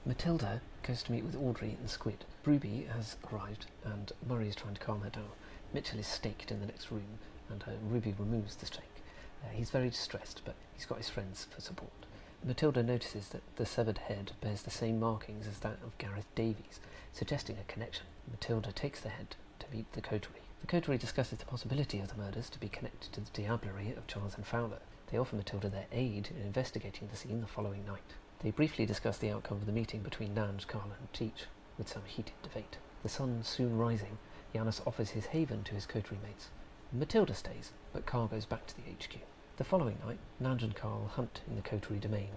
Matilda goes to meet with Audrey and Squid. Ruby has arrived, and Murray is trying to calm her down. Mitchell is staked in the next room, and Ruby removes the stake. He's very distressed, but he's got his friends for support. Matilda notices that the severed head bears the same markings as that of Gareth Davies, suggesting a connection. Matilda takes the head to meet the coterie. The coterie discusses the possibility of the murders to be connected to the diablerie of Charles and Fowler. They offer Matilda their aid in investigating the scene the following night. They briefly discuss the outcome of the meeting between Nange, Carl and Teach, with some heated debate. The sun soon rising, Janusz offers his haven to his coterie mates. Matilda stays, but Carl goes back to the HQ. The following night, Nange and Carl hunt in the coterie domain.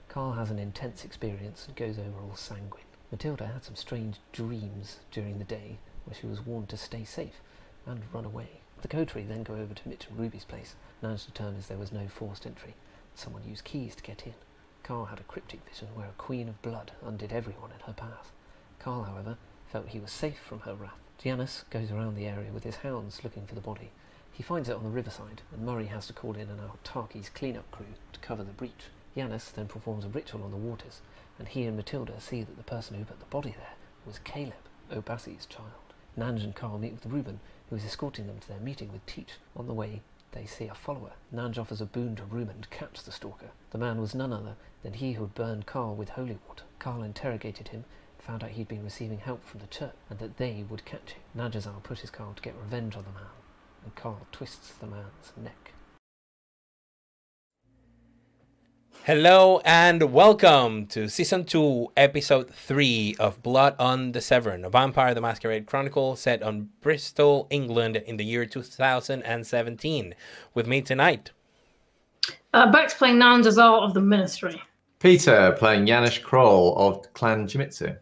Carl has an intense experience and goes over all sanguine. Matilda had some strange dreams during the day where she was warned to stay safe and run away. The coterie then go over to Mitch and Ruby's place. Nange determines there was no forced entry. Someone used keys to get in. Carl had a cryptic vision where a queen of blood undid everyone in her path. Carl, however, felt he was safe from her wrath. Janusz goes around the area with his hounds looking for the body. He finds it on the riverside, and Murray has to call in an autarky's clean-up crew to cover the breach. Janusz then performs a ritual on the waters, and he and Matilda see that the person who put the body there was Caleb, O'Bassey's child. Nange and Carl meet with Reuben, who is escorting them to their meeting with Teach. On the way, they see a follower. Nange offers a boon to Reuben to catch the stalker. The man was none other than he who had burned Carl with holy water. Carl interrogated him and found out he'd been receiving help from the church, and that they would catch him. Nangeazar pushes Carl to get revenge on the man, and Carl twists the man's neck. Hello and welcome to Season 2, Episode 3 of Blood on the Severn, a Vampire the Masquerade Chronicle set on Bristol, England in the year 2017. With me tonight, Bex playing Nangeazar of the Ministry. Peter playing Janusz Kroll of Clan Jimitsu.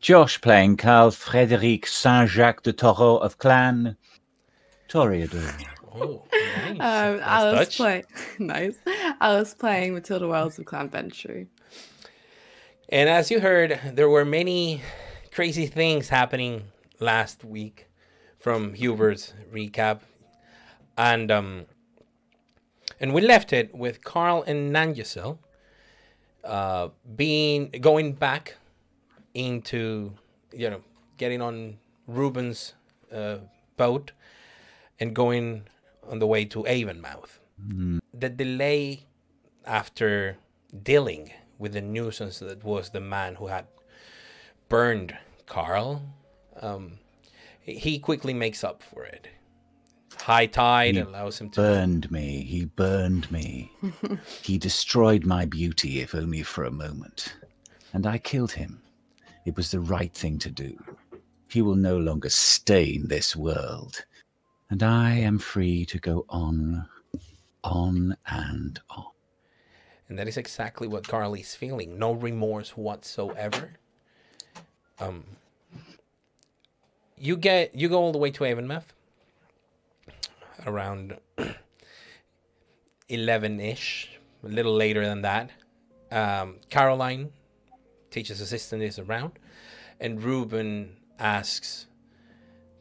Josh playing Carl Frederic Saint-Jacques de Taureau of Clan Toreador. Oh, nice. Alice playing Matilda Wells of Clan Ventry. And as you heard, there were many crazy things happening last week from Hubert's recap. And we left it with Carl and Nangeazar going back into, getting on Reuben's boat and going on the way to Avonmouth. The delay after dealing with the nuisance that was the man who had burned Carl, he quickly makes up for it. High tide allows him to... He burned me. He destroyed my beauty, if only for a moment. And I killed him. It was the right thing to do. He will no longer stain this world. And I am free to go on and on. And that is exactly what Carl is feeling. No remorse whatsoever. You go all the way to Avonmouth around 11-ish, a little later than that. Caroline, Teach's assistant, is around, and Reuben asks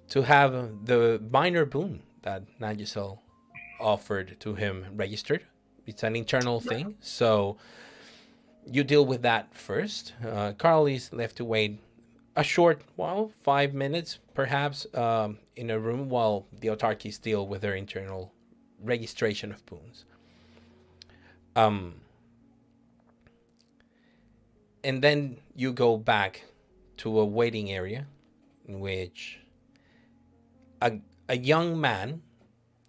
to have the minor boon that Nangeazar offered to him registered. It's an internal thing, so you deal with that first. Carl is left to wait a short while, 5 minutes perhaps, in a room while the autarkies deal with their internal registration of boons. And then you go back to a waiting area in which a young man,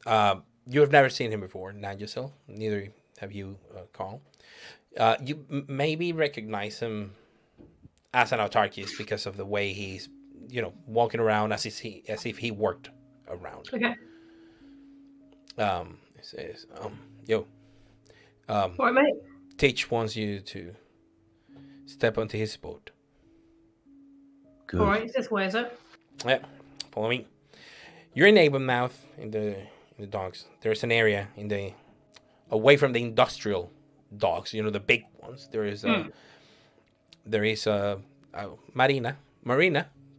you have never seen him before, Nangeazar, neither have you, Carl. You maybe recognize him as an autarkist because of the way he's, walking around as if he worked around. Okay. It says, What, mate? Teach wants you to step onto his boat. Good. All right, it's this way, is it? Yeah, follow me. You're in Avonmouth in the docks. There's an area away from the industrial docks, the big ones. There is a marina,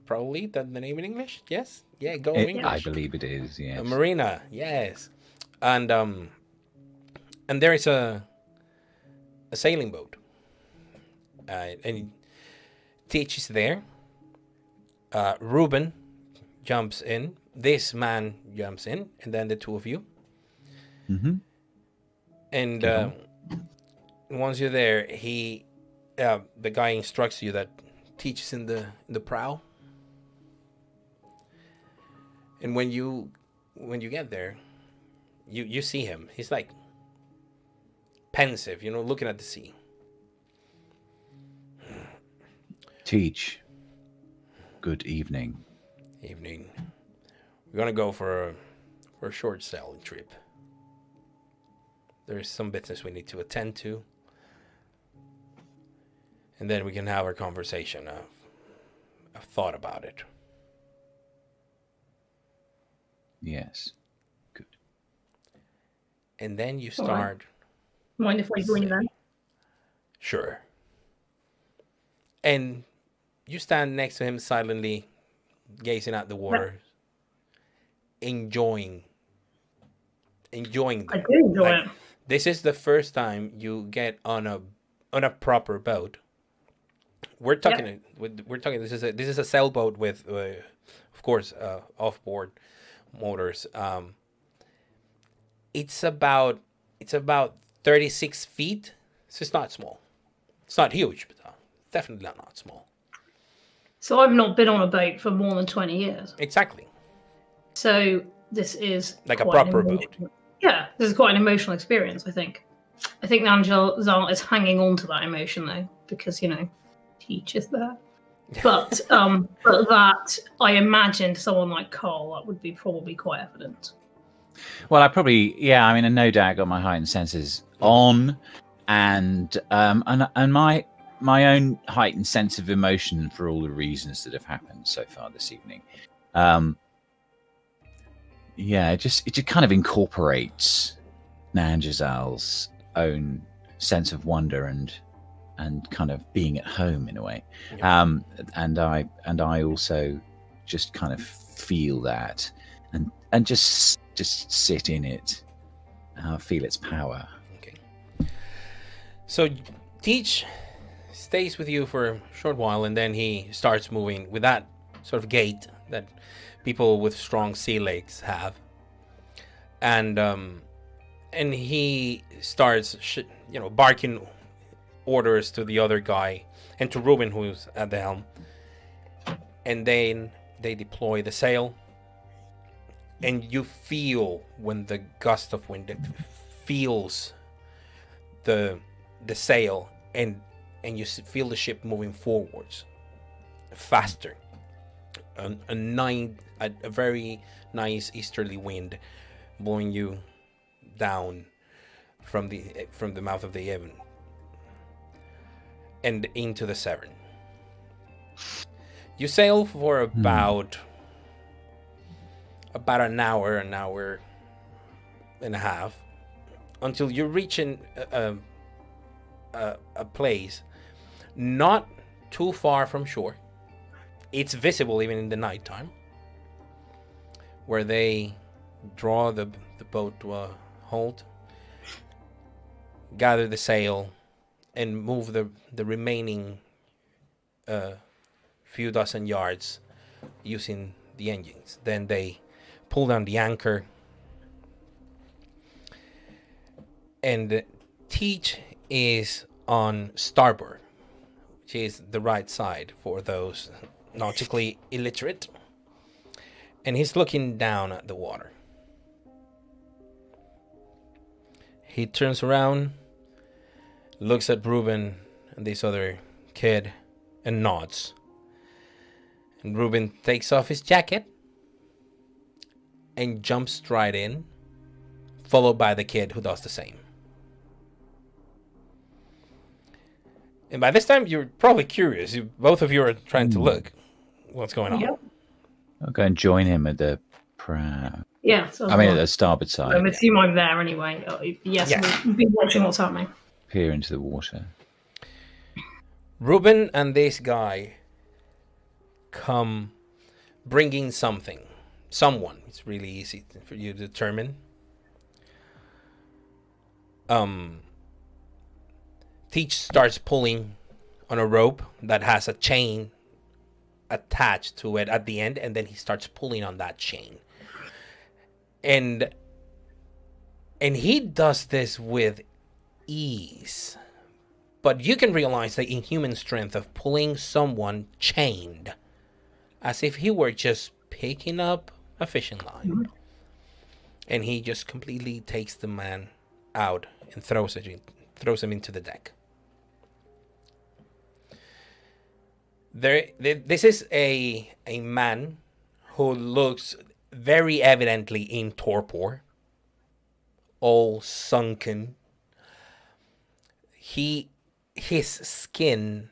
probably the name in English. Yes, yeah, go English. I believe it is. Yes, a marina. Yes, and there is a sailing boat, and Teach is there. Ruben jumps in. This man jumps in, and then the two of you. Mm-hmm. And once you're there, the guy instructs you that Teach is in the prow. And when you get there, you see him. He's like pensive, looking at the sea. Teach. Good evening. Evening. We're gonna go for a short sailing trip. There's some business we need to attend to, and then we can have our conversation. I've thought about it. Yes. Good. And then you All right. start. Mind if I join you then? Sure. And you stand next to him silently, gazing at the water, enjoying I them. do enjoy Like, it. this is the first time you get on a proper boat. We're talking. We're talking. This is a sailboat with, of course, off-board motors. It's about 36 feet. So it's not small. It's not huge, but definitely not small. So I've not been on a boat for more than 20 years. Exactly. So this is Like a quite an proper boat. Yeah, this is quite an emotional experience, I think. I think Angel is hanging on to that emotion though, because Teach is there. But that I imagine to someone like Carl that would be probably quite evident. Well, I no doubt got my heightened senses on, and my own heightened sense of emotion for all the reasons that have happened so far this evening. It just kind of incorporates Nanjazal's own sense of wonder and kind of being at home in a way. Yeah. And I also just kind of feel that and just sit in it, feel its power. Okay. So Teach stays with you for a short while, and then he starts moving with that sort of gait that people with strong sea legs have, and he starts barking orders to the other guy and to Ruben, who's at the helm, and then they deploy the sail, and you feel when the gust of wind feels the sail, and you feel the ship moving forwards faster. A very nice easterly wind blowing you down from the mouth of the Severn and into the Severn. You sail for about an hour and a half until you reach a place not too far from shore. It's visible even in the nighttime, where they draw the boat to a halt, gather the sail, and move the remaining few dozen yards using the engines. Then they pull down the anchor, and Teach is on starboard, which is the right side for those nautically illiterate, and he's looking down at the water. He turns around, looks at Ruben and this other kid, and nods. And Ruben takes off his jacket and jumps right in, followed by the kid who does the same. And by this time, you're probably curious. Both of you are trying to look what's going on. Yep. I'll go and join him at the prow. Yeah. So I mean, at the starboard side. I assume I'm there anyway. Yes. We've been watching what's happening. Peer into the water. Ruben and this guy come bringing someone. It's really easy for you to determine. Teach starts pulling on a rope that has a chain attached to it at the end, and then he starts pulling on that chain. And he does this with ease. But you can realize the inhuman strength of pulling someone chained, as if he were just picking up a fishing line. And he just completely takes the man out and throws him into the deck. This is a man who looks very evidently in torpor, all sunken. His skin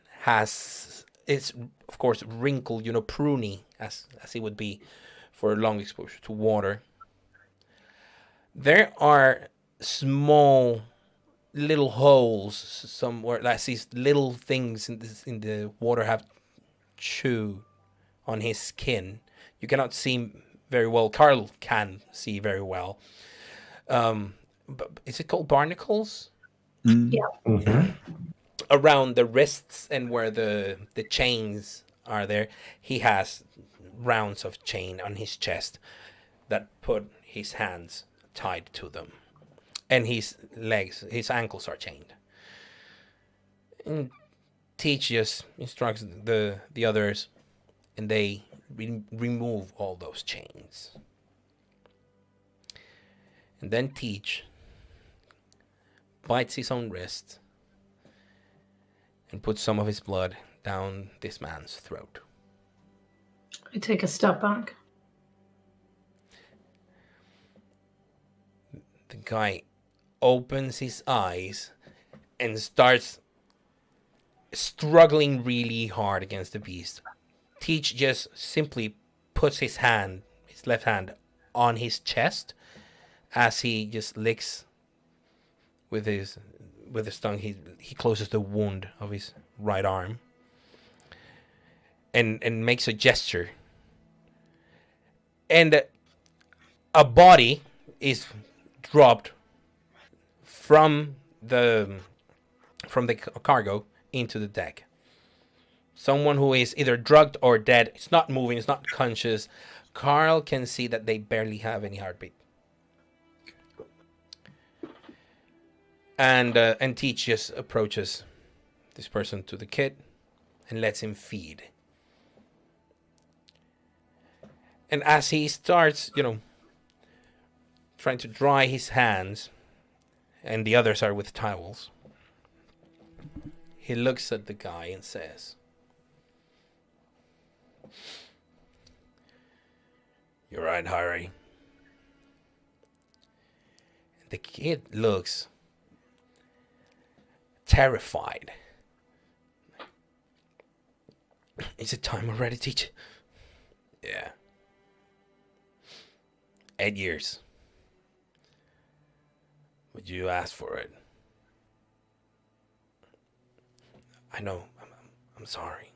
is of course wrinkled, pruny as it would be for a long exposure to water. There are small little holes somewhere, like these little things in the water have chewed on his skin. You cannot see very well. Carl can see very well. But is it called barnacles? Yeah. Mm-hmm. Around the wrists and where the chains are there, he has rounds of chain on his chest that put his hands tied to them, and his ankles are chained. And Teach just instructs the others, and they remove all those chains. And then Teach bites his own wrist and puts some of his blood down this man's throat. I take a step back. The guy opens his eyes and starts struggling really hard against the beast. Teach just simply puts his left hand, on his chest as he just licks with his tongue. He closes the wound of his right arm and makes a gesture. And a body is dropped from the cargo into the deck. Someone who is either drugged or dead. It's not moving, it's not conscious. Carl can see that they barely have any heartbeat. And Teach just approaches this person to the kid and lets him feed. And as he starts, trying to dry his hands, and the others are with towels, he looks at the guy and says, "You're right, Harry." The kid looks terrified. "Is it time already, Teach?" "Yeah. 8 years. But you asked for it. I know. I'm sorry.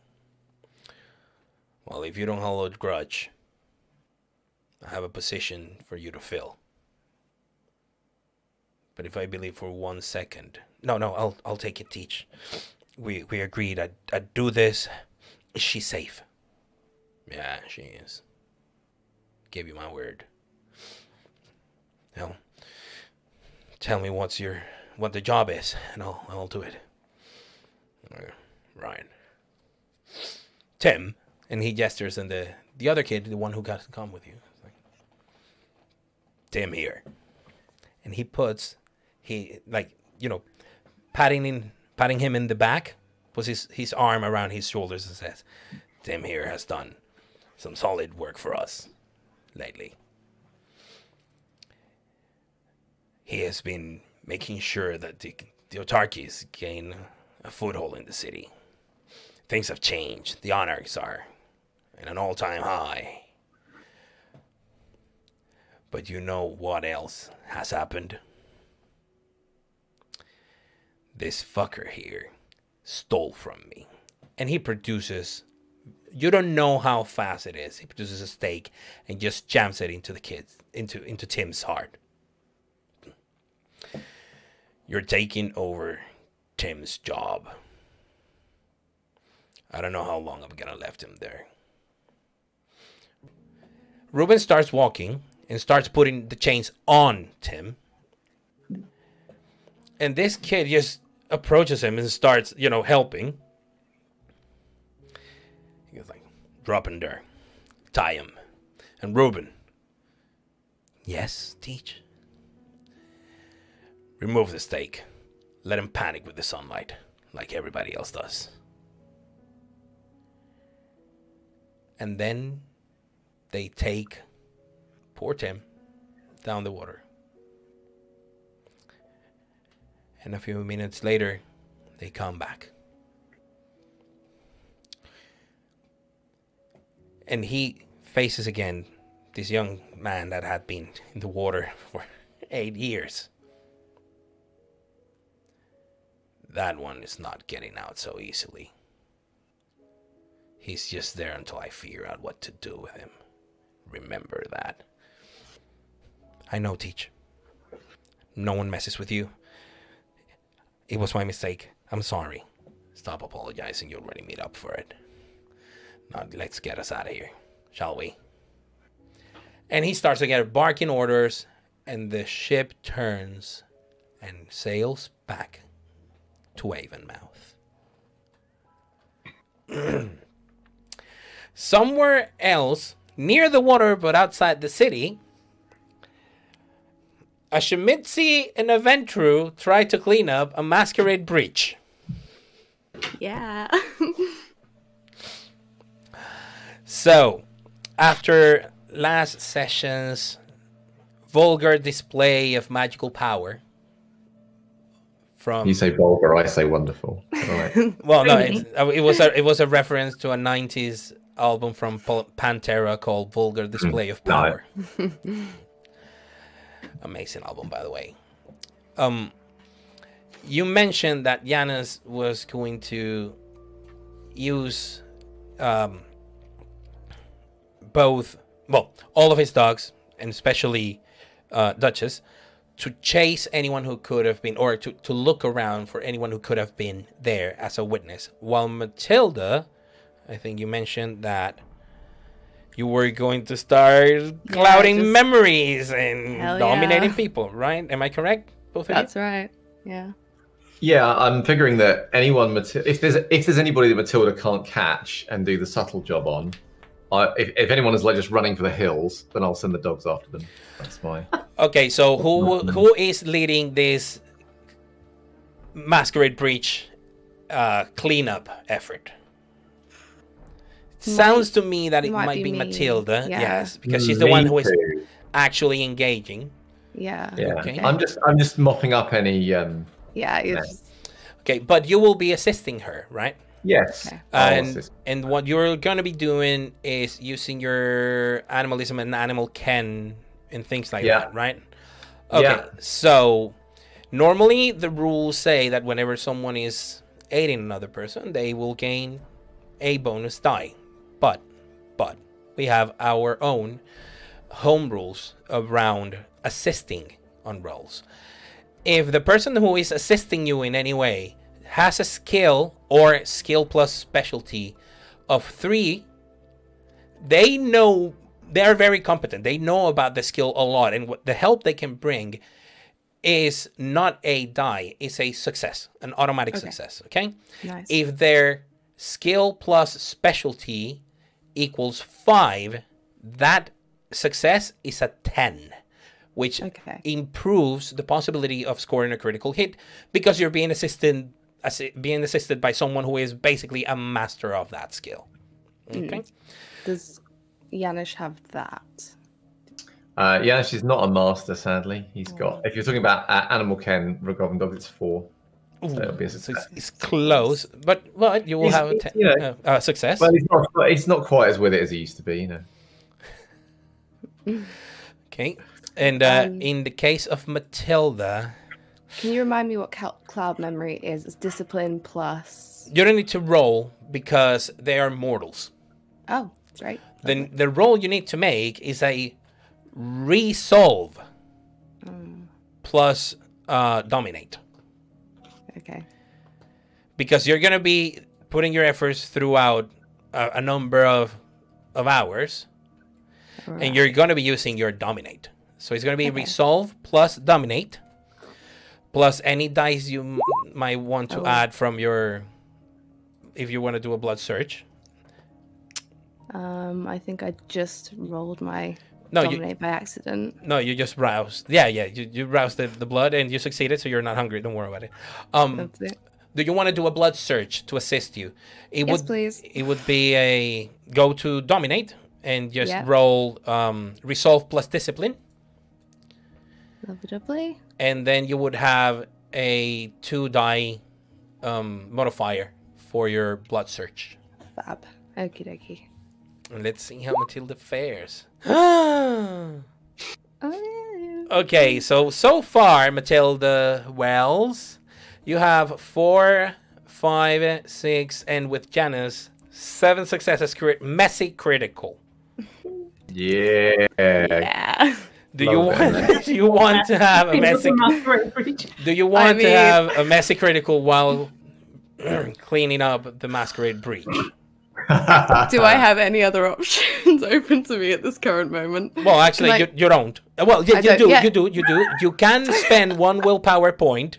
Well, if you don't hold a grudge, I have a position for you to fill. But if I believe for 1 second... No, I'll take it, Teach. We agreed I'd do this. Is she safe?" "Yeah, she is. Give you my word." "Well, tell me what the job is, and I'll do it." "Right. Tim," and he gestures, and the other kid, the one who got to come with you, like, "Tim here." And he puts patting him in the back, puts his arm around his shoulders and says, "Tim here has done some solid work for us lately. He has been making sure that the autarkies gain a foothold in the city. Things have changed. The honors are at an all-time high. But you know what else has happened? This fucker here stole from me." And he produces, you don't know how fast it is, he produces a stake and just jams it into the kids, into Tim's heart. "You're taking over Tim's job. I don't know how long I'm gonna left him there. Reuben starts walking and starts putting the chains on Tim. And this kid just approaches him and starts, helping. He goes like, drop him there. Tie him. And Reuben. Yes, teach. Remove the stake. Let him panic with the sunlight, like everybody else does. And then they take poor Tim down the water. And a few minutes later, they come back. And he faces again this young man that had been in the water for 8 years. That one is not getting out so easily. He's just there until I figure out what to do with him. Remember that. I know, Teach. No one messes with you. It was my mistake. I'm sorry. Stop apologizing. You already made up for it. Now let's get us out of here, shall we? And he starts to get barking orders, and the ship turns and sails back to Avonmouth. Somewhere else, near the water but outside the city, a Shemitzi and a Ventru try to clean up a Masquerade breach. Yeah. So, after last session's vulgar display of magical power from... You say vulgar, I say wonderful. Right. Well, no, it was a reference to a 90s album from Pantera called Vulgar Display of Power. No. Amazing album, by the way. You mentioned that Janusz was going to use all of his dogs, and especially Duchess, to chase anyone who could have been, or to look around for anyone who could have been there as a witness. While Matilda, I think you mentioned that you were going to start clouding memories and dominating people, right? Am I correct? Both of you? That's right. Yeah. Yeah, I'm figuring that anyone, if there's anybody that Matilda can't catch and do the subtle job on, if anyone is like just running for the hills, then I'll send the dogs after them. That's my. Okay, so who is leading this Masquerade breach cleanup effort? Sounds to me that it might be Matilda. Yeah. Yes, because she's the one who is actually engaging. Yeah. Yeah. Okay. I'm just mopping up any. Yeah. Okay, but you will be assisting her, right? Yes. Okay. And what you're going to be doing is using your animalism and animal ken and things like that, right? Okay. Yeah. So normally the rules say that whenever someone is aiding another person, they will gain a bonus die. But we have our own home rules around assisting on rolls. If the person who is assisting you in any way has a skill or skill plus specialty of 3, they are very competent. They know about the skill a lot, and what the help they can bring is not a die, it's a success, an automatic success. Okay. Nice. If their skill plus specialty equals 5, that success is a 10, which improves the possibility of scoring a critical hit because you're being assisted by someone who is basically a master of that skill. Okay. Does Janusz have that? Janusz is not a master, sadly. He's got. If you're talking about Animal Ken Revolving Dog, it's 4. So it'll be a success. It's close, but you will have a success. Well, he's not quite as with it as he used to be, Okay, and in the case of Matilda, can you remind me what cloud memory is? It's discipline plus. You don't need to roll because they are mortals. Oh, that's right. Then the roll you need to make is a resolve plus dominate. Okay. Because you're going to be putting your efforts throughout a number of hours, and you're going to be using your dominate. So it's going to be resolve plus dominate, plus any dice you might want to add from your, if you want to do a blood search. I think I just rolled my dominate by accident. No, you just roused. Yeah, you roused the blood and you succeeded, so you're not hungry. Don't worry about it. That's it. Do you want to do a blood search to assist you? Yes, please. It would be a go to dominate and just roll resolve plus discipline. Lovely. And then you would have a 2 die modifier for your blood search. Fab. Okie dokie. And let's see how Matilda fares. Oh, Okay, so far, Matilda Wells, you have 4, 5, 6, and with Janusz, 7 successes. Messy critical. Yeah. yeah. Do you want to have a messy? Do you want to have a messy critical while cleaning up the Masquerade breach? Do I have any other options open to me at this current moment? Well, actually, you don't. Well, you do. You can spend 1 willpower point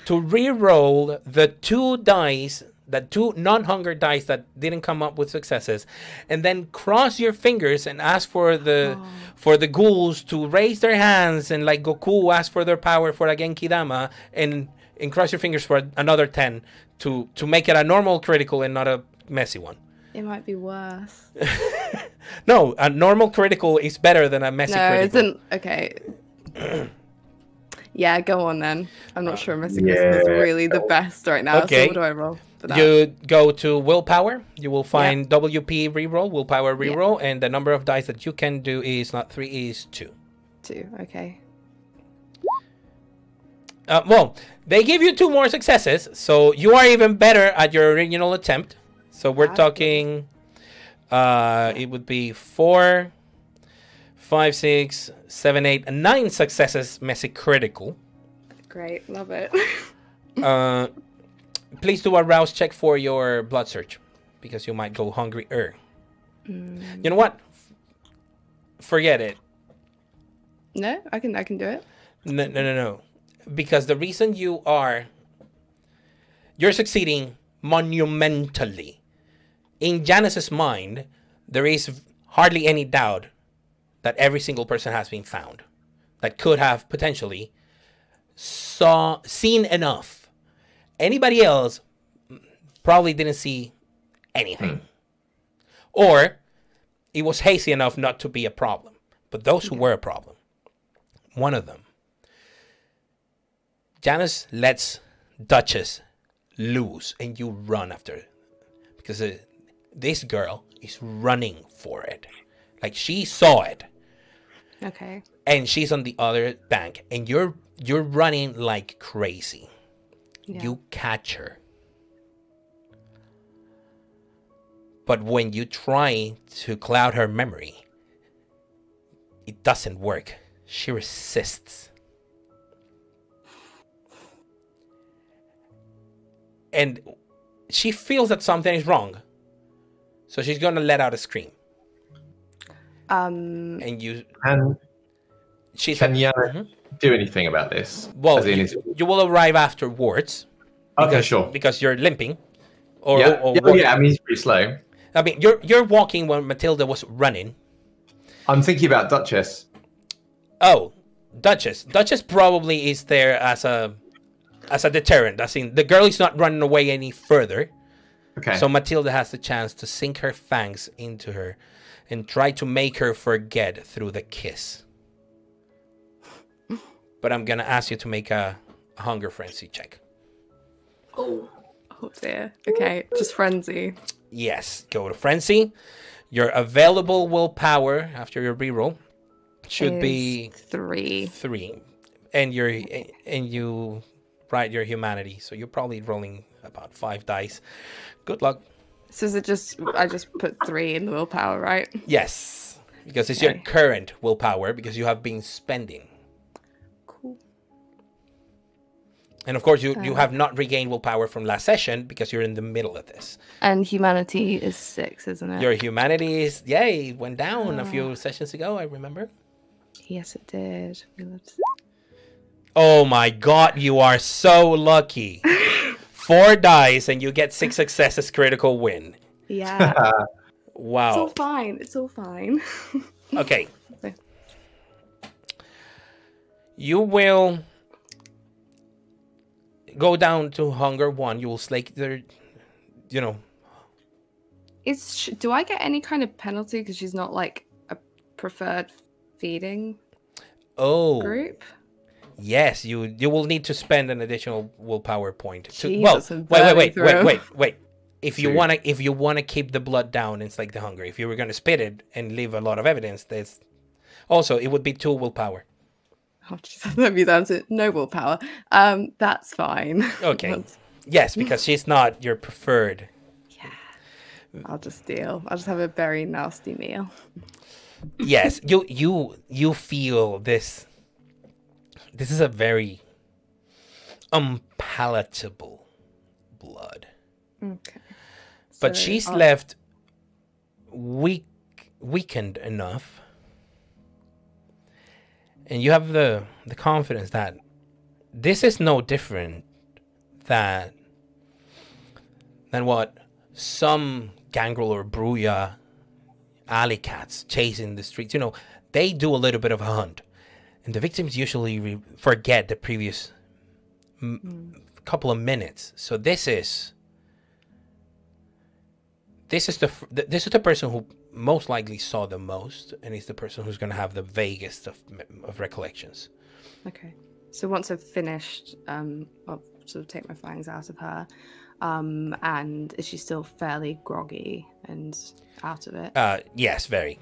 to re-roll the 2 dice, the 2 non-hunger dice that didn't come up with successes, and then cross your fingers and ask for the ghouls to raise their hands, and like Goku ask for their power for a Genki Dama, and cross your fingers for another 10 to make it a normal critical and not a messy one. It might be worse. No, a normal critical is better than a messy critical. No, it isn't. Okay. Yeah, go on then. I'm not sure messy critical is really the best right now. Okay. So what do I roll for that? You go to willpower. You will find WP reroll, willpower reroll, and the number of dice that you can do is not 3, is 2. 2, okay. Well, they give you 2 more successes, so you are even better at your original attempt. So we're talking, it would be 4, 5, 6, 7, 8, and 9 successes, messy critical. Great, love it. Please do a rouse check for your blood search, because you might go hungrier. You know what? Forget it. No, I can do it. No. Because the reason you're succeeding monumentally. In Janus's mind, there is hardly any doubt that every single person has been found that could have potentially seen enough. Anybody else probably didn't see anything. Or it was hazy enough not to be a problem. But those who were a problem, one of them, Janusz lets Duchess loose and you run after it. Because this girl is running for it. Like, she saw it. Okay. And she's on the other bank. And you're running like crazy. Yeah. You catch her. But when you try to cloud her memory, it doesn't work. She resists. And she feels that something is wrong. So she's going to let out a scream. And you... Can Yana do anything about this? Well, you will arrive afterwards. Okay, sure. Because you're limping. I mean, he's pretty slow. I mean, you're walking when Matilda was running. I'm thinking about Duchess. Oh, Duchess. Duchess probably is there as a deterrent. I mean, the girl is not running away any further. Okay. So Matilda has the chance to sink her fangs into her and try to make her forget through the kiss. But I'm going to ask you to make a hunger frenzy check. Oh dear. Okay, just frenzy. Yes, go to frenzy. Your available willpower after your reroll should be 3. 3. And you write your humanity, so you're probably rolling about 5 dice. Good luck. So is it I just put 3 in the willpower, right? Yes, because it's your current willpower, because you have been spending. Cool. And of course, you have not regained willpower from last session because you're in the middle of this. And humanity is 6, isn't it? Your humanity is, it went down a few sessions ago, I remember. Yes, it did. Oh my god, you are so lucky. 4 dice and you get 6 successes, critical win. Yeah. Wow. It's all fine. It's all fine. Okay. You will go down to hunger 1. You will slake their, Do I get any kind of penalty because she's not like a preferred feeding group? Yes, you will need to spend an additional willpower point. Jesus, Wait. If you wanna keep the blood down and slake the hunger, if you were gonna spit it and leave a lot of evidence, there's also it would be 2 willpower. Oh, Jesus, let me down to no willpower. That's fine. Okay. Yes, because she's not your preferred. Yeah. I'll just deal. I'll just have a very nasty meal. Yes, you feel this. This is a very unpalatable blood. Okay. But she's left weakened enough. And you have the confidence that this is no different than what some gangrel or bruja alley cats chasing the streets. They do a little bit of a hunt. And the victims usually forget the previous couple of minutes. So this is the person who most likely saw the most, and is the person who's going to have the vaguest of recollections. Okay. So once I've finished, I'll sort of take my fangs out of her. And is she still fairly groggy and out of it? Yes, very.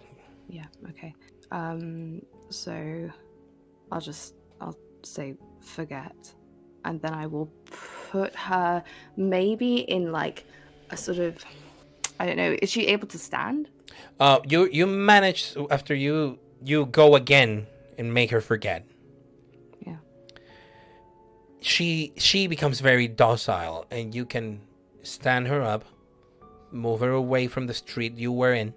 Yeah. Okay. So I'll say forget, and then I will put her maybe in like a sort of, I don't know, is she able to stand? You manage after you go again and make her forget. Yeah. She becomes very docile, and you can stand her up, move her away from the street you were in,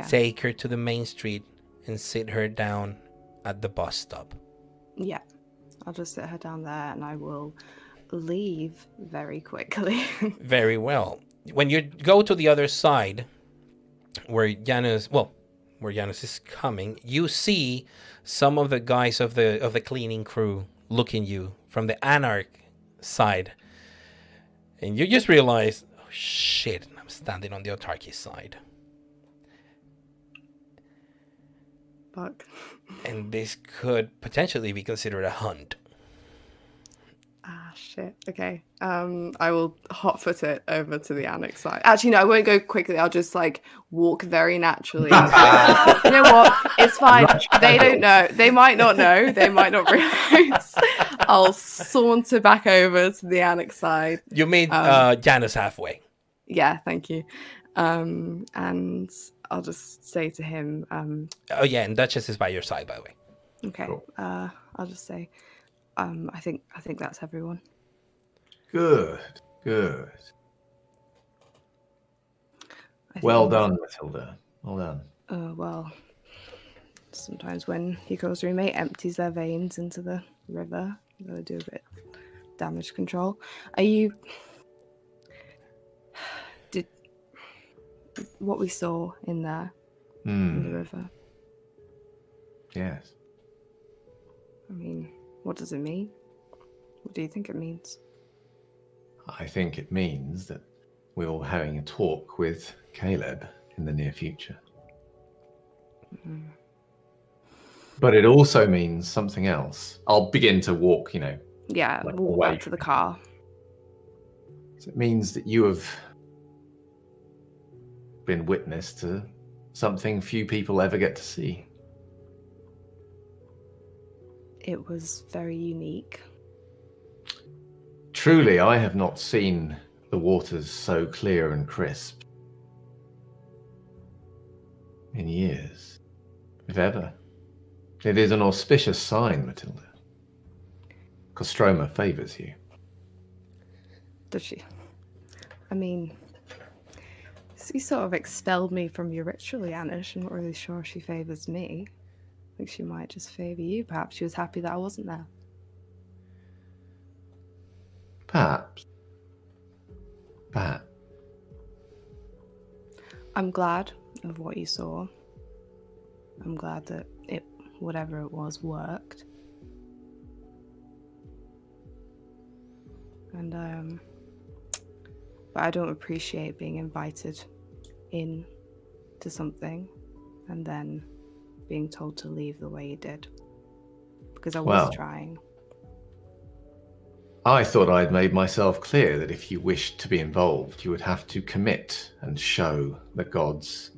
take her to the main street, and sit her down at the bus stop. Yeah, I'll just sit her down there, and I will leave very quickly. Very well. When you go to the other side, where Janusz is coming, you see some of the guys of the cleaning crew looking you from the Anarch side, and you just realize, oh shit, I'm standing on the Autarky side. Fuck. And this could potentially be considered a hunt. Ah, shit. Okay. I will hotfoot it over to the Annex side. Actually, no, I won't go quickly. I'll just like walk very naturally. You know what? It's fine. They don't know. They might not know. They might not realize. I'll saunter back over to the Annex side. You meet Janusz halfway. Yeah, thank you. And I'll just say to him. Oh yeah, and Duchess is by your side, by the way. Okay. Cool. I'll just say. I think that's everyone. Good. Well done, Matilda. Well done. Well, sometimes when Hugo's roommate empties their veins into the river, you gotta do a bit of damage control. Did what we saw in there in the river? Yes. I mean, what does it mean? What do you think it means? I think it means that we're all having a talk with Caleb in the near future. Mm-hmm. But it also means something else. I'll begin to walk, Yeah, like walk back to the car. So it means that you have been witness to something few people ever get to see. It was very unique. Truly, I have not seen the waters so clear and crisp in years, if ever. It is an auspicious sign, Matilda. Kostroma favours you. Does she? I mean, she sort of expelled me from your ritual, Janusz. I'm not really sure she favours me. I think she might just favour you. Perhaps she was happy that I wasn't there. Perhaps. Perhaps. I'm glad of what you saw. I'm glad that whatever it was, worked. And but I don't appreciate being invited in to something and then being told to leave the way you did. Because I was trying. I thought I'd made myself clear that if you wished to be involved, you would have to commit and show the gods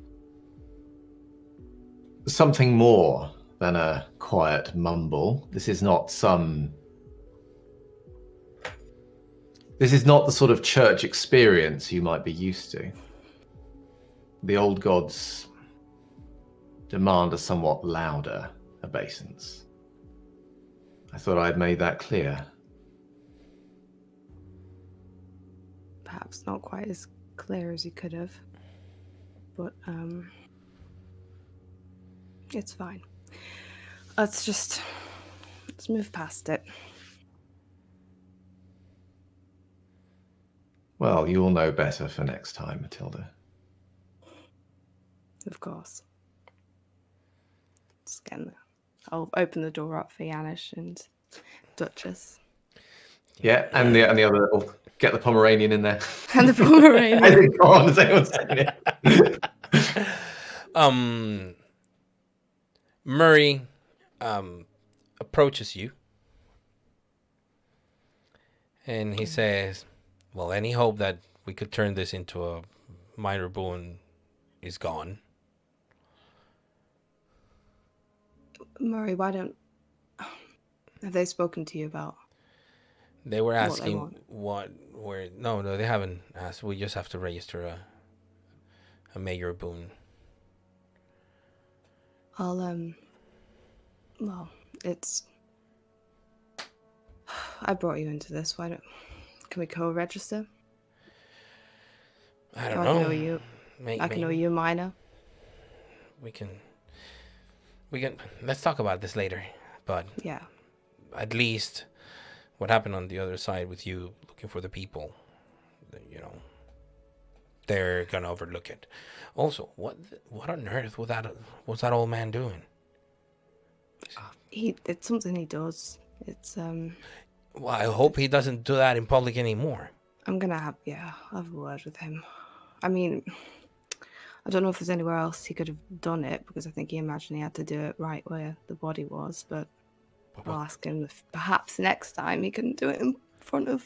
something more than a quiet mumble. This is not the sort of church experience you might be used to. The old gods demand a somewhat louder obeisance. I thought I'd made that clear. Perhaps not quite as clear as you could have, but it's fine. Let's move past it. Well, you'll know better for next time, Matilda. Of course. Just getting there. I'll open the door up for Janusz and Duchess. Yeah, and the other. Oh, get the Pomeranian in there. And the Pomeranian. I think on, has anyone said it? Murray approaches you, and he says, "Well, any hope that we could turn this into a minor boon is gone." Murray, why don't... Have they spoken to you about... They were asking No, they haven't asked. We just have to register a major boon. Well, it's... I brought you into this. Why don't... Can we co-register? I don't know. I can know you a minor. We can... Let's talk about this later. But yeah, at least what happened on the other side with you looking for the people, they're gonna overlook it. Also, what on earth was that old man doing? It's something he does. It's Well, I hope he doesn't do that in public anymore. I'm gonna have a word with him. I mean, I don't know if there's anywhere else he could have done it, because I think he imagined he had to do it right where the body was, but I'll ask him if perhaps next time he can do it in front of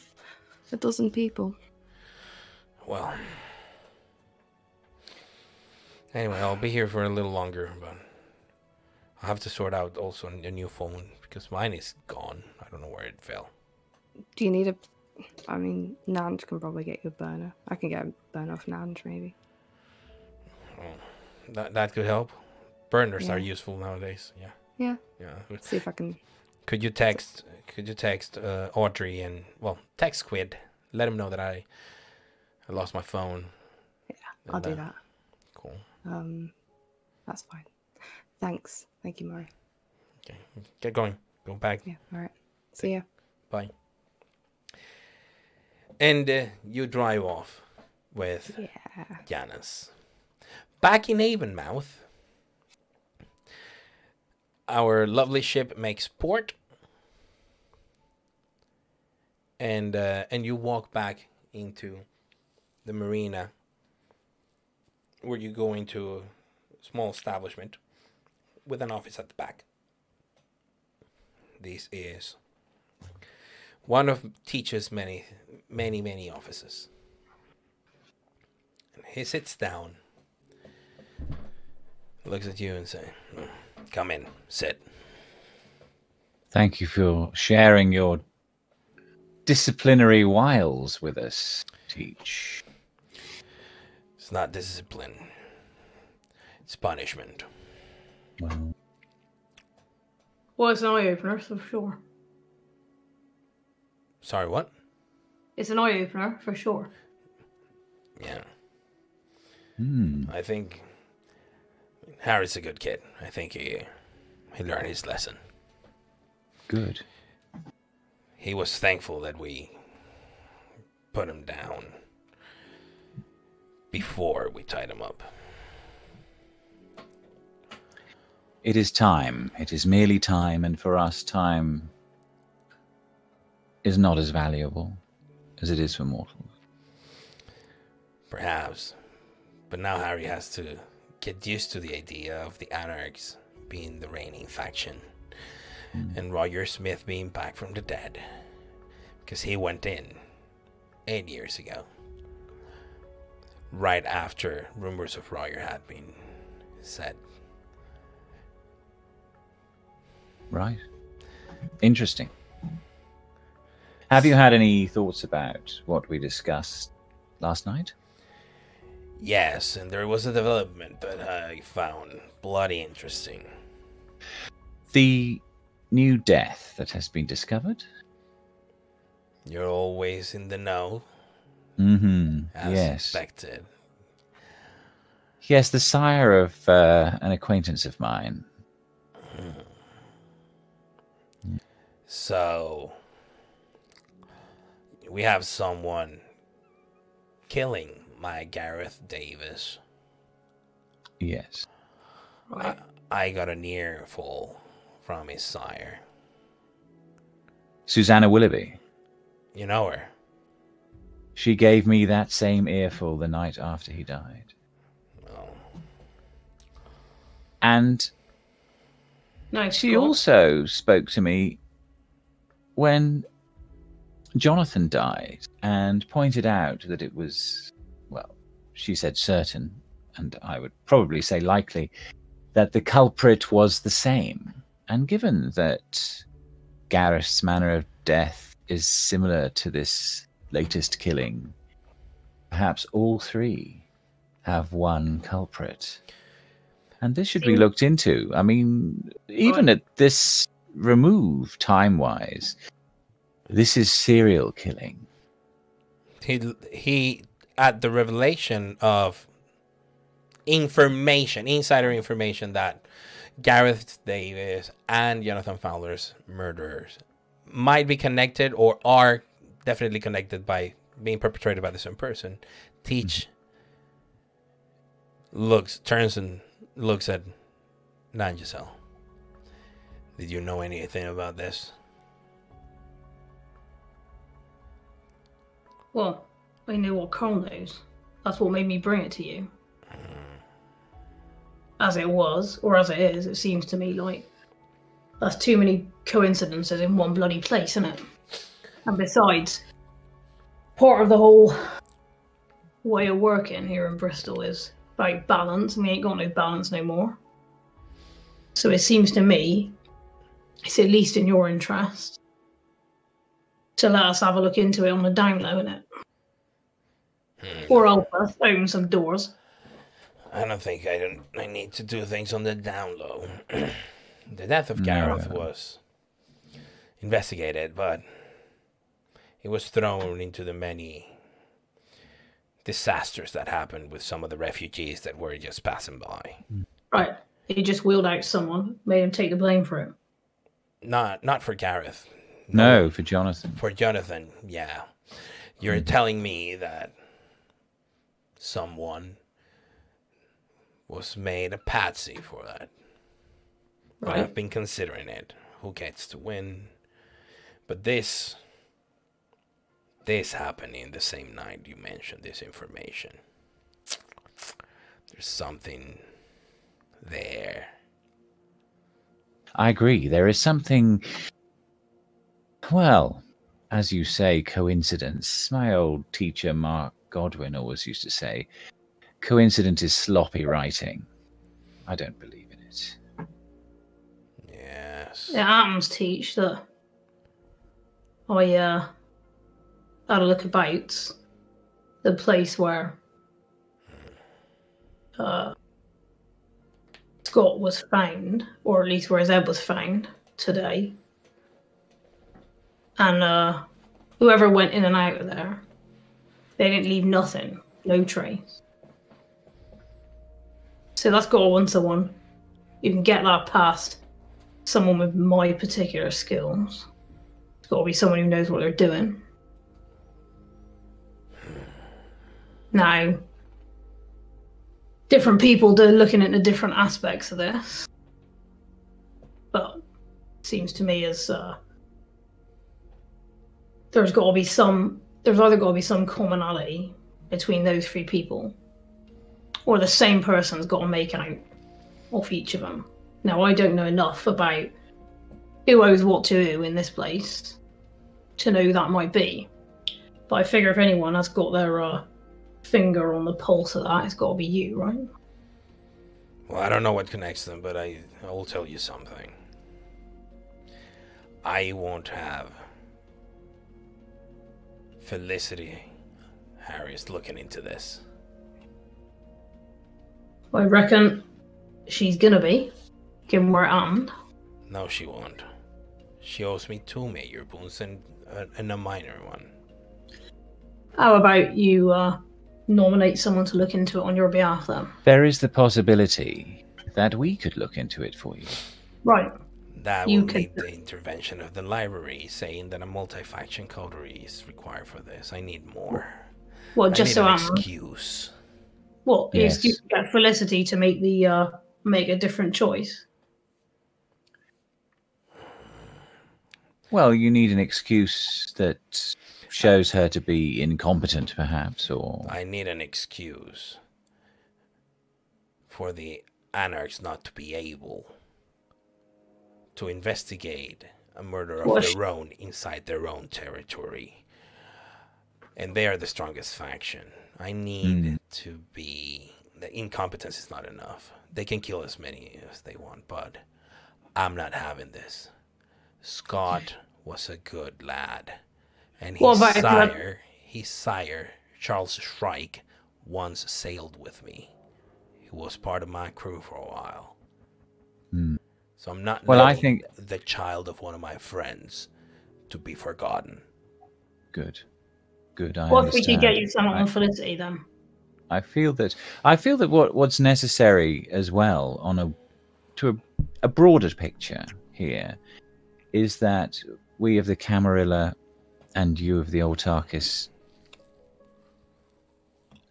a dozen people. Well, anyway, I'll be here for a little longer, but I'll have to sort out also a new phone, because mine is gone. I don't know where it fell. Do you need I mean, Nanj can probably get you a burner. I can get a burner off Nanj, maybe. Oh, that could help. Burners are useful nowadays. Yeah. See if I can. Could you text Audrey and text Squid. Let him know that I lost my phone. Yeah, I'll do that. Cool. That's fine. Thanks. Thank you, Murray. Okay, get going. Go back. Yeah. All right. See ya. Bye. And you drive off with Janusz. Back in Avonmouth, our lovely ship makes port, and you walk back into the marina, where you go into a small establishment with an office at the back. This is one of Teach's many offices. And he sits down, looks at you and says, "Come in, sit." Thank you for sharing your disciplinary wiles with us, Teach. It's not discipline. It's punishment. Well, It's an eye-opener, for sure. Sorry, what? It's an eye opener for sure. Yeah. Hmm. I think Harry's a good kid. I think he learned his lesson. Good. He was thankful that we put him down before we tied him up. It is time. It is merely time, and for us, time is not as valuable as it is for mortals. Perhaps. But now Harry has to get used to the idea of the Anarchs being the reigning faction. And Roger Smith being back from the dead. Because he went in 8 years ago. Right after rumors of Roger had been said. Right. Interesting. Have you had any thoughts about what we discussed last night? Yes, and there was a development that I found bloody interesting. The new death that has been discovered? You're always in the know. Mm-hmm. As Yes. expected. Yes, the sire of an acquaintance of mine. So, we have someone killing my Gareth Davis. Yes. Right. I got an earful from his sire. Susanna Willoughby. You know her? She gave me that same earful the night after he died. Oh. And Nice. she Scott. also spoke to me when Jonathan died and pointed out that it was, well, she said certain, and I would probably say likely, that the culprit was the same. And given that Gareth's manner of death is similar to this latest killing, perhaps all three have one culprit. And this should be looked into. I mean, even at this remove time-wise, this is serial killing. He at the revelation of information, insider information, that Gareth Davis and Jonathan Fowler's murderers might be connected or are definitely connected by being perpetrated by the same person. Teach turns and looks at Nangisel. Did you know anything about this? Well, I know what Cole knows. That's what made me bring it to you. As it was, or as it is, it seems to me like that's too many coincidences in one bloody place, isn't it? And besides, part of the whole way of working here in Bristol is about balance, and we ain't got no balance no more. So it seems to me it's at least in your interest to let us have a look into it on the down low, innit? Or open us, open some doors. I don't think I need to do things on the down low. The death of Gareth was investigated, but it was thrown into the many disasters that happened with some of the refugees that were just passing by. Right. He just wheeled out someone, made him take the blame for it. Not for Gareth. No, for Jonathan. For Jonathan, yeah. You're telling me that someone was made a patsy for that. Right. I've been considering it. Who gets to win? But this happening the same night you mentioned this information. There's something there. I agree. There is something, well, as you say, coincidence. My old teacher, Mark Godwin, always used to say, coincidence is sloppy writing. I don't believe in it. Yes. The Atoms teach that I had a look about the place where Scott was found, or at least where his head was found today. And whoever went in and out of there, they didn't leave nothing, no trace. So that's got to want someone who can get that past someone with my particular skills. It's got to be someone who knows what they're doing. Now, different people are looking into different aspects of this, but it seems to me as there's either got to be some commonality between those three people, or the same person's got to make out off each of them. Now, I don't know enough about who owes what to who in this place to know who that might be, but I figure if anyone has got their finger on the pulse of that, it's got to be you, right? Well, I don't know what connects them, but I will tell you something. I won't have Felicity Harris looking into this. I reckon she's gonna be, given where I am. No, she won't. She owes me 2 major boons and a minor one. How about you nominate someone to look into it on your behalf, then? There is the possibility that we could look into it for you. Right. That You will could- need the intervention of the library, saying that a multi-faction coterie is required for this. I need more. Well, I just need so an I'm... excuse. What, Yes. is you get Felicity to make the make a different choice? Well, you need an excuse that shows her to be incompetent, perhaps, or... I need an excuse for the anarchs not to be able to investigate a murder of Well, their own inside their own territory. And they are the strongest faction. I need to be... The incompetence is not enough. They can kill as many as they want, but I'm not having this. Scott was a good lad. And Well, but if his sire, Charles Shrike, once sailed with me. He was part of my crew for a while. So I'm not Well, I letting think- the child of one of my friends to be forgotten. Good. Good, I What if we understand. could get you someone I- on Felicity, then? I feel that what's necessary as well on a broader picture here is that we of the Camarilla and you of the Autarchus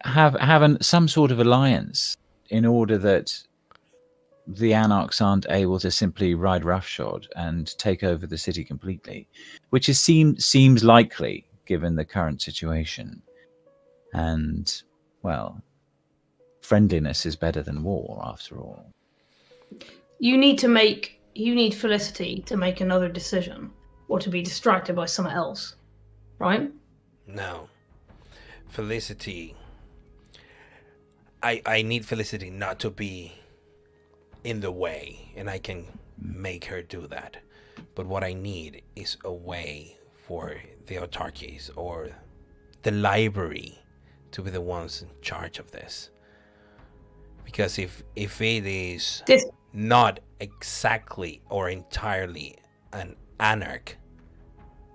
have some sort of alliance in order that the Anarchs aren't able to simply ride roughshod and take over the city completely, which seems likely given the current situation. And, well, friendliness is better than war, after all. You need Felicity to make another decision, or to be distracted by someone else, right? No. Felicity... I need Felicity not to be in the way, and I can make her do that. But what I need is a way for the autarchies or the library to be the ones in charge of this. Because if it is not exactly or entirely an anarch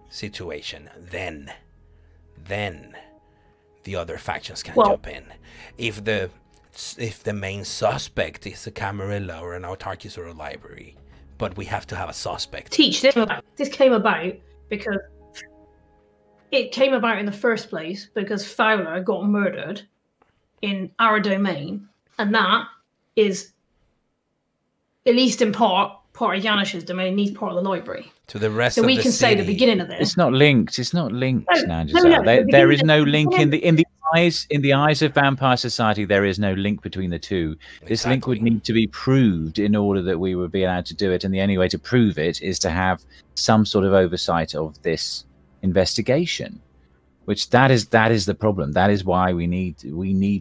situation, then the other factions can jump in. If the main suspect is a Camarilla or an Autarchis or a library, but we have to have a suspect. This came about because it came about in the first place because Fowler got murdered in our domain, and that is, at least in part of Janusz's domain, needs part of the library. To the rest So of we the can city, say the beginning of this. It's not linked. It's not linked, No, Nandjazal. no, There is no the link beginning- in the eyes of Vampire Society. There is no link between the two. This link would need to be proved in order that we would be allowed to do it. And the only way to prove it is to have some sort of oversight of this investigation. Which that is the problem. That is why we need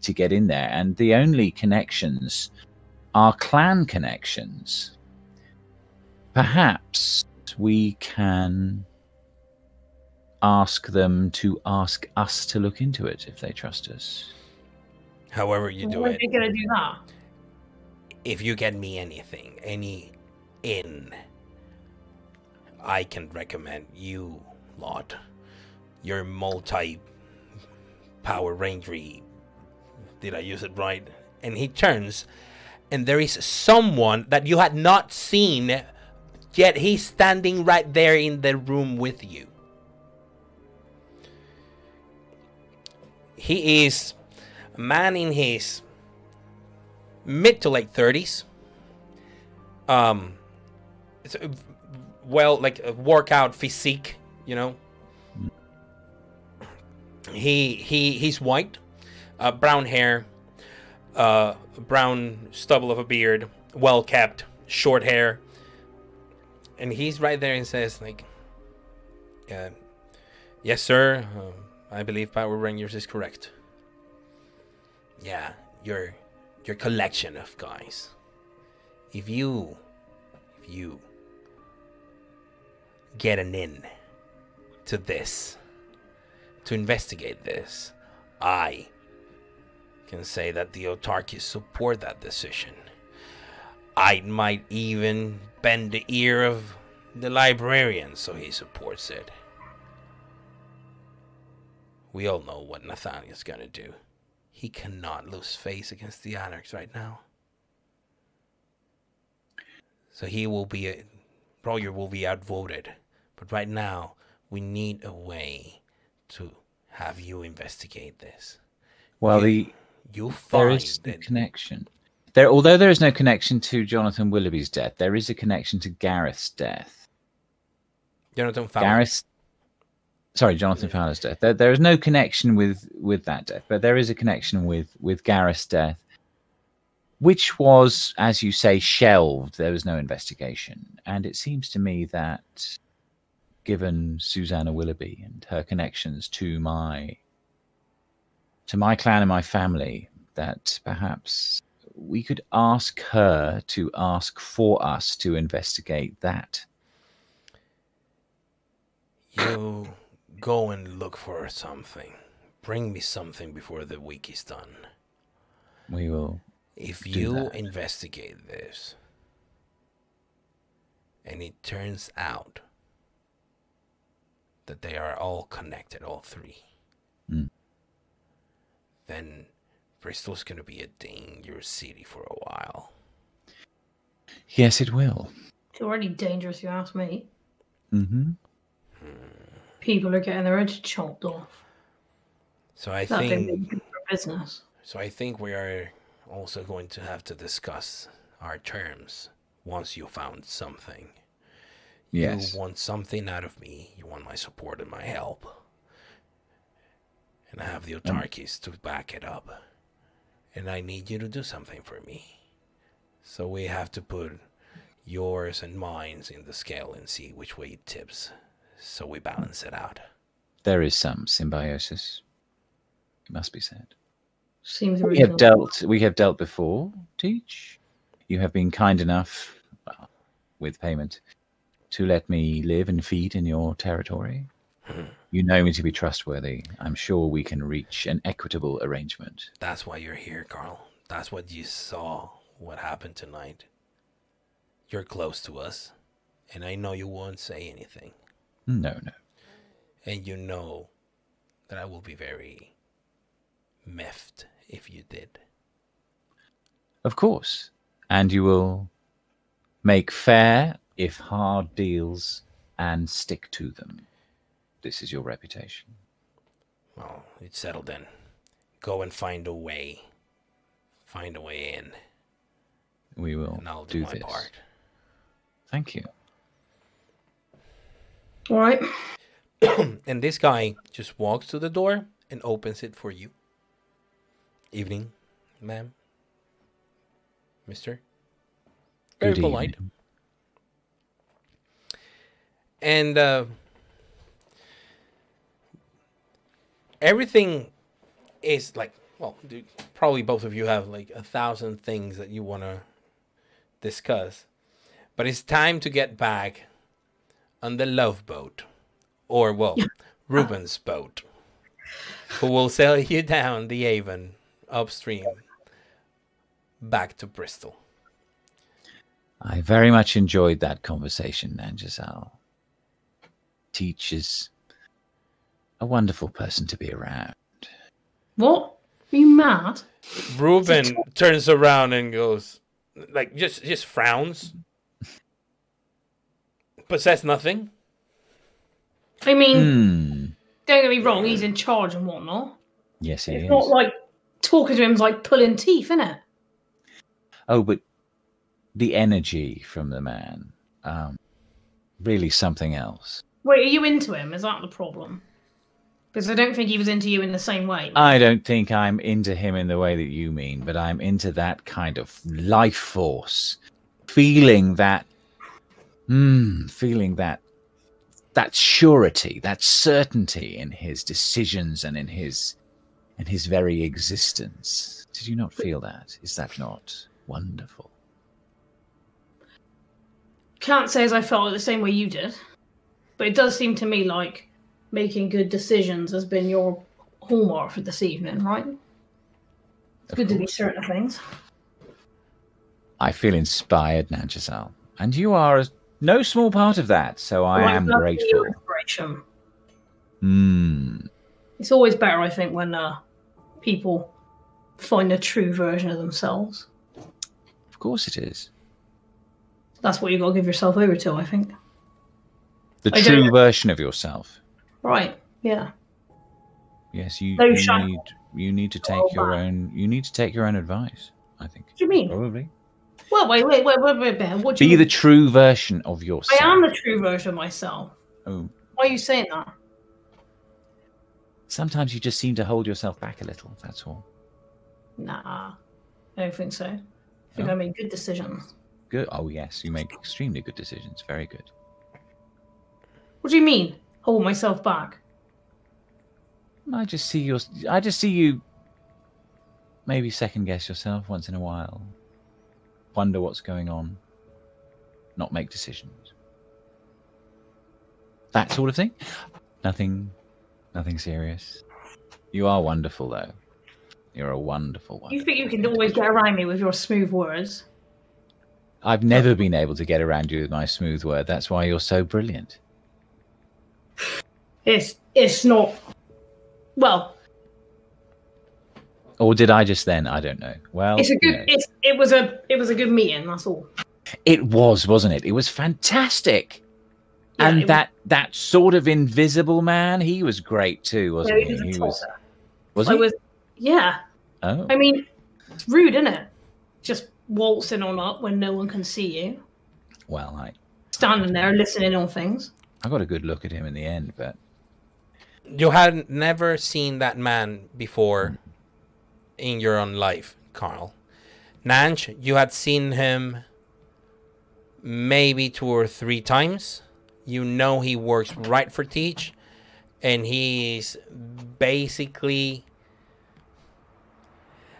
to get in there. And the only connections are clan connections. Perhaps we can ask them to ask us to look into it if they trust us. however you do When it. are they going to do that? If you get me anything, any in, I can recommend you lot your multi Power Ranger. Did I use it right? And he turns, and there is someone that you had not seen, yet he's standing right there in the room with you. He is a man in his mid to late 30s. It's like a workout physique, you know. He's white, brown hair, brown stubble of a beard, well kept, short hair, and he's right there and says like, "Yes, sir. I believe Power Rangers is correct. Yeah, your collection of guys. If you get an in to this, to investigate this, I can say that the autarkies support that decision. I might even bend the ear of the librarian so he supports it. We all know what Nathaniel's gonna do. He cannot lose face against the anarchs right now. So Roger will be outvoted. But right now, we need a way to have you investigate this. Well, there is a connection. Although there is no connection to Jonathan Willoughby's death, there is a connection to Gareth's death. Jonathan Fowler's death. There is no connection with that death, but there is a connection with Gareth's death, which was, as you say, shelved. There was no investigation. And it seems to me that, given Susanna Willoughby and her connections to my clan and my family, that perhaps we could ask her to ask for us to investigate that. You go and look for something. Bring me something before the week is done. We will. If you investigate this, and it turns out that they are all connected, all three, then Bristol's going to be a dangerous city for a while. Yes, it will. It's already dangerous, you ask me. Mm-hmm. People are getting their heads chopped off. So I think we are also going to have to discuss our terms once you found something. Yes. You want something out of me. You want my support and my help. And I have the autarkies to back it up. And I need you to do something for me. So we have to put yours and mine in the scale and see which way it tips. So we balance it out. There is some symbiosis, it must be said. Seems we have dealt before, Teach. You have been kind enough, with payment, to let me live and feed in your territory. You know me to be trustworthy. I'm sure we can reach an equitable arrangement. That's why you're here, Carl. That's what you saw, what happened tonight. You're close to us, and I know you won't say anything. No. And you know that I will be very miffed if you did. Of course. And you will make fair, if hard, deals and stick to them. This is your reputation. Well, it's settled then. Go and find a way. Find a way in. We will and I'll do my part. Thank you. All right. And this guy just walks to the door and opens it for you. Evening, ma'am. Mister. Very Good polite. evening. And everything is like, well, dude, probably both of you have like 1,000 things that you want to discuss. But it's time to get back on the love boat. Or, well, Ruben's boat. Who will sail you down the Avon upstream back to Bristol. I very much enjoyed that conversation, Nanjazal. Teach is a wonderful person to be around. What? Are you mad? Reuben turns around and goes, like, just frowns, but says nothing. I mean, don't get me wrong, he's in charge and whatnot. Yes, he is. It's not like talking to him's like pulling teeth, innit? Oh, but the energy from the man, really something else. Wait, are you into him? Is that the problem? Because I don't think he was into you in the same way. I don't think I'm into him in the way that you mean, but I'm into that kind of life force. Feeling that surety, that certainty in his decisions and in his very existence. Did you not feel that? Is that not wonderful? Can't say as I felt it the same way you did, but it does seem to me like making good decisions has been your hallmark for this evening, right? It's good to be certain of things. I feel inspired, Nanchasal, and you are no small part of that, so I am grateful. Your inspiration. Hmm. It's always better, I think, when people find a true version of themselves. Of course it is. That's what you got to give yourself over to, I think. The true version of yourself. Right. Yeah. Yes, you need to take Oh, your man. own. You need to take your own advice. I think. What do you mean? Probably. Well, wait, Ben. What do you Be mean? the true version of yourself. I am the true version of myself. Oh. Why are you saying that? Sometimes you just seem to hold yourself back a little. That's all. Nah, I don't think so. I think I made good decisions. Good. Oh yes, you make extremely good decisions. Very good. What do you mean? Hold myself back? I just see you. Maybe second guess yourself once in a while. Wonder what's going on. Not make decisions. That sort of thing. Nothing serious. You are wonderful, though. You're a wonderful one. You think you can always get around me with your smooth words? I've never been able to get around you with my smooth word. That's why you're so brilliant. It's not. Well. Or did I just then? I don't know. Well, it's a good. It was a good meeting. That's all. It was, wasn't it? It was fantastic. Yeah, and that sort of invisible man, he was great too, wasn't he? He was. Was he? Yeah. Oh. I mean, it's rude, isn't it? Just waltzing on up when no one can see you. Well, standing there listening on things. I got a good look at him in the end, but you had never seen that man before in your own life, Carl. Nanch, you had seen him maybe 2 or 3 times. You know he works right for Teach, and he's basically,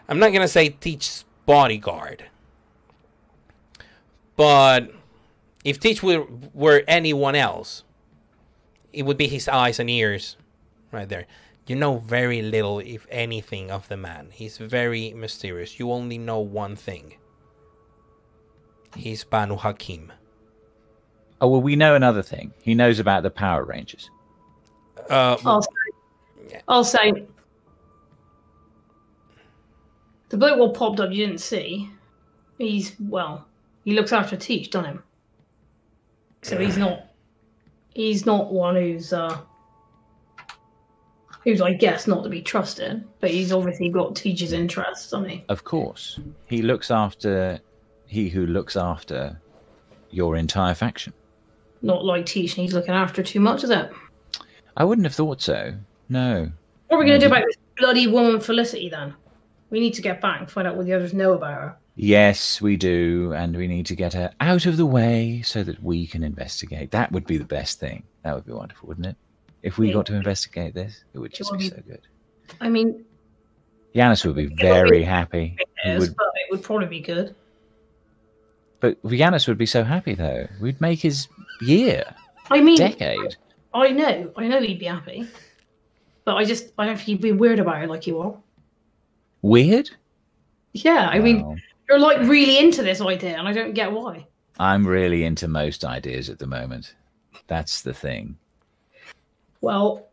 I'm not gonna say Teach's bodyguard, but if Teach were anyone else, it would be his eyes and ears right there. You know very little, if anything, of the man. He's very mysterious. You only know one thing. He's Banu Hakim. Oh, well, we know another thing. He knows about the Power Rangers. I'll say the bloke what popped up you didn't see. He looks after Teach, doesn't he? So he's not one who's I guess not to be trusted, but he's obviously got Teach's interests, doesn't he? Of course. He who looks after your entire faction. Not like Teach needs looking after too much, is it? I wouldn't have thought so. No. What are we going to do about this bloody woman Felicity then? We need to get back and find out what the others know about her. Yes, we do, and we need to get her out of the way so that we can investigate. That would be the best thing. That would be wonderful, wouldn't it? If we got to investigate this, it would just be so good. I mean, Janusz would be very happy. But it would probably be good. But Janusz would be so happy, though. We'd make his year. I mean, decade. I know he'd be happy. But I don't think he'd be weird about it like you are. Weird? Yeah, I mean, you're like really into this idea, and I don't get why. I'm really into most ideas at the moment. That's the thing. Well,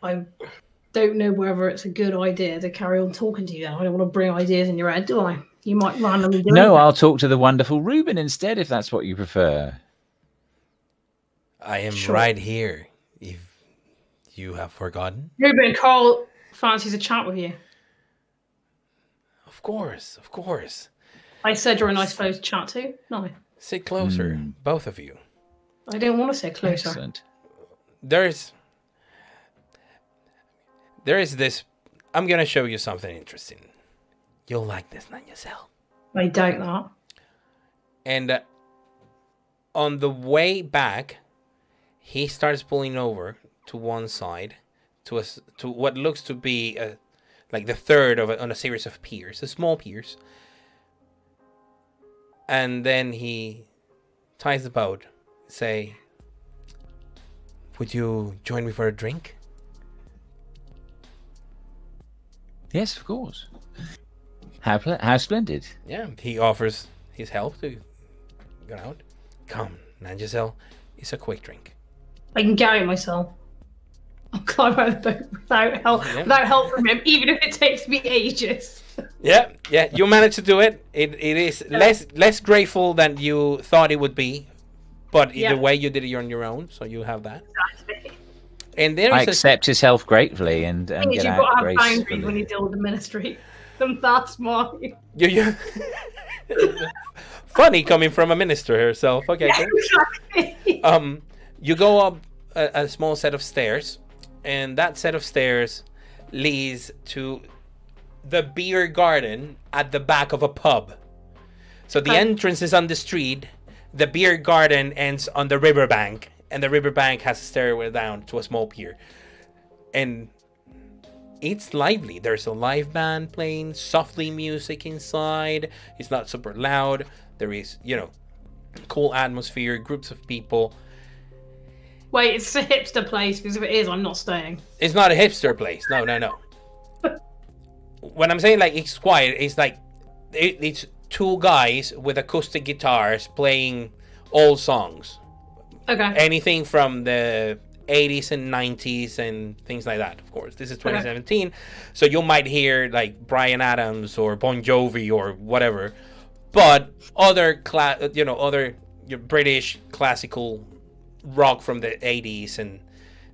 I don't know whether it's a good idea to carry on talking to you. I don't want to bring ideas in your head, do I? You might randomly do it. No, I'll talk to the wonderful Reuben instead, if that's what you prefer. I am Sure. right here. If you have forgotten. Ruben, Carl fancies a chat with you. Of course, of course. I said you're a nice fellow to chat to. No, Sit closer, both of you. I don't want to sit closer. Excellent. There is this. I'm gonna show you something interesting. You'll like this, not yourself. I doubt that. And on the way back, he starts pulling over to one side, to what looks to be like the third on a series of piers, a small piers. And then he ties the boat. Say, would you join me for a drink? Yes, of course. How splendid. Yeah, he offers his help to get out. Come, Nangisel, it's a quick drink. I can carry myself. I'll climb out of the boat without help from him, even if it takes me ages. Yeah, you managed to do it. It is less grateful than you thought it would be, but either way you did it on your own, so you have that. Exactly. And there I is accept his help gratefully and You've get got out to have boundaries when gracefully. you deal with the ministry. And that's mine. you funny coming from a minister herself. Okay, Yeah, exactly. you go up a small set of stairs, and that set of stairs leads to the beer garden at the back of a pub. So the entrance is on the street, the beer garden ends on the riverbank, and the riverbank has a stairway down to a small pier. And it's lively. There's a live band playing softly music inside. It's not super loud. There is, cool atmosphere, groups of people. Wait, it's a hipster place, because if it is, I'm not staying. It's not a hipster place. No. When I'm saying like it's quiet, it's like it's two guys with acoustic guitars playing old songs. Okay. Anything from the 80s and 90s and things like that, of course. This is 2017, so you might hear like Bryan Adams or Bon Jovi or whatever, but other British classical rock from the 80s and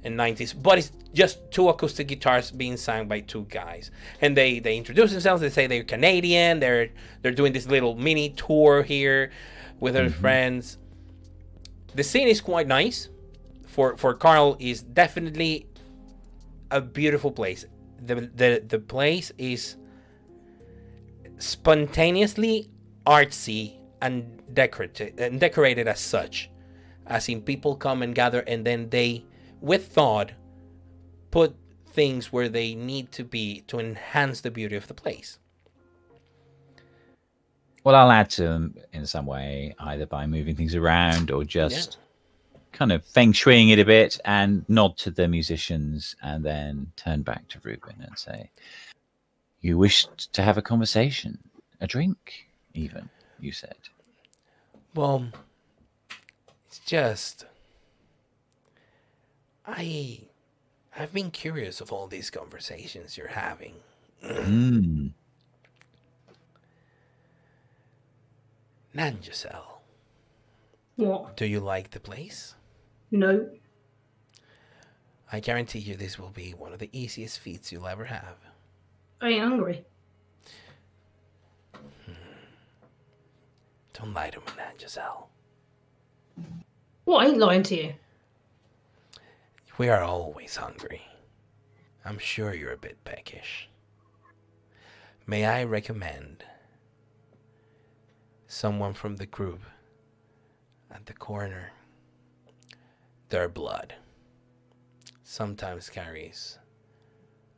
90s, but it's just two acoustic guitars being sung by two guys, and they introduce themselves. They say they're Canadian. They're doing this little mini tour here with their friends. The scene is quite nice. For Carl, is definitely a beautiful place. The place is spontaneously artsy and decorated as such, as in people come and gather, and then they, with thought, put things where they need to be to enhance the beauty of the place. Well, I'll add to them in some way, either by moving things around or just kind of feng shuiing it a bit and nod to the musicians and then turn back to Reuben and say, you wished to have a conversation, a drink, even, you said. Well, it's just... I've been curious of all these conversations you're having. Nangisel. What? Do you like the place? No. I guarantee you this will be one of the easiest feats you'll ever have. I ain't hungry. Don't lie to me, Nangisel. What? I ain't lying to you. We are always hungry. I'm sure you're a bit peckish. May I recommend someone from the group at the corner? Their blood sometimes carries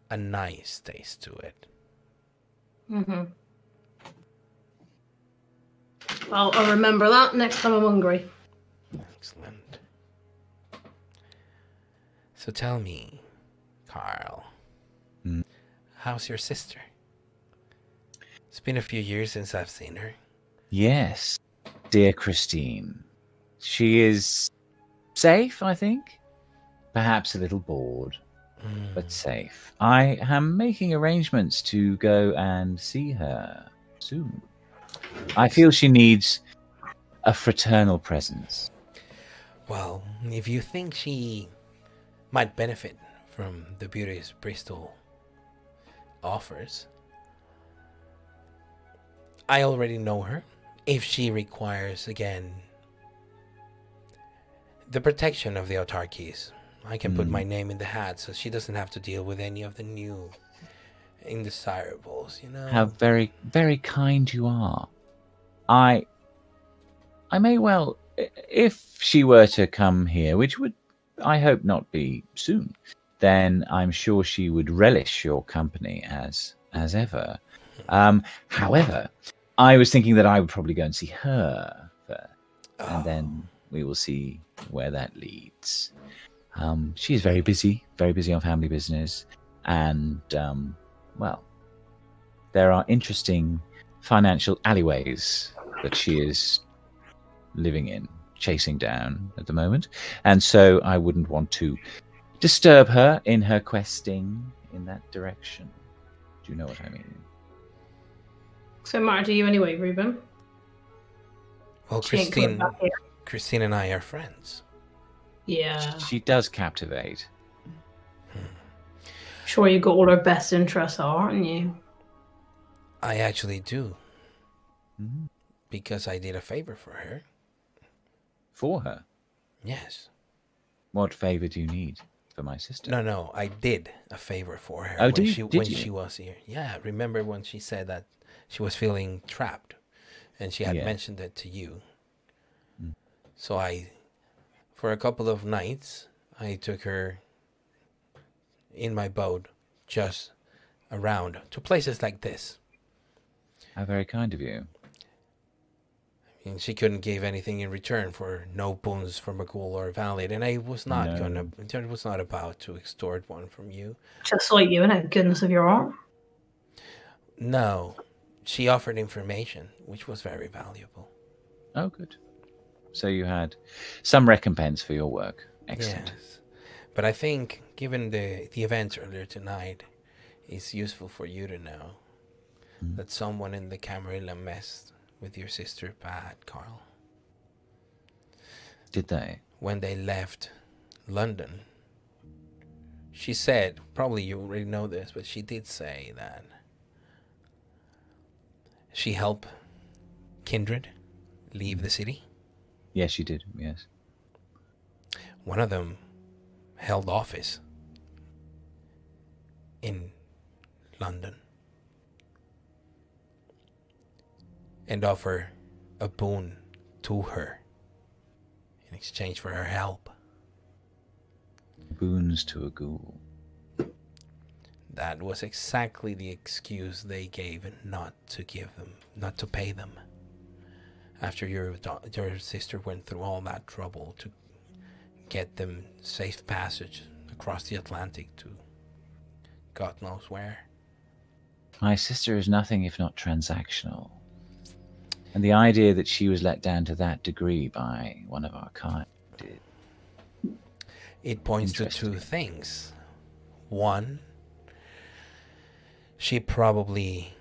a nice taste to it. I'll remember that next time I'm hungry. Excellent. So tell me, Carl, how's your sister? It's been a few years since I've seen her. Yes, dear Christine. She is safe, I think. Perhaps a little bored. but safe. I am making arrangements to go and see her soon. I feel she needs a fraternal presence. Well, if you think she might benefit from the beauties Bristol offers, I already know her. If she requires, again, the protection of the autarkies, I can put my name in the hat so she doesn't have to deal with any of the new indesirables, you know? How very, very kind you are. I may well, if she were to come here, which would, I hope, not be soon, then I'm sure she would relish your company as ever. However, I was thinking that I would probably go and see her first, and then we will see where that leads. She is very busy on family business, and, well, there are interesting financial alleyways that she is living in, chasing down at the moment, and so I wouldn't want to disturb her in her questing in that direction. Do you know what I mean? So matter to you anyway, Ruben? Well, She ain't coming back here. Christine and I are friends. Yeah. She does captivate. Sure, you got all her best interests, aren't you? I actually do. Because I did a favor for her. For her? Yes. What favor do you need for my sister? No, I did a favor for her Oh, when did you? she was here. Yeah, remember when she said that she was feeling trapped, and she had mentioned it to you. So for a couple of nights, I took her in my boat just around to places like this. How very kind of you. And she couldn't give anything in return for no boons from a ghoul or valid, and I was not I was not about to extort one from you. Just like you, innit? Goodness of your heart. No, she offered information, which was very valuable. Oh, good. So you had some recompense for your work. Excellent. Yes. But I think, given the events earlier tonight, it's useful for you to know that someone in the Camarilla messed with your sister bad, Carl. Did they? When they left London, she said, probably you already know this, but she did say that she helped Kindred leave the city. Yes, she did, yes. One of them held office in London and offered a boon to her in exchange for her help. Boons to a ghoul. That was exactly the excuse they gave not to pay them. After your sister went through all that trouble to get them safe passage across the Atlantic to God knows where. My sister is nothing if not transactional. And the idea that she was let down to that degree by one of our kind. It points to two things. One, she probably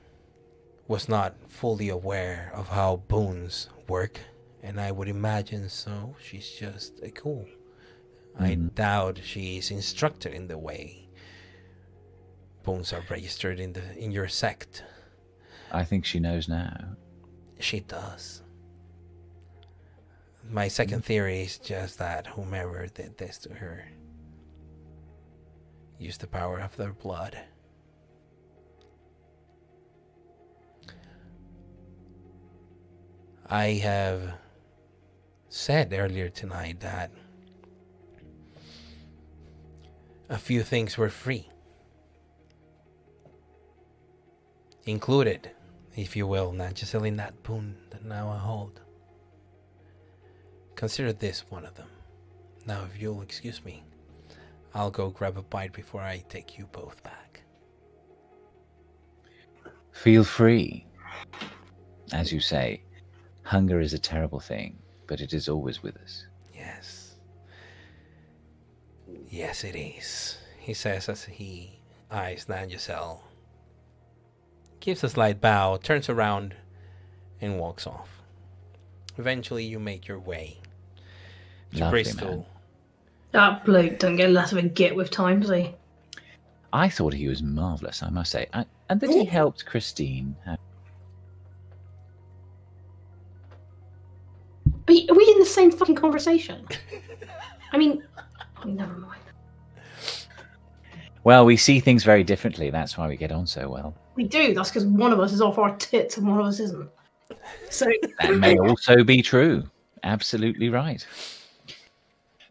was not fully aware of how boons work, and I would imagine so. She's just a ghoul. I doubt she's instructed in the way boons are registered in your sect. I think she knows now. She does. My second theory is just that whomever did this to her used the power of their blood. I have said earlier tonight that a few things were free. Included, if you will, not just selling that boon that now I hold. Consider this one of them. Now, if you'll excuse me, I'll go grab a bite before I take you both back. Feel free. As you say, hunger is a terrible thing, but it is always with us. Yes. Yes, it is. he says as he eyes Nangicel. Gives a slight bow, turns around, and walks off. Eventually, you make your way to Lovely, Bristol. man. That bloke don't get less of a git with time, does he? I thought he was marvellous, I must say. And that he helped Christine. Are we in the same fucking conversation? I mean, never mind. Well, we see things very differently. That's why we get on so well. We do. That's because one of us is off our tits and one of us isn't. So That may also be true. Absolutely right.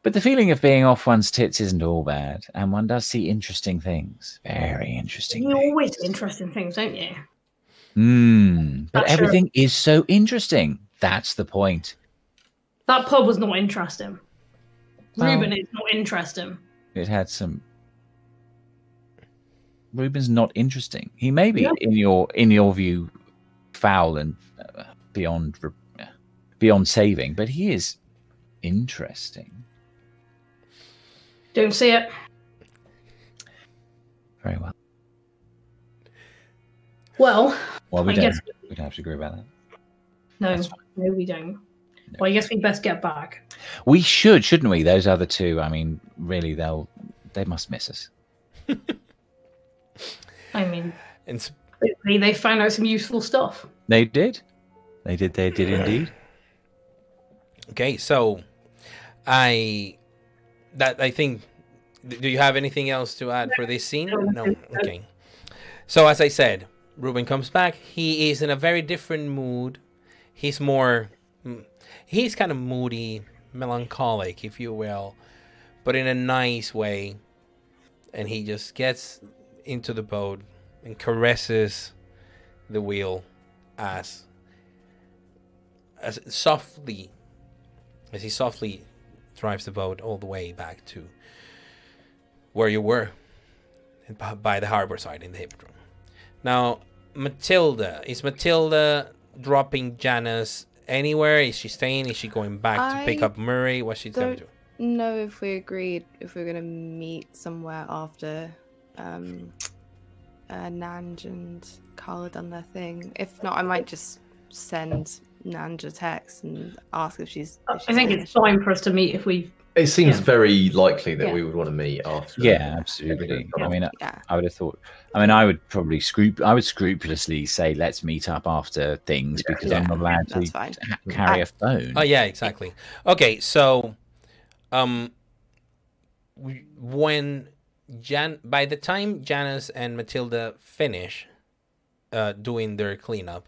But the feeling of being off one's tits isn't all bad, and one does see interesting things. Very interesting you things. always do interesting things, don't you? But That's everything is so interesting. That's the point. That pub was not interesting. Well- Ruben is not interesting. It had some. Ruben's not interesting. He may be, Yeah. in your view, foul and beyond saving, but he is interesting. Don't see it. Very well. Well, Well, we I don't. guess- We don't have to agree about that. no, That's fine. no, we don't. Well, I guess we best get back. We should, shouldn't we? Those other two. I mean, really, they must miss us. I mean, And they found out some useful stuff. They did. They did indeed. okay, so I think. Do you have anything else to add for this scene? No. Okay. So as I said, Ruben comes back. He is in a very different mood. He's kind of moody, melancholic, if you will, but in a nice way. And he just gets into the boat and caresses the wheel as he softly drives the boat all the way back to where you were, by the harbor side in the hippodrome. Now, is Matilda dropping Janusz anywhere? Is she staying? Is she going back to pick up Murray? What's she going to do? Know if we agreed if we're gonna meet somewhere after Nanj and Carl had done their thing. If not, I might just send Nanj a text and ask if she's. I think it's fine for us to meet if we. It seems Yeah. very likely that Yeah. we would want to meet after. Yeah, absolutely. Yeah. I mean, Yeah. I would have thought. I mean, I would probably scrupulously say, "Let's meet up after things," because I'm not allowed That's to fine. carry a phone. Oh yeah, exactly. Okay, so by the time Janusz and Matilda finish doing their cleanup,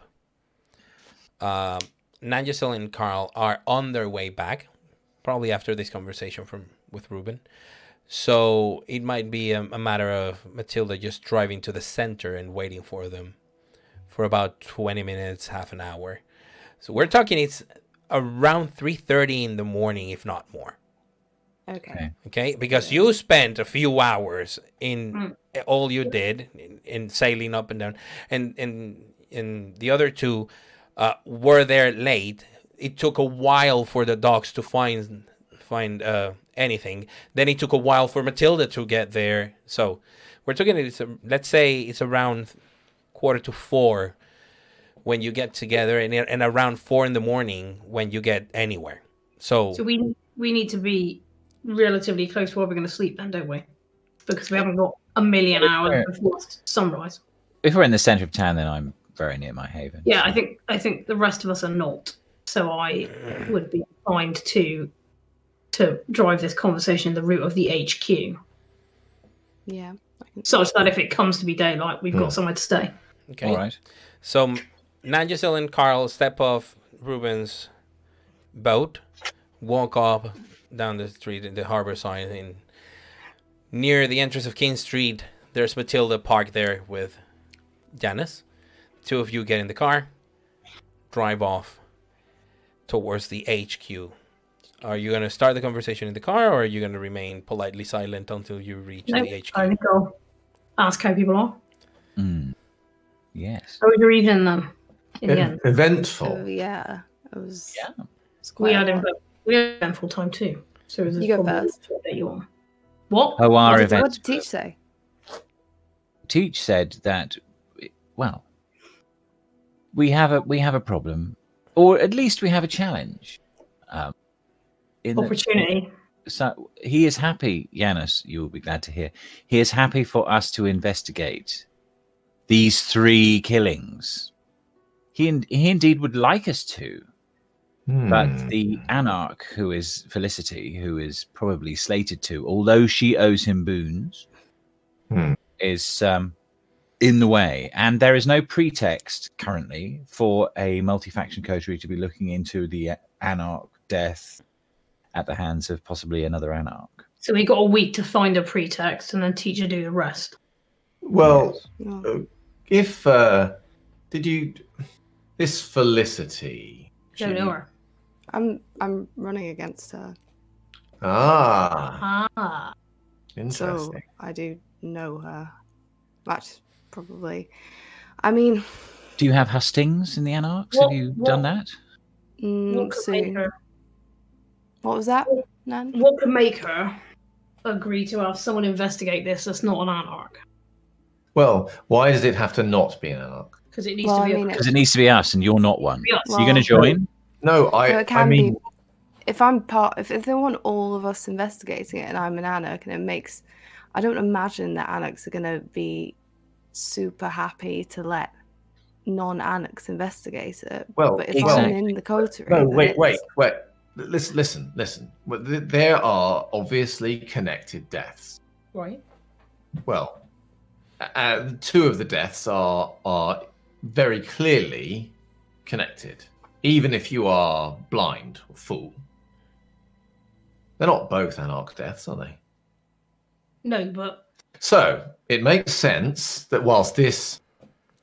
Nangicel and Carl are on their way back, probably after this conversation with Ruben. So it might be a matter of Matilda just driving to the center and waiting for them for about 20 minutes, half an hour. So we're talking it's around 3:30 in the morning, if not more. Okay. Okay, because you spent a few hours in all you did in sailing up and down, and the other two were there late. It took a while for the dogs to find anything. Then it took a while for Matilda to get there. So we're talking. Let's say it's around 3:45 when you get together, and around 4 in the morning when you get anywhere. So we need to be relatively close to where we're going to sleep then, don't we? Because we haven't got a million hours before sunrise. If we're in the centre of town, then I'm very near my haven. Yeah, I think the rest of us are not. So I would be inclined to drive this conversation in the route of the HQ, Yeah. such that if it comes to be daylight, we've got somewhere to stay. okay. All right. So Nangicel and Carl step off Ruben's boat, walk up down the street in the harbor side, and near the entrance of King Street, there's Matilda parked there with Janusz. Two of you get in the car, drive off towards the HQ. Are you going to start the conversation in the car, or are you going to remain politely silent until you reach No, the HQ? I think I'll ask how people are. Yes. How was your evening then? In the end, Eventful. Oh yeah. It was. Yeah. It's quite a lot. we had eventful time too. So it was You go probably first. to update you on. What? OR What events. did Teach say? Teach said that, well, we have a problem, or at least we have a challenge. Opportunity. So he is happy, Janusz, you will be glad to hear. He is happy for us to investigate these 3 killings. He indeed would like us to. But the Anarch, who is Felicity, who is probably slated to, although she owes him boons, is in the way. And there is no pretext currently for a multi-faction coterie to be looking into the Anarch death at the hands of possibly another Anarch. So we got a week to find a pretext and then Teacher do the rest. Well, No. if did you this Felicity? Don't know her. I'm running against her, Ah. Interesting. so I do know her. That's probably. I mean, Do you have hustings in the Anarchs? What- have you what- done that? What could make soon. her? What was that, Nan? What could make her agree to have someone investigate this that's not an Anarch? Well, why does it have to not be an Anarch? Because it needs Well, to be I mean, Because it needs to be us, and you're not one. Yes. Are you going to join? No, So it I can mean, be. If I'm part, if they want all of us investigating it, and I'm an Anarch, and it makes, I don't imagine that Anarchs are going to be super happy to let non-Anarchs investigate it. Well, but if exactly. I'm in the coterie, no, then wait. it's- Listen. There are obviously connected deaths. right. Well, 2 of the deaths are very clearly connected, even if you are blind or fool. They're not both Anarch deaths, are they? No, but So it makes sense that whilst this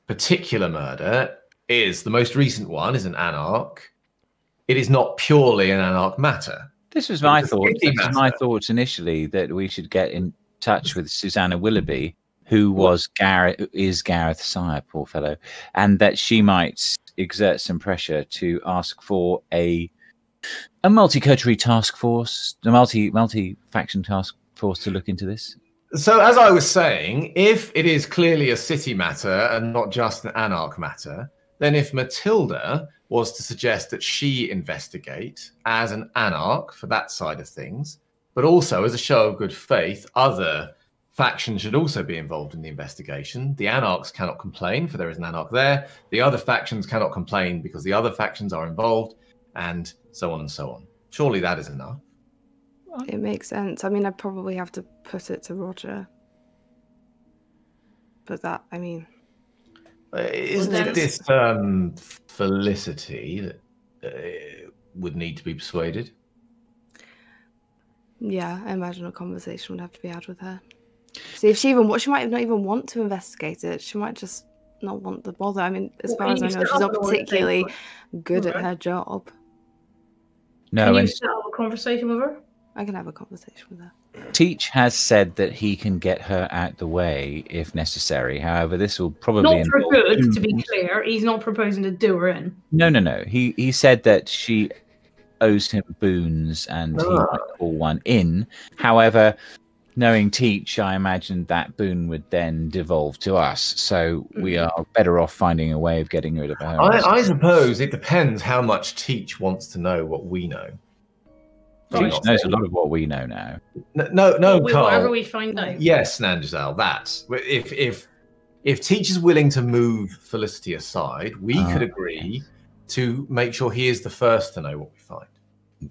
particular murder is the most recent one, is an Anarch, it is not purely an Anarch matter. This was my It's a thoughts. tricky This was my matter. thoughts initially, that we should get in touch with Susanna Willoughby, who was Gareth's sire, poor fellow, and that she might exert some pressure to ask for a multi-coterie task force, a multi-faction task force to look into this. So, as I was saying, if it is clearly a city matter and not just an Anarch matter, then if Matilda was to suggest that she investigate as an Anarch for that side of things, but also as a show of good faith, other factions should also be involved in the investigation. The Anarchs cannot complain, for there is an Anarch there. The other factions cannot complain because the other factions are involved, and so on and so on. Surely that is enough. it makes sense. I mean, I'd probably have to put it to Roger, but that, I mean, Isn't then- it this Felicity that would need to be persuaded? yeah, I imagine a conversation would have to be had with her. See if she even, she might not even want to investigate it. She might just not want the bother. I mean, as Well, far as I you know, set she's up not an particularly organization. good at Okay. her job. No, can you and set up a conversation with her? I can have a conversation with her. Teach has said that he can get her out the way if necessary. However, this will probably Not for involve good, to be boons. clear. He's not proposing to do her in. No. He said that she owes him boons and he might call one in. However, knowing Teach, I imagine that boon would then devolve to us. So we are better off finding a way of getting rid of her. I suppose it depends how much Teach wants to know what we know. Teach knows a lot of what we know now. No, Whatever Carl. we find out. Yes, Nanjazal, that. If Teach is willing to move Felicity aside, we could agree to make sure he is the first to know what we find.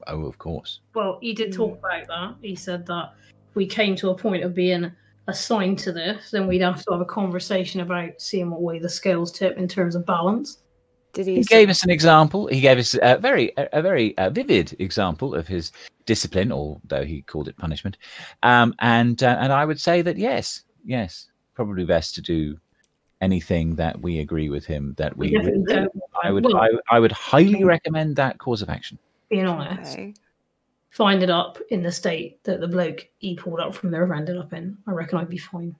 Oh, of course. Well, he did talk about that. He said that if we came to a point of being assigned to this, then we'd have to have a conversation about seeing what way the scales tip in terms of balance. Did He gave us an example. He gave us a very vivid example of his discipline, although he called it punishment. And I would say that yes, probably best to do anything that we agree with him that we would definitely do. don't. I would highly recommend that course of action. Being honest, Okay. find it up in the state that the bloke he pulled up from the river ended up in. I reckon I'd be fine.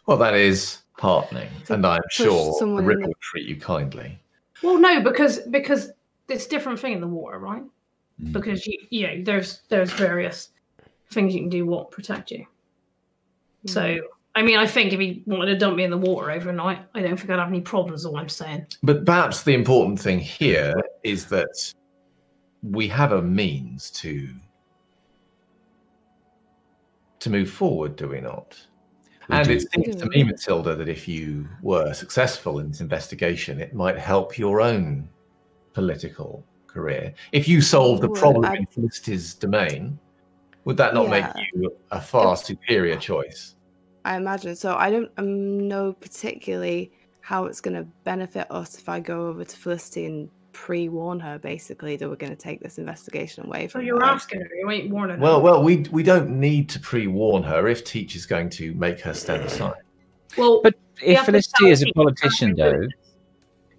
Well, that is heartening, and I'm sure the someone in river the- will treat you kindly. Well, no, because it's a different thing in the water, right? Mm. Because you know there's various things you can do won't protect you. So, I mean, I think if he wanted to dump me in the water overnight, I don't think I'd have any problems, is all I'm saying. But perhaps the important thing here is that we have a means to move forward, do we not? And it seems to me, Matilda, that if you were successful in this investigation, it might help your own political career. If you solved the problem in Felicity's domain, would that not make you a far superior choice? I imagine so. I don't know particularly how it's going to benefit us if I go over to Felicity and pre-warn her, basically, that we're going to take this investigation away from her. So you're asking her, you ain't warning her. Well, we don't need to pre-warn her if Teach is going to make her stand aside. Well, but if Felicity is a politician, though,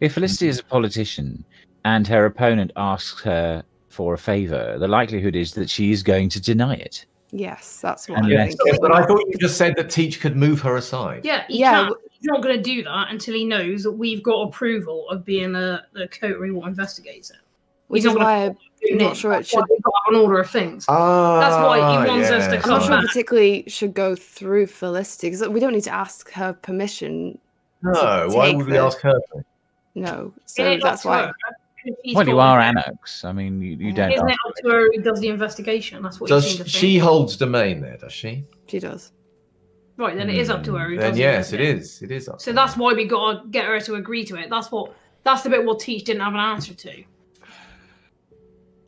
if Felicity is a politician and her opponent asks her for a favour, the likelihood is that she is going to deny it. Yes, that's what I'm thinking. Yes, but I thought you just said that Teach could move her aside. Yeah, he can't. He's not going to do that until he knows that we've got approval of being the coterie what investigates it. Which is why I'm not sure it should have an order of things. That's why he wants us to come I'm not sure back. it particularly should go through Felicity, because we don't need to ask her permission. No, why would we ask her? No, so that's why. Well, you are Annex. I mean, you don't. Isn't it up to her who does the investigation? That's what does you seem to she think. holds domain there? Does she? She does. Right, then it is up to her. Who then does yes, it is. It is up. So that's why we got to get her to agree to it. That's the bit what Teach didn't have an answer to.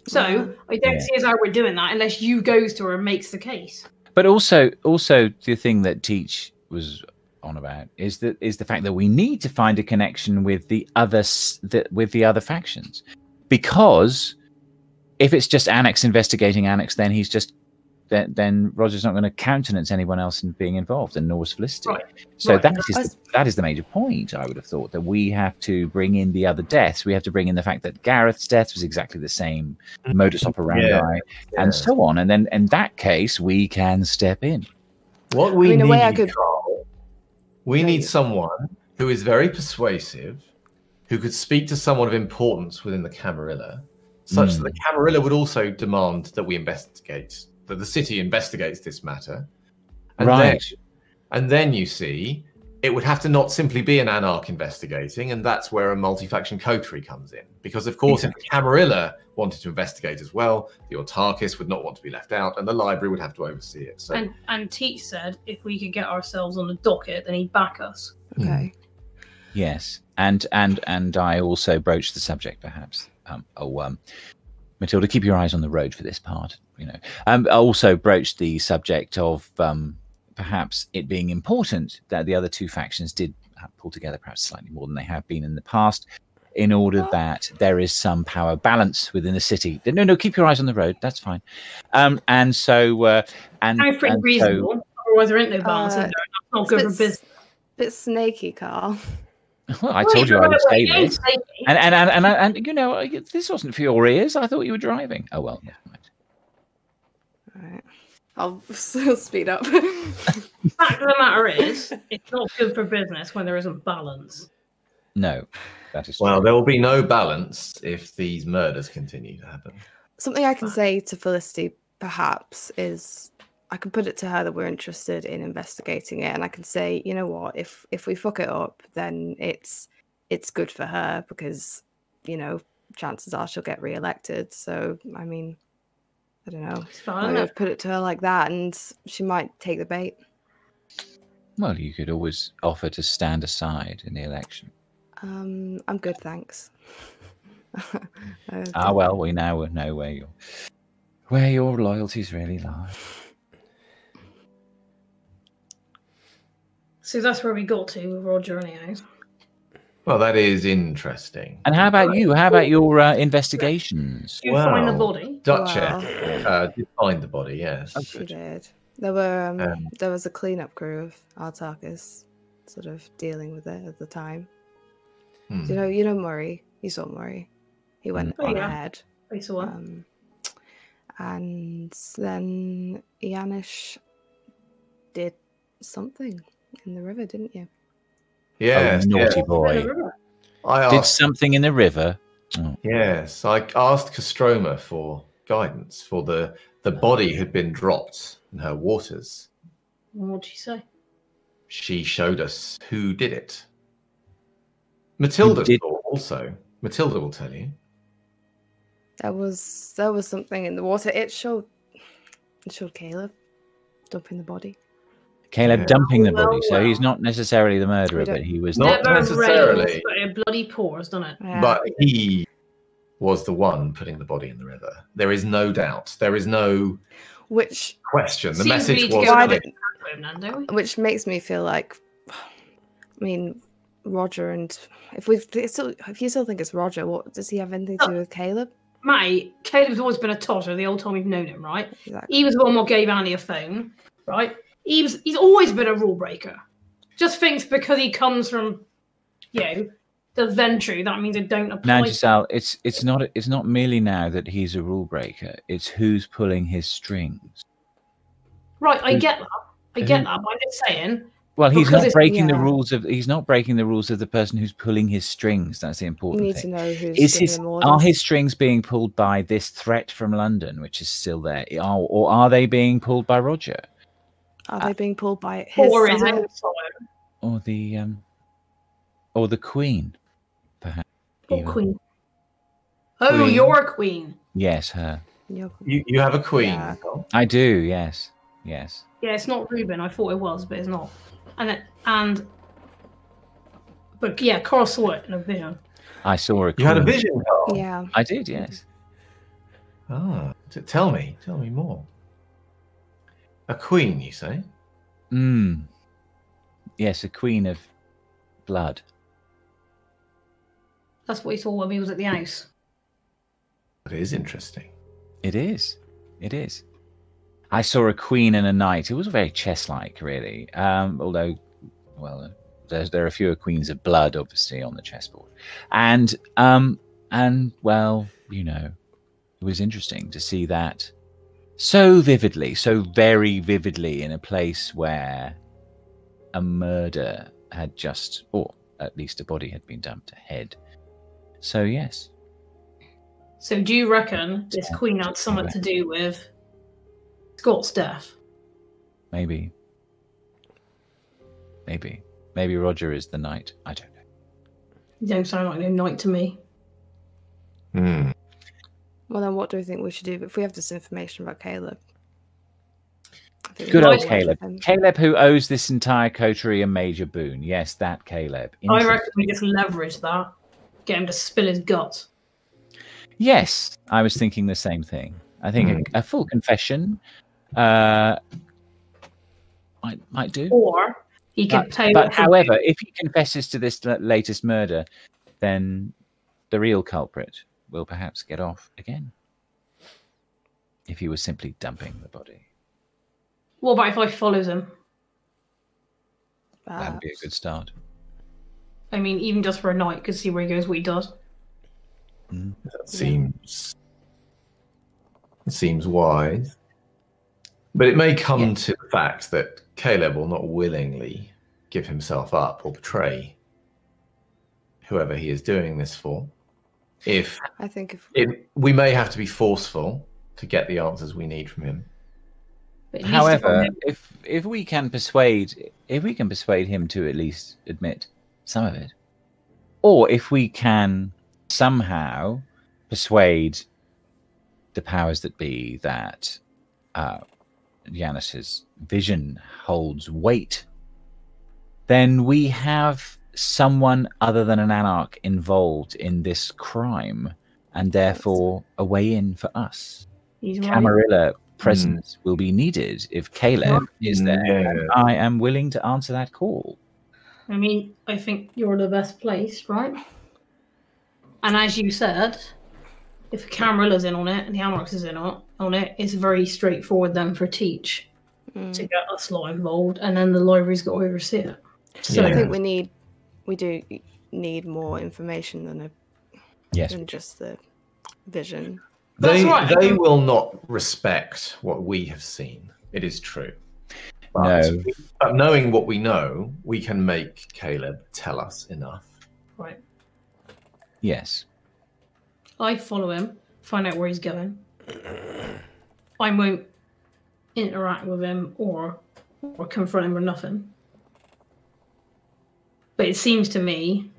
So I don't see as how we're doing that unless you goes to her and makes the case. But also the thing that Teach was on about is the fact that we need to find a connection with the other factions, because if it's just Annex investigating Annex, then he's just then Roger's not going to countenance anyone else in being involved, and nor is Felicity. Right. So that is the major point. I would have thought that we have to bring in the other deaths. We have to bring in the fact that Gareth's death was exactly the same modus operandi, and so on. And then in that case, we can step in. What we need, we need someone who is very persuasive, who could speak to someone of importance within the Camarilla, such that the Camarilla would also demand that we investigate, that the city investigates this matter. And then you see, it would have to not simply be an Anarch investigating, and that's where a multi-faction coterie comes in. Because, of course, if the Camarilla wanted to investigate as well, the Autarchist would not want to be left out, and the library would have to oversee it. So. And Teach said if we could get ourselves on the docket, then he'd back us. Okay. Yes, and I also broached the subject, perhaps. Matilda, keep your eyes on the road for this part. I also broached the subject of perhaps it being important that the other two factions did pull together perhaps slightly more than they have been in the past, in order that there is some power balance within the city. No, keep your eyes on the road. That's fine. And so, I'm pretty reasonable. Otherwise, there ain't no balance. That's not good for business. Bit snaky, Carl. Well, I told you I would say this, and this wasn't for your ears. I thought you were driving. Oh well, never mind. All right, I'll speed up. The fact of the matter is, it's not good for business when there isn't balance. No, that is true. Well, there will be no balance if these murders continue to happen. Something I can say to Felicity, perhaps, is I can put it to her that we're interested in investigating it, and I can say, you know what, if we fuck it up, then it's good for her, because chances are she'll get re-elected. So I mean, I don't know. I've put it to her like that, and she might take the bait. Well, you could always offer to stand aside in the election. I'm good, thanks. Well, we now know where your loyalties really lie. So that's where we got to with Roger, anyhow. Well, that is interesting. And how about you? How about your investigations? Did you find the body? Duchess did find the body, yes. Oh, she did. There were there was a cleanup crew of Autarchists sort of dealing with it at the time. You know Murray. You saw Murray. He went on ahead. I saw him. And then Janusz did something in the river, didn't you? Yes, naughty boy. I did something in the river. Yes, I asked Kostroma for guidance, for the body had been dropped in her waters. What did she say? She showed us who did it. Matilda saw also. Matilda will tell you. There was something in the water. It showed Caleb dumping the body. Caleb dumping the body, so well. he's not necessarily the murderer, but he was Not Never necessarily. rains, but it bloody pours, doesn't it? Yeah. But he was the one putting the body in the river. There is no doubt. There is no question. The Seems we message need to was go clear. down the backbone then, don't we? which makes me feel like, I mean, Roger, and if you still think it's Roger, what does he have anything to do with Caleb? Mate, Caleb's always been a totter the old time we've known him, right? Exactly. He was the one who gave Annie a phone, right? He's always been a rule breaker. Just thinks because he comes from, the Ventry, that means it don't apply. Now, Giselle, it's not merely now that he's a rule breaker. It's who's pulling his strings. Right, I get that. But I'm just saying. Well, he's Because not it's- breaking the yeah. rules of. He's not breaking the rules of the person who's pulling his strings. That's the You important need to thing. know who's giving him orders. Are his strings being pulled by this threat from London, which is still there, or are they being pulled by Roger, Are they being pulled by his Or his side? own side. or the Queen, perhaps? Or even? queen. Oh, Queen. you're a queen. Yes, her. You have a queen. Yeah. I do. Yes. Yeah, it's not Reuben. I thought it was, but it's not. But yeah, Carl saw it in a vision. I saw a. You had a queen. vision, Carl. Yeah. I did. Yes. Tell me more. A queen, you say? Yes, a queen of blood. That's what he saw when he was at the house. That is interesting. It is. It is. I saw a queen and a knight. It was very chess-like, really. Although, well, there are fewer queens of blood, obviously, on the chessboard. And well, it was interesting to see that so vividly, so very vividly, in a place where a murder had just, or at least a body had been dumped ahead. So yes. So do you reckon this queen had something to do with Scott's death? Maybe Roger is the knight. I don't know. You don't sound like no knight to me. Hmm. Well, then what do we think we should do if we have this information about Caleb? I think we Good might old work Caleb. with him. Caleb, who owes this entire coterie a major boon. Yes, that Caleb. I reckon we just leverage that, get him to spill his guts. Yes, I was thinking the same thing. I think a full confession might do. Or he could pay. But however, if he confesses to this latest murder, then the real culprit will perhaps get off again. If he was simply dumping the body. What about if I follows him? That would be a good start. I mean, even just for a night, because see where he goes, what he does. That seems wise. But it may come to the fact that Caleb will not willingly give himself up or betray whoever he is doing this for. I think we may have to be forceful to get the answers we need from him. But at least However, if we can persuade him to at least admit some of it, or if we can somehow persuade the powers that be that Janus's vision holds weight, then we have someone other than an anarch involved in this crime, and therefore a way in for us. he's right. Camarilla presence will be needed if Caleb is there. Yeah. And I am willing to answer that call. I mean, I think you're the best place, right? And as you said, if Camarilla's in on it and the Amarx is in on it, it's very straightforward then for Teach to get us lot involved, and then the library's got to oversee it. So I think we do need more information than just the vision. That's right. They will not respect what we have seen. It is true. But knowing what we know, we can make Caleb tell us enough. Right. Yes. I follow him, find out where he's going. I won't interact with him or confront him or nothing. But it seems to me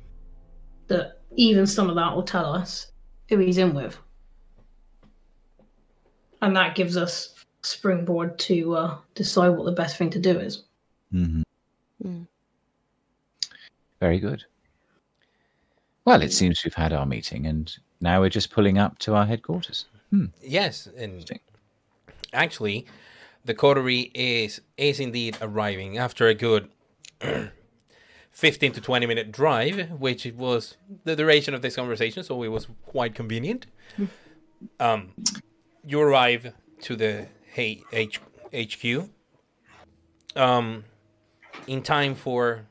that even some of that will tell us who he's in with. And that gives us springboard to decide what the best thing to do is. Very good. Well, it seems we've had our meeting, and now we're just pulling up to our headquarters. Yes, and actually, the coterie is indeed arriving after a good 15 to 20 minute drive, which was the duration of this conversation, so it was quite convenient. You arrive to the HQ in time for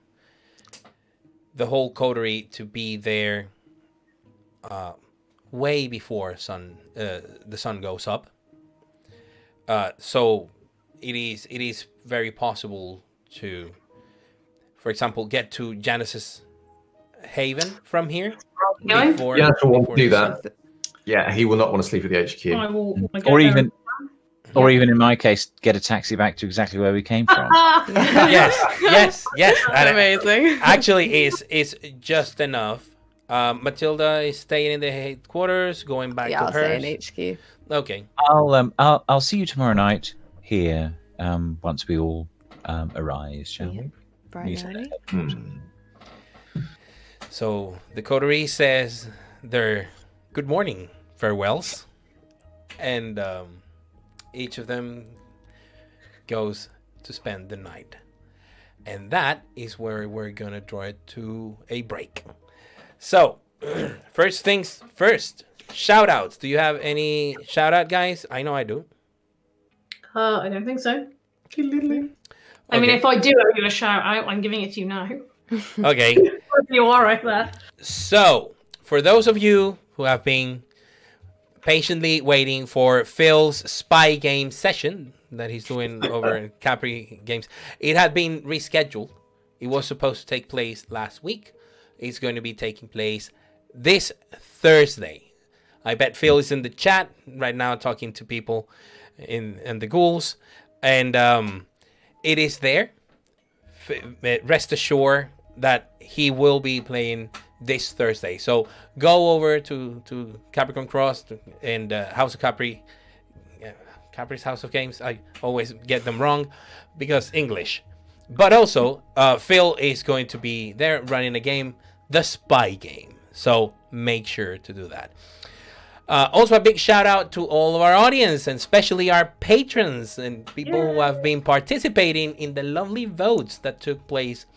the whole coterie to be there way before the sun goes up. So it is very possible to, for example, get to Janus's haven from here. Before, Janus will before do the that. sun. Yeah, he will not want to sleep at the HQ. Or even in my case, get a taxi back to exactly where we came from. yes. That's amazing. Actually, it's just enough. Matilda is staying in the headquarters, going back to I'll hers. stay in HQ. Okay. I'll see you tomorrow night here. Once we all arise, shall we? Bright and early. So the coterie says their good morning farewells, and each of them goes to spend the night. And that is where we're going to draw it to a break. So, first things first, shout-outs. Do you have any shout-out, guys? I know I do. I don't think so. I mean, if I do owe you a shout-out, I'm giving it to you now. Okay. You are right there. So, for those of you who have been patiently waiting for Phil's spy game session that he's doing over in Capri Games, it had been rescheduled. It was supposed to take place last week. It's going to be taking place this Thursday. I bet Phil is in the chat right now talking to people in the ghouls. And it is there. Rest assured that he will be playing this Thursday. So go over to Capricorn Cross and House of Capri. Capri's House of Games. I always get them wrong because English. But also, Phil is going to be there running a game, the spy game. So make sure to do that. Also, a big shout out to all of our audience, and especially our patrons and people who have been participating in the lovely votes that took place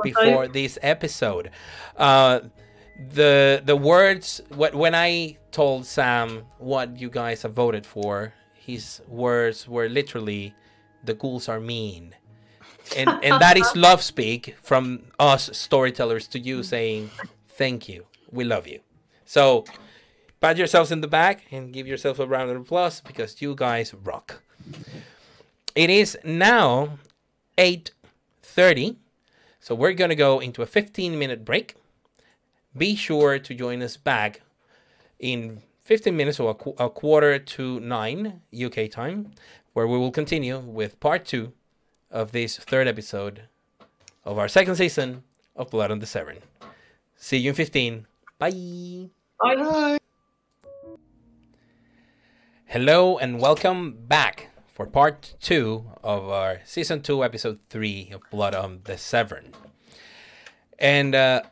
before this episode. The words, when I told Sam what you guys have voted for, his words were literally, "The ghouls are mean." And that is love speak from us storytellers to you, saying, thank you, we love you. So pat yourselves in the back and give yourself a round of applause because you guys rock. It is now 8:30, so we're going to go into a 15-minute break. Be sure to join us back in 15 minutes, or a quarter to 9 UK time, where we will continue with part 2 of this third episode of our second season of Blood on the Severn. See you in 15. Bye. Bye. Hello and welcome back for part 2 of our season 2 episode 3 of Blood on the Severn. And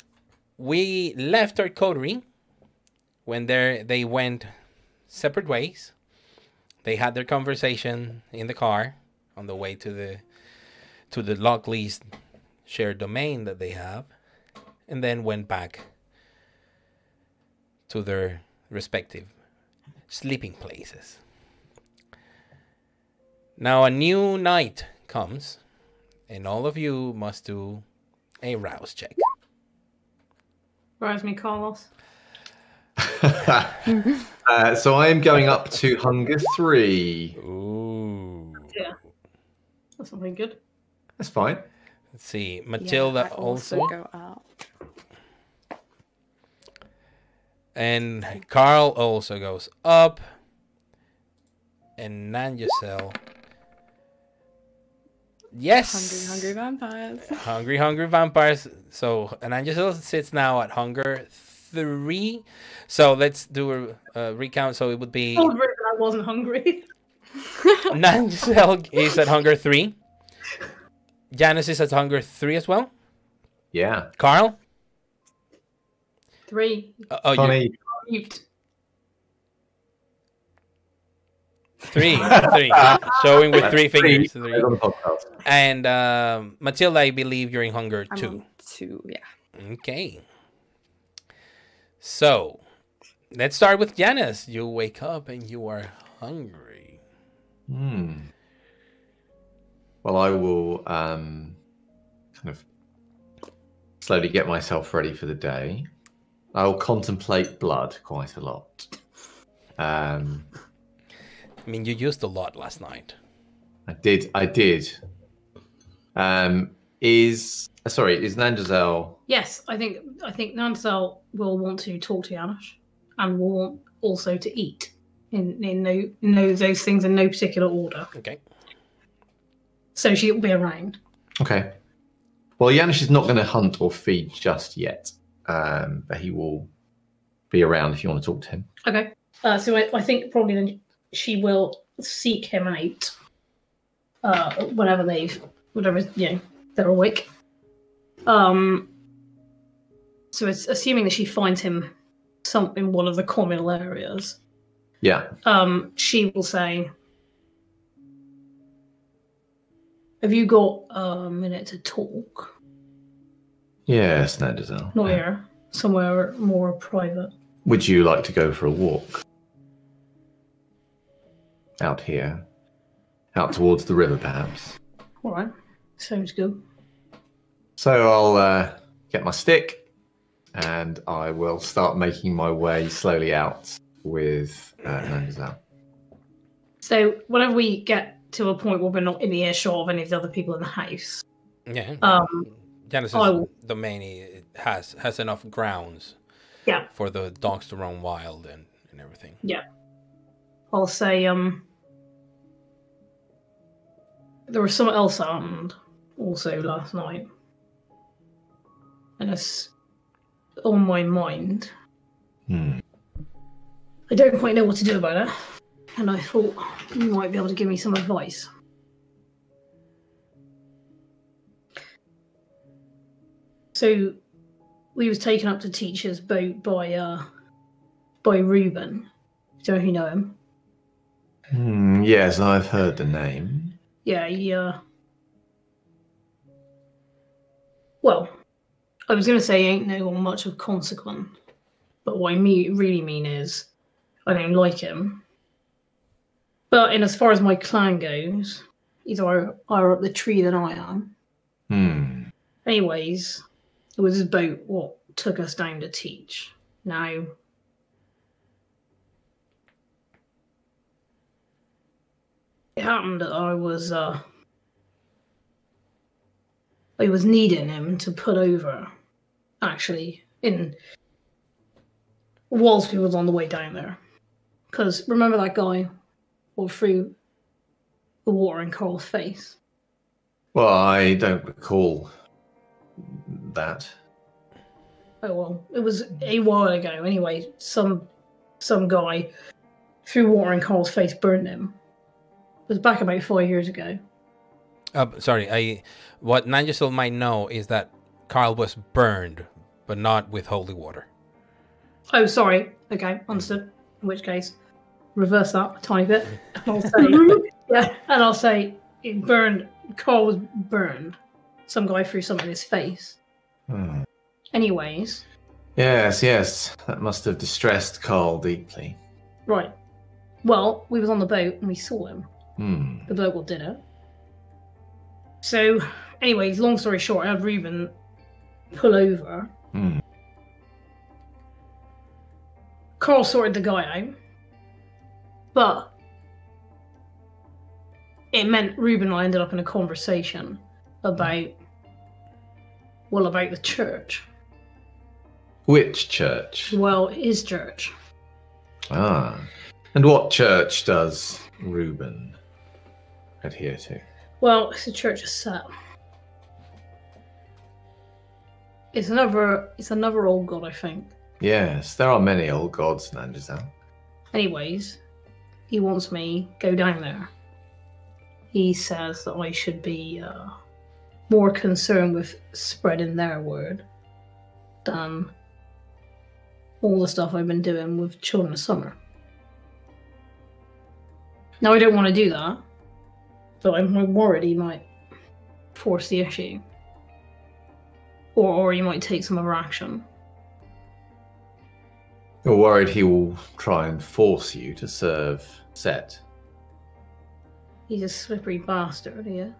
we left our coterie when they went separate ways. They had their conversation in the car on the way to the Lockley's shared domain that they have, and then went back to their respective sleeping places. Now a new night comes, and all of you must do a rouse check. Rouse me, Carlos. So I am going up to hunger 3. Ooh. Yeah. That's something good. That's fine. Let's see. Matilda I also. go out. And Carl also goes up. and Nanjacel. Yes. Hungry vampires. Hungry vampires. So Nanjacel sits now at hunger 3. So let's do a recount. So it would be. Oh, I wasn't hungry. Nanjacel is at hunger 3. Janusz is at hunger 3 as well. Yeah. Carl. 3. Funny. Mute. 3. Showing with 3 fingers. 3. On the podcast. And Matilda, I believe you're in hunger 2. I'm on 2, yeah. Okay. So, let's start with Janusz. You wake up and you are hungry. Well, I will kind of slowly get myself ready for the day. I'll contemplate blood quite a lot. I mean, you used a lot last night. I did. Is Nanjacel? Yes, I think Nansel will want to talk to Janusz and will want also to eat in those things in no particular order. Okay. So she'll be around. Okay. Well, Janusz is not going to hunt or feed just yet, but he will be around if you want to talk to him. Okay. So I think probably then she will seek him out whenever they're awake. So it's assuming that she finds him in one of the communal areas. Yeah. She will say, "Have you got a minute to talk?" Yes, Nanjacel. Not here. Somewhere more private. Would you like to go for a walk? Out here. Out towards the river, perhaps. All right. Sounds good. So I'll get my stick and I will start making my way slowly out with Nanjacel. So whenever we get to a point where we're not in the earshot of any of the other people in the house, Yeah. I Janusz's domain has enough grounds. Yeah. For the dogs to run wild and everything. Yeah. I'll say, there was something else that happened also last night. And it's on my mind. I don't quite know what to do about it. And I thought you might be able to give me some advice. So we was taken up to Teacher's boat by Reuben. Don't know if you know him. Yes, I've heard the name. Yeah, well, I was going to say he ain't no much of consequence. But what I really mean is, I don't like him. But in as far as my clan goes, he's higher up the tree than I am. Anyways, it was his boat what took us down to Teach. Now, it happened that I was needing him to put over, actually, whilst he was on the way down there. Because remember that guy who threw the water in Carl's face? Well, I don't recall that. Oh well, it was a while ago. Anyway, some guy threw water in Carl's face, burned him. It was back about 5 years ago. Sorry, what Nanjacel might know is that Carl was burned, but not with holy water. Oh, sorry. Okay, understood. In which case, reverse that a tiny bit. And I'll say, it burned. Carl was burned. Some guy threw something in his face. Anyways. Yes. That must have distressed Carl deeply. Right. Well, we was on the boat and we saw him. The bloke what did it. So, anyways, long story short, I had Reuben pull over. Carl sorted the guy out. But it meant Reuben and I ended up in a conversation about the church. Which church? Well, his church. And what church does Reuben adhere to? Well, it's a church of Set. It's another old god, I think. Yes, there are many old gods in Andrzej. Anyways, he wants me go down there. He says that I should be more concerned with spreading their word than all the stuff I've been doing with Children of Summer. Now, I don't want to do that, but I'm worried he might force the issue. Or he might take some other action. You're worried he will try and force you to serve Set. He's a slippery bastard, yeah.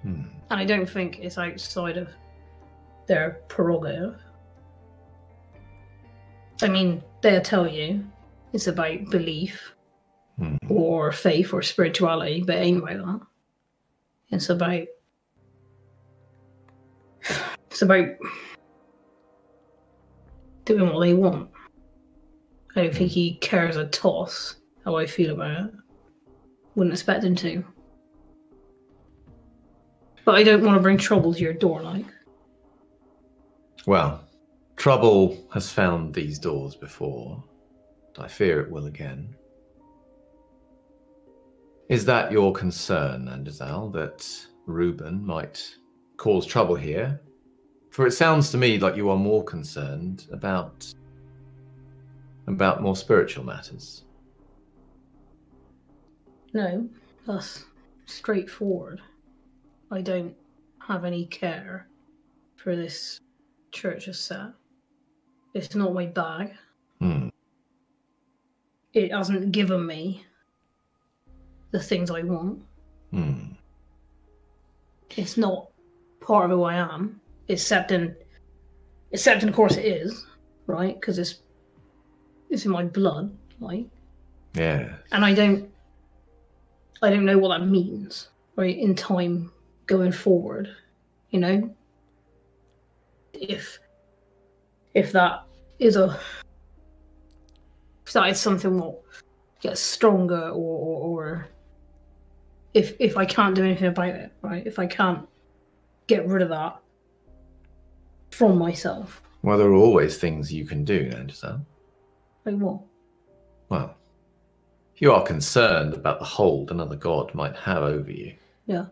And I don't think it's outside of their prerogative. I mean, they'll tell you it's about belief or faith or spirituality, but it ain't about that. It's about doing what they want. I don't think he cares a toss how I feel about it. Wouldn't expect him to. But I don't want to bring trouble to your door, like. Well, trouble has found these doors before. I fear it will again. Is that your concern, Andrzej, that Reuben might cause trouble here? For it sounds to me like you are more concerned about more spiritual matters. No, that's straightforward. I don't have any care for this church of Set. It's not my bag. It hasn't given me the things I want. It's not part of who I am, except in of course it is, right? Because it's in my blood, like. Yeah. And I don't know what that means, right? In time going forward, you know. If that is something that gets stronger, or if I can't do anything about it, right? If I can't get rid of that from myself. Well, there are always things you can do, Andrzej. Like what? Well, if you are concerned about the hold another god might have over you. Yeah.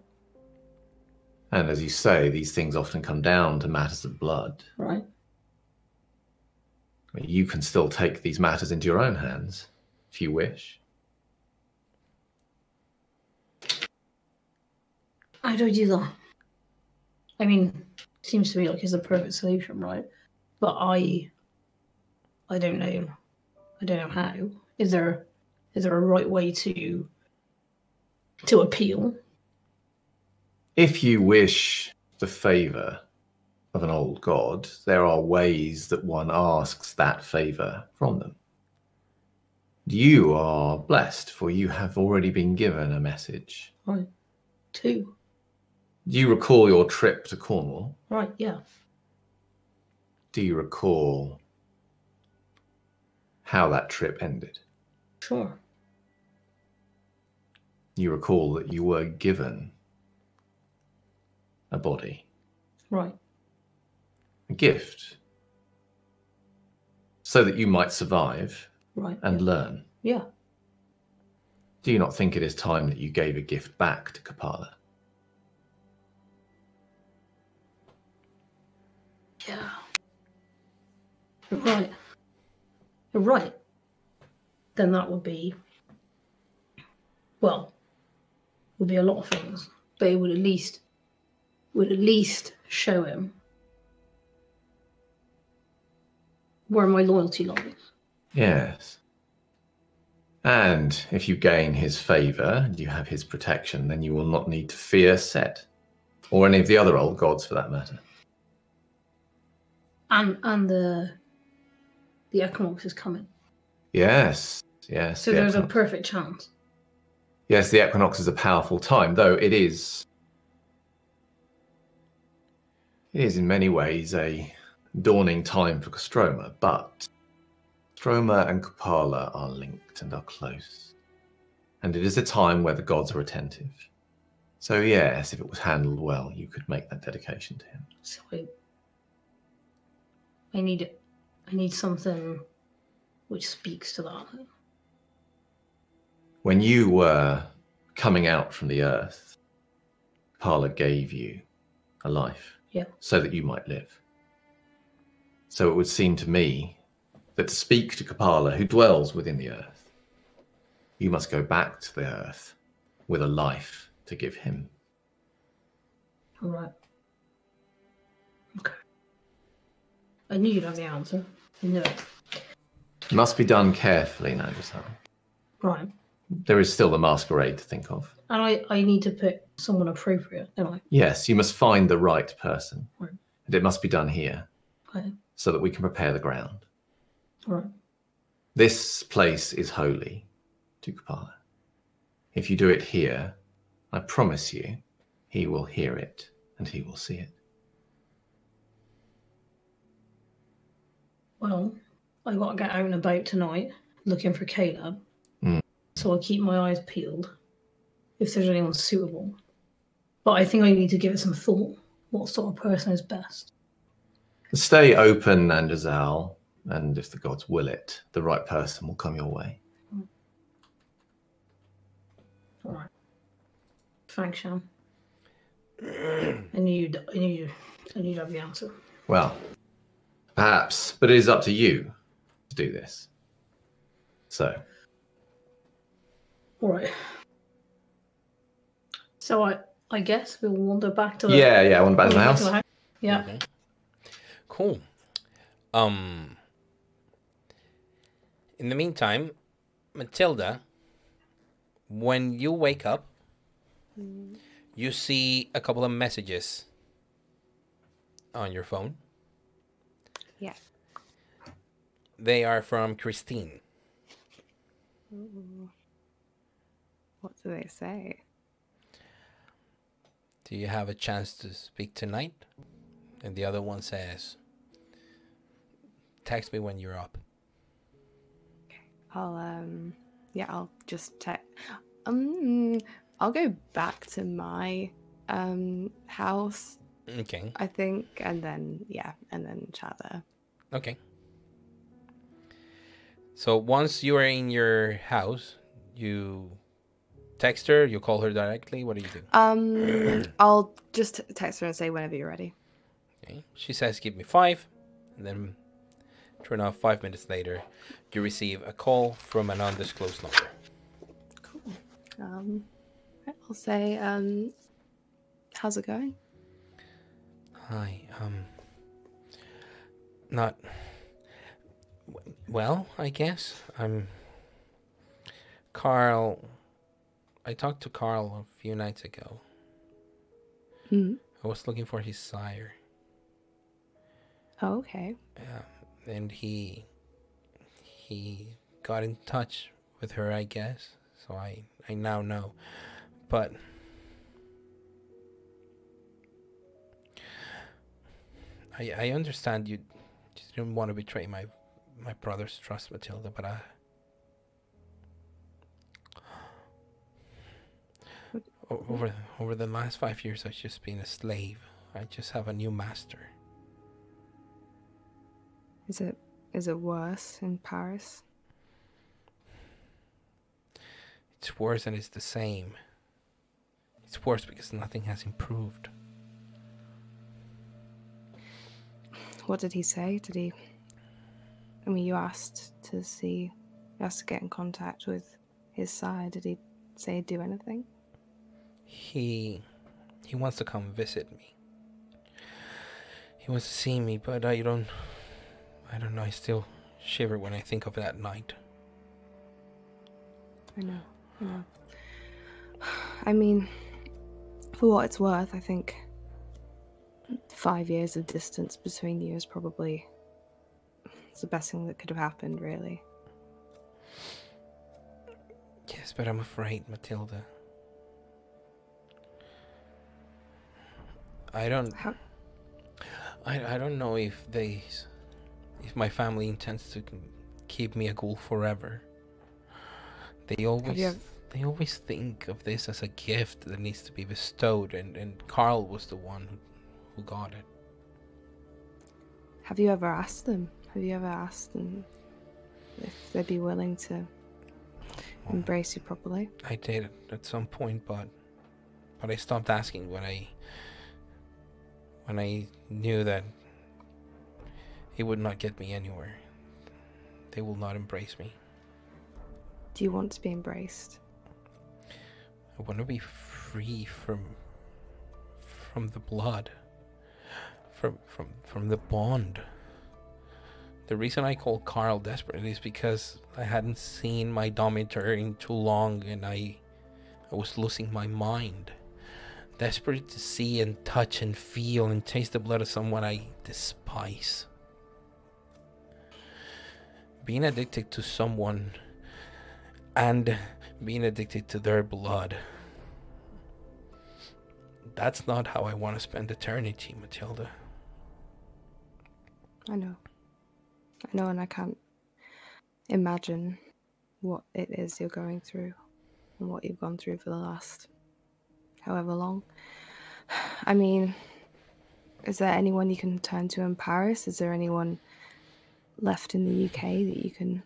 And as you say, these things often come down to matters of blood. Right. You can still take these matters into your own hands, if you wish. How do I do that? I mean, seems to me like it's a perfect solution, right? But I don't know. I don't know how. Is there a right way to appeal? If you wish the favour of an old god, there are ways that one asks that favour from them. You are blessed, for you have already been given a message. Right. 2. Do you recall your trip to Cornwall? Right, yeah. Do you recall how that trip ended? Sure. You recall that you were given a body. Right. A gift. So that you might survive Right. and learn. Yeah. Do you not think it is time that you gave a gift back to Kapala? Yeah. You're right. You're right. Then that would be a lot of things. But it would at least show him where my loyalty lies. Yes. And if you gain his favour and you have his protection, then you will not need to fear Set, or any of the other old gods for that matter. And the equinox is coming. Yes, yes. So there's a perfect chance. Yes, the equinox is a powerful time, though it is in many ways a dawning time for Kostroma, but Stroma and Kupala are linked and are close. And it is a time where the gods are attentive. So yes, if it was handled well, you could make that dedication to him. So I need something which speaks to that. When you were coming out from the earth, Kupala gave you a life. Yeah. So that you might live. So it would seem to me that to speak to Kupala, who dwells within the earth, you must go back to the earth with a life to give him. All right. Okay. I knew you'd have the answer. I knew it. It must be done carefully, Nagasal. Right. There is still the masquerade to think of. And I need to pick someone appropriate, don't I? Yes, you must find the right person. Right. And it must be done here, Okay. so that we can prepare the ground. All right. This place is holy to Kupala. If you do it here, I promise you, he will hear it and he will see it. Well, I got to get out and about tonight looking for Caleb. So I'll keep my eyes peeled if there's anyone suitable. But I think I need to give it some thought. What sort of person is best? Stay open, Nandazal, and if the gods will it, the right person will come your way. All right. Thanks, Sham. I knew you'd have the answer. Well, perhaps, but it is up to you to do this. So. All right. So I guess we'll wander back to the... Yeah, wander back to the house. Yeah. Okay. Cool. In the meantime, Matilda, when you wake up, you see a couple of messages on your phone. Yeah. They are from Christine. Ooh. What do they say? Do you have a chance to speak tonight? And the other one says, text me when you're up. Okay. I'll just text. I'll go back to my house. Okay. I think, and then chat there. Okay. So once you are in your house, you text her, you call her directly. What do you do? I'll just text her and say whenever you're ready. Okay. She says, give me 5. And then, turn off 5 minutes later, you receive a call from an undisclosed number. Cool. I'll say, how's it going? Hi. Not well, I guess. Carl. I talked to Carl a few nights ago. I was looking for his sire. Oh, okay. And he got in touch with her, I guess. So I now know. But I understand you didn't want to betray my brother's trust, Matilda, but over the last 5 years I've just been a slave. I just have a new master. Is it worse in Paris? It's worse and it's the same. It's worse because nothing has improved. What did he say? You asked to get in contact with his side. Did he say do anything? He wants to come visit me. He wants to see me, but I don't know, I still shiver when I think of that night. I know. I mean, for what it's worth, I think 5 years of distance between you is probably the best thing that could have happened, really. Yes, but I'm afraid, Matilda. I don't know if my family intends to keep me a ghoul forever. They always think of this as a gift that needs to be bestowed, and Carl was the one who got it. Have you ever asked them? Have you ever asked them if they'd be willing to embrace you properly? I did at some point, but I stopped asking when I knew that it would not get me anywhere. They will not embrace me. Do you want to be embraced? I want to be free from the blood, from the bond. The reason I called Carl desperate is because I hadn't seen my Domitor in too long, and I was losing my mind. Desperate to see and touch and feel and taste the blood of someone I despise. Being addicted to someone and being addicted to their blood. That's not how I want to spend eternity, Matilda. I know, and I can't imagine what it is you're going through and what you've gone through for the last however long. I mean, is there anyone you can turn to in Paris? Is there anyone left in the UK that you can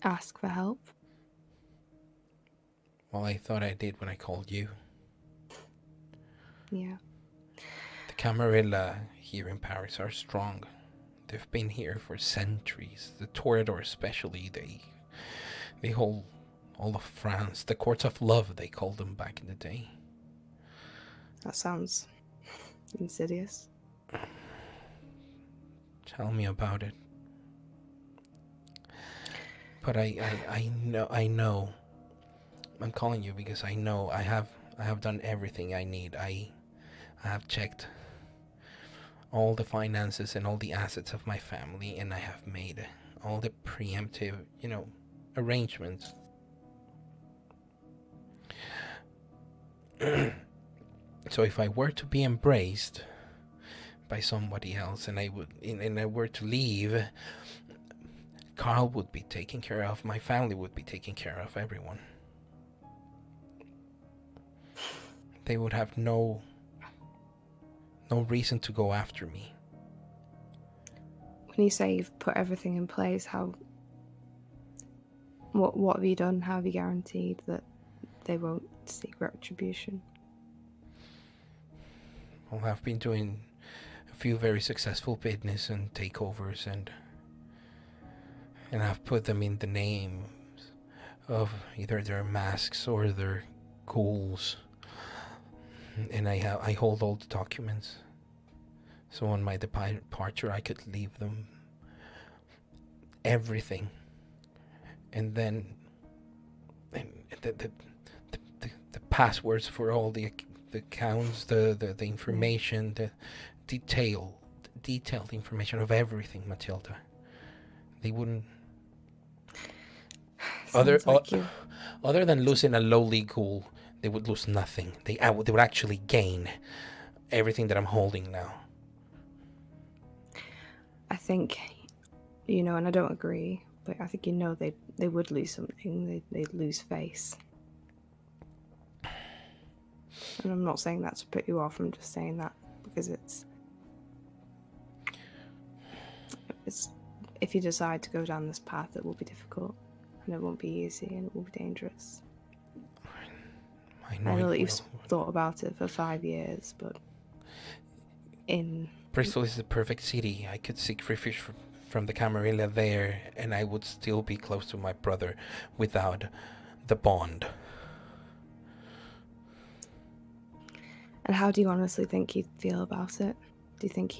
ask for help? Well, I thought I did when I called you. Yeah. The Camarilla here in Paris are strong. They've been here for centuries. The Toreador especially, they hold all of France. The courts of love, they called them back in the day. That sounds insidious. Tell me about it. But I know. I'm calling you because I know I have done everything I need. I have checked all the finances and all the assets of my family, and I have made all the preemptive, arrangements. So if I were to be embraced by somebody else, and I were to leave, Carl would be taken care of, my family would be taken care of, everyone. They would have no reason to go after me. When you say you've put everything in place, what have you done? How have you guaranteed that they won't seek retribution? Well, I've been doing a few very successful business and takeovers, and I've put them in the names of either their masks or their ghouls. And I hold all the documents, so on my departure I could leave them everything, and then the passwords for all the accounts, the information, the detailed information of everything, Matilda. They wouldn't. Other than losing a lowly ghoul, they would lose nothing. They would actually gain everything that I'm holding now. I think, and I don't agree, but I think they would lose something. They'd lose face. And I'm not saying that to put you off. I'm just saying that because it's if you decide to go down this path, it will be difficult, and it won't be easy, and it will be dangerous. I know that you've thought about it for 5 years, but Bristol is the perfect city. I could seek refuge from the Camarilla there, and I would still be close to my brother without the bond. And how do you honestly think he'd feel about it? Do you think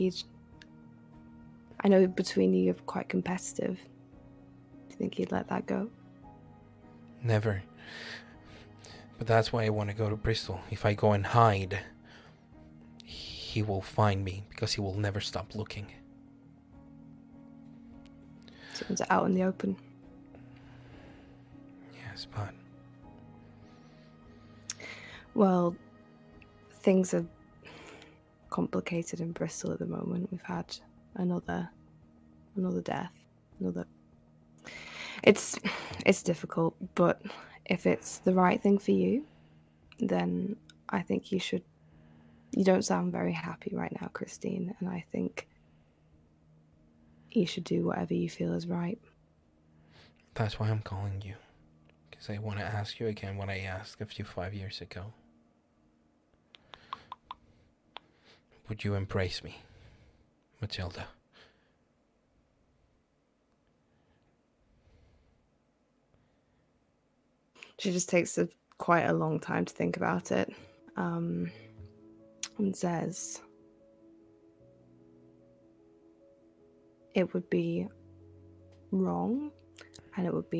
I know between you're quite competitive. Do you think he'd let that go? Never. But that's why I want to go to Bristol. If I go and hide, he will find me because he will never stop looking. So it's out in the open. Yes, but... Well, things are complicated in Bristol at the moment. We've had another death, another It's difficult, but if it's the right thing for you, then I think you should. You don't sound very happy right now, Christine, and I think you should do whatever you feel is right. That's why I'm calling you. Because I want to ask you again what I asked of you 5 years ago. Would you embrace me, Matilda? She just takes quite a long time to think about it, and says, "It would be wrong, and it wouldn't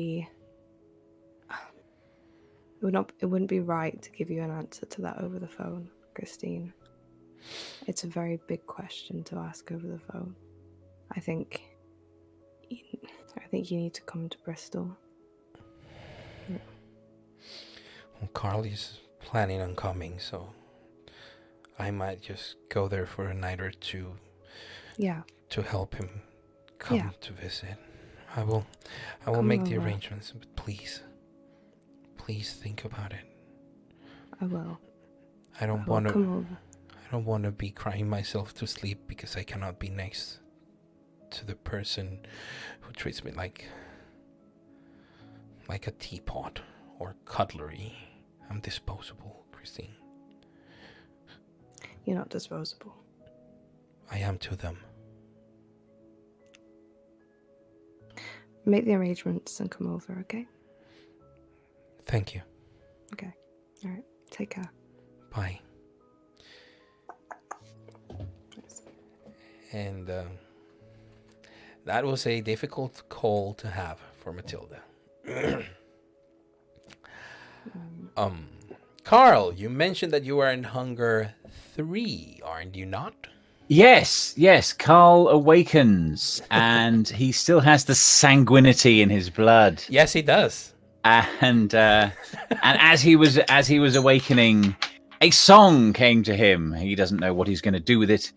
be right to give you an answer to that over the phone, Christine. It's a very big question to ask over the phone. I think you need to come to Bristol." Well, Carl is planning on coming, so I might just go there for a night or two. Yeah. To help him come to visit. I will make the arrangements, but please think about it. I will. I don't want to be crying myself to sleep because I cannot be next to the person who treats me like a teapot or cutlery. I'm disposable, Christine. You're not disposable. I am to them. Make the arrangements and come over, okay? Thank you. Okay. All right. Take care. Bye. And that was a difficult call to have for Matilda. Carl, you mentioned that you are in Hunger 3, aren't you not? Yes. Carl awakens, and he still has the sanguinity in his blood. Yes, he does. And as he was awakening, a song came to him. He doesn't know what he's going to do with it,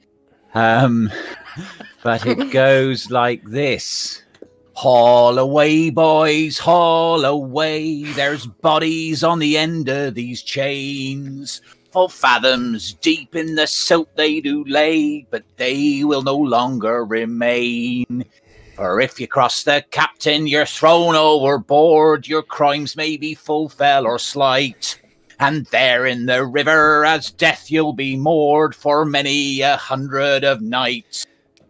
but it goes like this. Haul away, boys, haul away. There's bodies on the end of these chains. 4 fathoms deep in the silt they do lay, but they will no longer remain. For if you cross the captain, you're thrown overboard. Your crimes may be full, fell, or slight. And there in the river as death you'll be moored for many 100 of nights.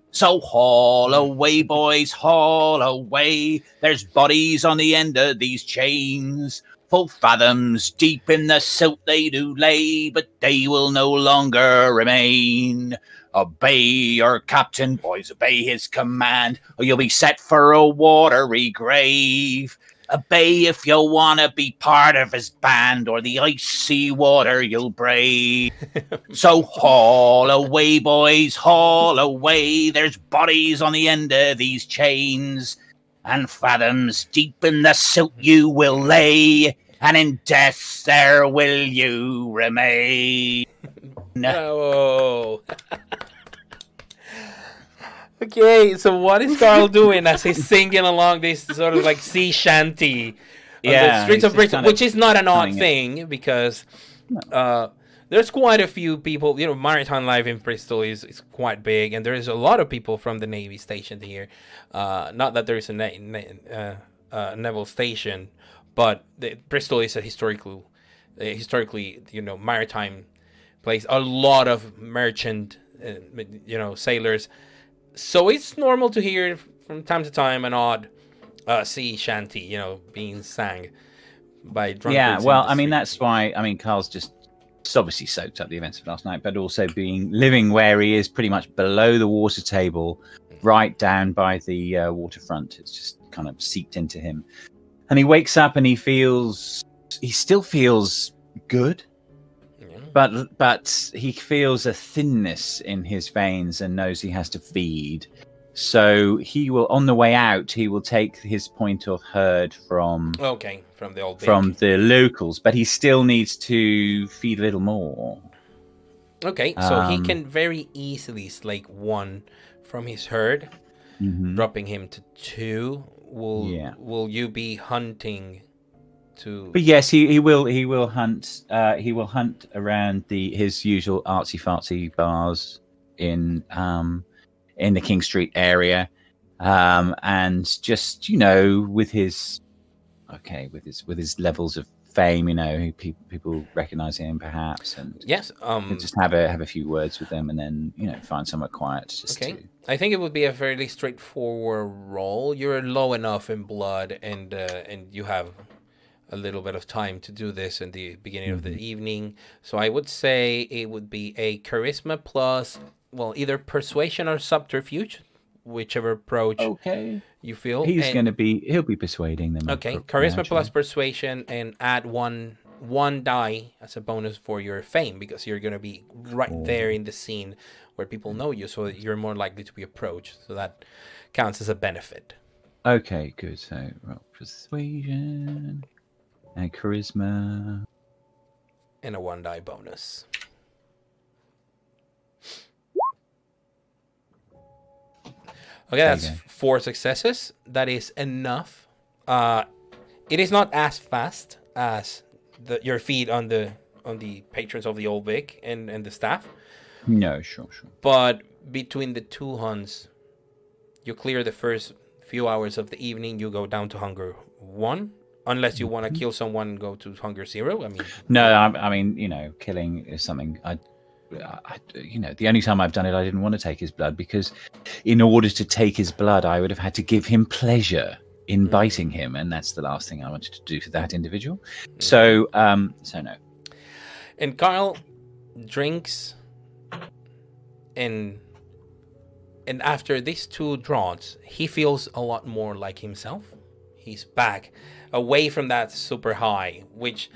So haul away, boys, haul away. There's bodies on the end of these chains. 4 fathoms deep in the silt they do lay, but they will no longer remain. Obey your captain, boys, obey his command, or you'll be set for a watery grave. Obey if you want to be part of his band, or the icy water you'll brave. So haul away, boys, haul away. There's bodies on the end of these chains, and fathoms deep in the silt you will lay, and in death there will you remain. No. Okay, so what is Carl doing as he's singing along this sort of like sea shanty on the streets of Bristol, which is not an odd thing because there's quite a few people, you know, maritime life in Bristol is quite big, and there is a lot of people from the Navy stationed here. Not that there is a naval station, but Bristol is a historically, you know, maritime place. A lot of merchant, you know, sailors. So it's normal to hear from time to time an odd sea shanty, you know, being sang by drunkards. Yeah, well, I mean, that's why, I mean, Carl's just obviously soaked up the events of last night, but also living where he is pretty much below the water table, right down by the waterfront. It's just kind of seeped into him. And he wakes up and he still feels good. But he feels a thinness in his veins and knows he has to feed. So he will, on the way out, he will take his point of herd from the locals, but he still needs to feed a little more. Okay, so he can very easily slake 1 from his herd, dropping him to 2 will you be hunting to? But yes, he will hunt. He will hunt around his usual artsy fartsy bars in the King Street area, and just with his levels of fame, people recognize him perhaps, and yes, just have a few words with them, and then find somewhere quiet. I think it would be a fairly straightforward role. You're low enough in blood, and you have a little bit of time to do this in the beginning of the evening. So I would say it would be a charisma plus, either persuasion or subterfuge, whichever approach you feel. He'll be persuading them. Okay, charisma plus persuasion, and add one die as a bonus for your fame, because you're going to be right there in the scene where people know you, so you're more likely to be approached. So that counts as a benefit. Okay, good. So persuasion and charisma, and a 1 die bonus. Okay, that's 4 successes. That is enough. It is not as fast as your feat on the patrons of the Old Vic and the staff. No, sure. But between the 2 hunts, you clear the first few hours of the evening. You go down to hunger 1, unless you want to kill someone and go to hunger 0. Killing is something the only time I've done it, I didn't want to take his blood, because in order to take his blood, I would have had to give him pleasure in biting him, and that's the last thing I wanted to do to that individual. So no. And Carl drinks, and after these 2 draughts, he feels a lot more like himself. He's back, away from that super high, which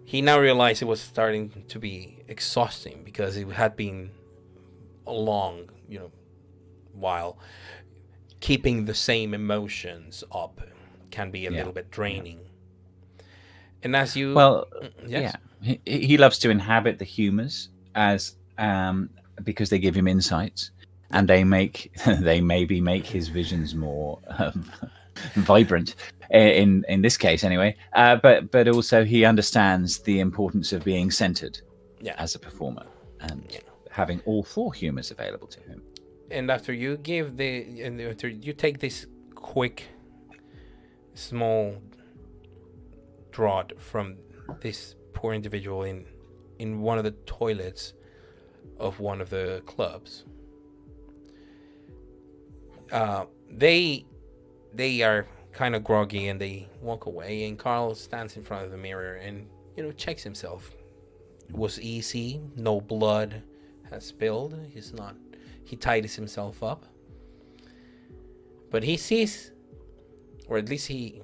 he now realized it was starting to be exhausting, because it had been a long, while. Keeping the same emotions up can be a little bit draining. And as you... he loves to inhabit the humors as because they give him insights, and they maybe make his visions more vibrant in this case anyway. But also he understands the importance of being centered as a performer, and having all 4 humors available to him. And after you after you take this quick, small draught from this poor individual in one of the toilets of one of the clubs, they are kind of groggy, and they walk away. And Carl stands in front of the mirror and checks himself. It was easy. No blood has spilled. He tidies himself up, but he sees, or at least he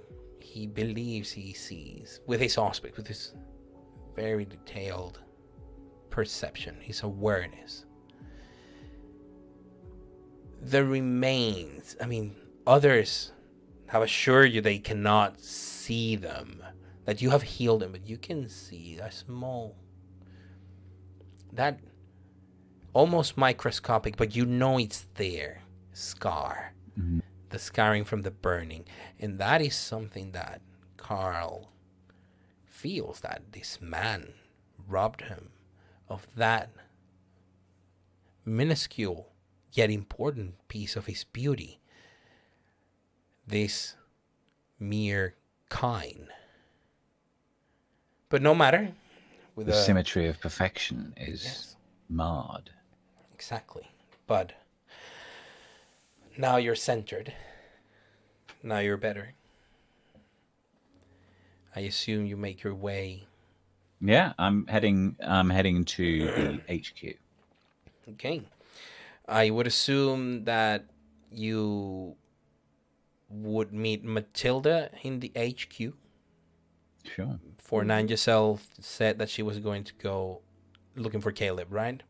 believes he sees, with his aspect, with his very detailed perception, his awareness, the remains. Others have assured you they cannot see them, that you have healed them, but you can see a small, that almost microscopic, but it's there, scar. The scarring from the burning. And that is something that Carl feels, that this man robbed him of that minuscule yet important piece of his beauty, this mere kine. But no matter, with the symmetry of perfection is marred. Exactly. But now you're centered. Now you're better. I assume you make your way. Yeah, I'm heading to the HQ. Okay. I would assume that you would meet Matilda in the HQ. Sure. For Giselle said that she was going to go looking for Caleb, right?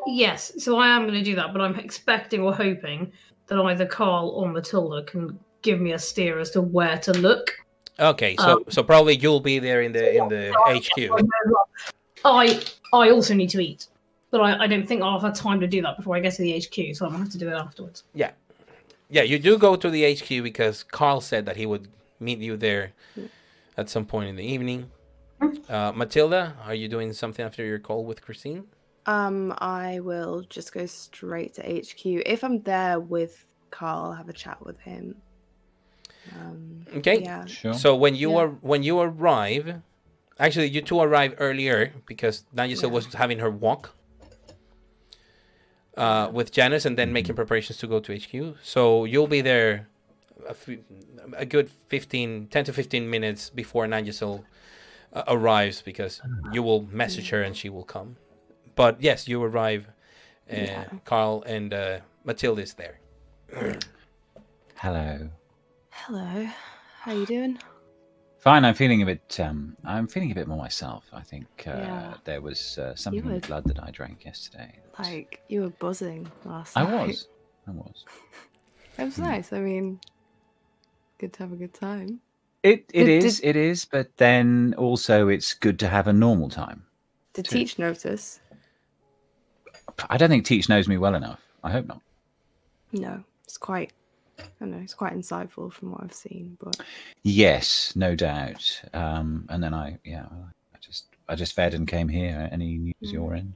Yes, so I am going to do that, but I'm expecting or hoping that either Carl or Matilda can give me a steer as to where to look. Okay, so probably you'll be there in the HQ. I also need to eat, but I don't think I'll have time to do that before I get to the HQ, so I'm going to have to do it afterwards. Yeah. yeah, you do go to the HQ because Carl said that he would meet you there at some point in the evening. Matilda, are you doing something after your call with Christine? I will just go straight to HQ. If I'm there with Carl, I'll have a chat with him. Okay. Yeah. Sure. So when you arrive, actually you two arrive earlier because Nigel was having her walk with Janusz and then making preparations to go to HQ. So you'll be there a good 10 to 15 minutes before Nigel arrives because you will message her and she will come. But yes, you arrive. Carl and Matilda is there. Hello. Hello. How you doing? Fine. I'm feeling a bit. I'm feeling a bit more myself. I think there was something in the blood that I drank yesterday. Like you were buzzing last I night. was. It was nice. I mean, good to have a good time. It is. But then also, it's good to have a normal time. Did Teach notice? I don't think Teach knows me well enough. I hope not. No, it's quite. I don't know. It's quite insightful from what I've seen, but Yes, no doubt. And then I just fed and came here. Any news your end?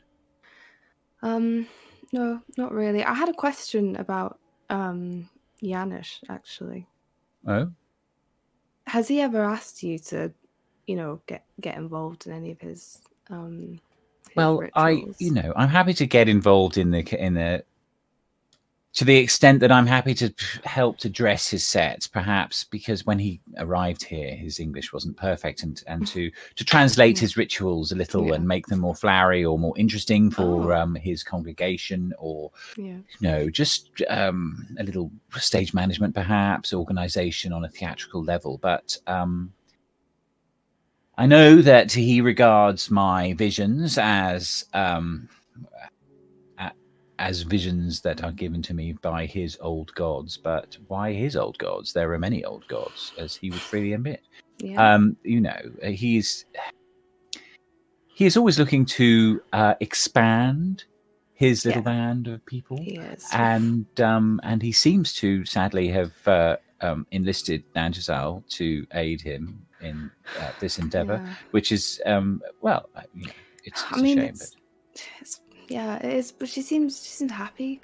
No, not really. I had a question about Janusz actually. Oh, Has he ever asked you to, get involved in any of his well, rituals? I'm happy to get involved in the to the extent that I'm happy to help to dress his sets, perhaps because when he arrived here, his English wasn't perfect, and to translate his rituals a little and make them more flowery or more interesting for his congregation, or just a little stage management, perhaps organization on a theatrical level. But I know that he regards my visions as visions that are given to me by his old gods. But why his old gods? There are many old gods, as he would freely admit. Yeah. He is always looking to expand his little band of people. He is. And he seems to sadly have enlisted Nanjazal to aid him in this endeavor, which is it's a shame. It is, but she seems happy.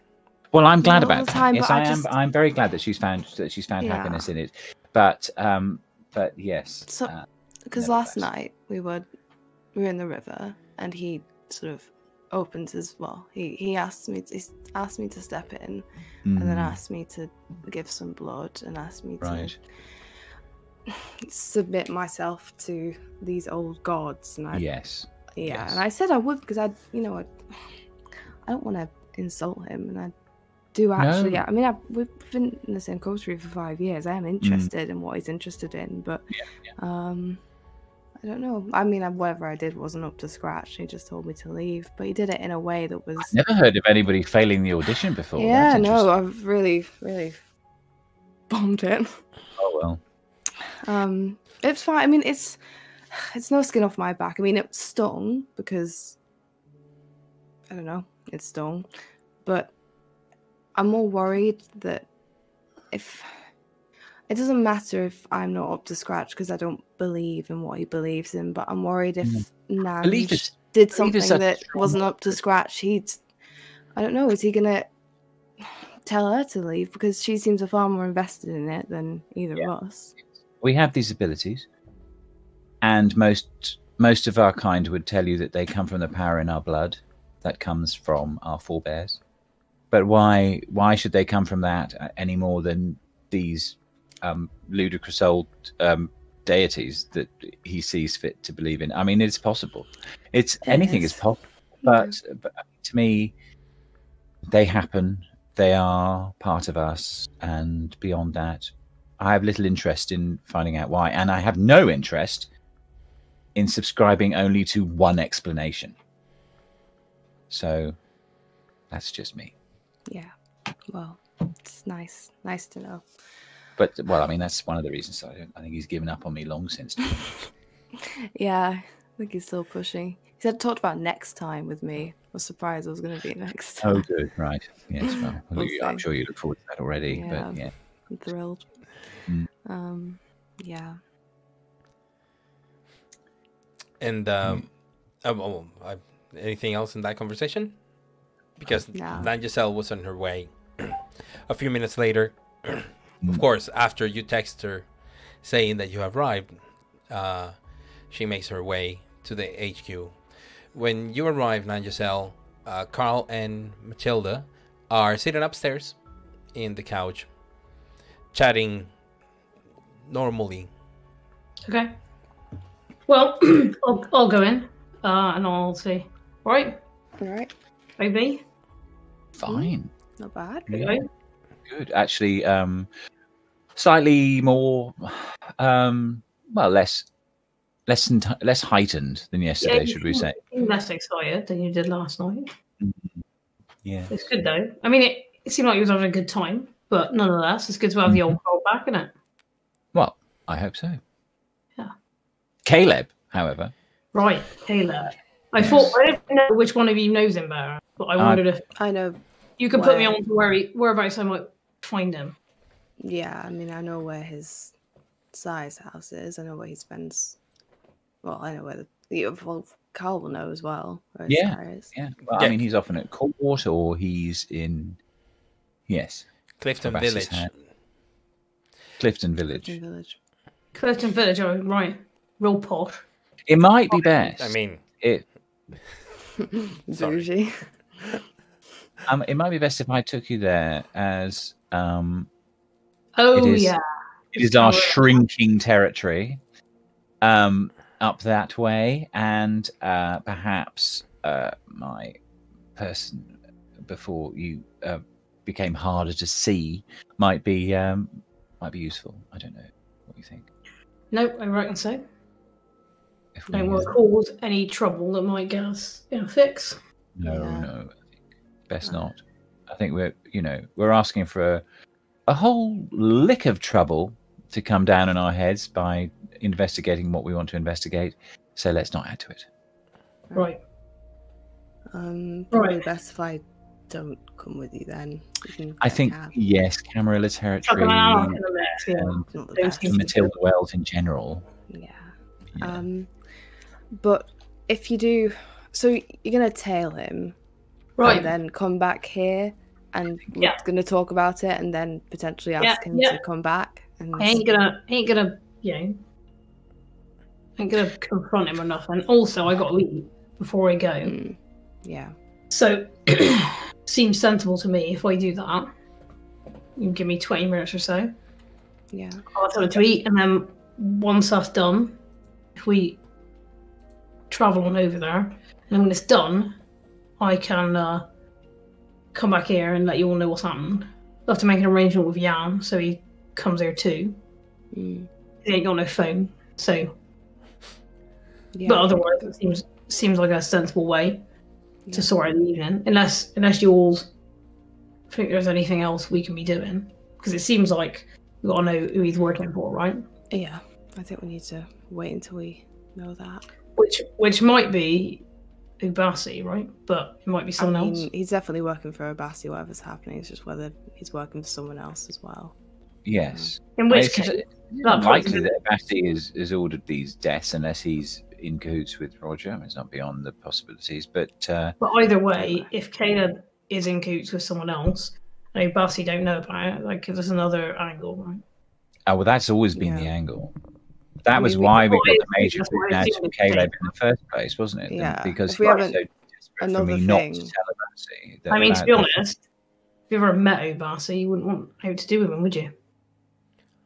Well, I'm glad about that. Time, yes, I am. I'm very glad that she's found happiness in it. But yes. So, because last night we were in the river, and he sort of opened his he asked me to step in, and then asked me to give some blood, and asked me to submit myself to these old gods, and and I said I would because I don't want to insult him, and I do actually. No. I mean, we've been in the same coterie for 5 years. I am interested in what he's interested in, but I don't know. I mean, whatever I did wasn't up to scratch. He just told me to leave, but he did it in a way that was. I've never heard of anybody failing the audition before. Yeah, no, I've really, really bombed it. Oh well. It's fine. I mean, it's no skin off my back. I mean, it stung because I don't know, it stung, but I'm more worried that if it doesn't matter if I'm not up to scratch because I don't believe in what he believes in, but I'm worried if Nanj did something that wasn't up to scratch, I don't know, is he gonna tell her to leave because she seems far more invested in it than either of us. We have these abilities, and most of our kind would tell you that they come from the power in our blood that comes from our forebears. But why should they come from that any more than these ludicrous old deities that he sees fit to believe in? I mean, it's possible. Anything is possible. But to me, they happen. They are part of us, and beyond that, I have little interest in finding out why, and I have no interest in subscribing only to one explanation. So that's just me. Yeah. Well, it's nice to know. But I mean, that's one of the reasons I think he's given up on me long since. Yeah, I think he's still pushing. He said talked about next time with me. was surprised I was going to be next. Oh, good. Right. Yes. Well, We'll I'm see. sure you look forward to that already. Yeah. But yeah. I'm thrilled. Yeah. And anything else in that conversation? Because No. Giselle was on her way. A few minutes later, of course, after you text her saying that you have arrived, she makes her way to the HQ. When you arrive, Giselle, Carl and Matilda are sitting upstairs in the couch, chatting normally. Okay. Well, I'll go in and I'll say, right, All right. baby. Fine. Not bad. Yeah. Good. Actually, slightly more, less heightened than yesterday, should we say? You're less excited than you did last night. Yeah. It's good though. I mean, it seemed like you was having a good time, but nonetheless, it's good to have the old Carl back, isn't it? Well, I hope so. Yeah. Caleb, however. Right, Caleb. I thought I don't know which one of you knows him better, but I wondered if I know. you could put me on to whereabouts I might find him. Yeah, I mean, I know where his size house is. I know where he spends. Well, I know where Carl will know as well. Where his sire is. Yeah. Well, I mean, he's often at court, or he's in. Yes. Clifton Sebastian's Village. hand. Clifton Village. Clifton Village, oh, right. Real posh. It might be best. I mean, it Bougie. it might be best if I took you there, as Oh, it is our shrinking territory up that way, and perhaps my person before you became harder to see might be useful. I don't know what you think. No, I reckon so. If Don't want to cause any trouble that might get us in a fix. No, I think best not. I think we're asking for a whole lick of trouble to come down on our heads by investigating what we want to investigate. So let's not add to it. Right. Probably best if I don't come with you then. I think yes, Camarilla territory and Matilda Wells in general. Yeah. But if you do, so you're gonna tail him, right? And then come back here, and we're gonna talk about it, and then potentially ask him to come back. And I ain't gonna, confront him or nothing. Also, I got to leave before I go. Yeah. So, seems sensible to me if I do that. You can give me 20 minutes or so. Yeah. I'll have to eat, and then once that's done, if we travel on over there, and then when it's done, I can come back here and let you all know what's happened. I'll have to make an arrangement with Jan so he comes here too. He ain't got no phone, so. Yeah. But otherwise, it seems like a sensible way to sort out the evening, unless you all think there's anything else we can be doing, because it seems like we got to know who he's working for, right? Yeah, I think we need to wait until we know that. Which might be Ubasi, right? But it might be someone else. He's definitely working for Ubasi, whatever's happening. It's just whether he's working for someone else as well. Yes. In which case, it's unlikely that Ubasi has ordered these deaths unless he's in cahoots with Roger. I mean, it's not beyond the possibilities, but either way, if Caleb is in cahoots with someone else, and Ubasi don't know about it, like there's another angle, right? Oh well, that's always been the angle. That was why we got the major group now to Caleb in the first place, wasn't it? Yeah. Because if we haven't so desperate for me not to tell Ubasi. I mean, to be honest, if you ever met Ubasi, you wouldn't want out to do with him, would you?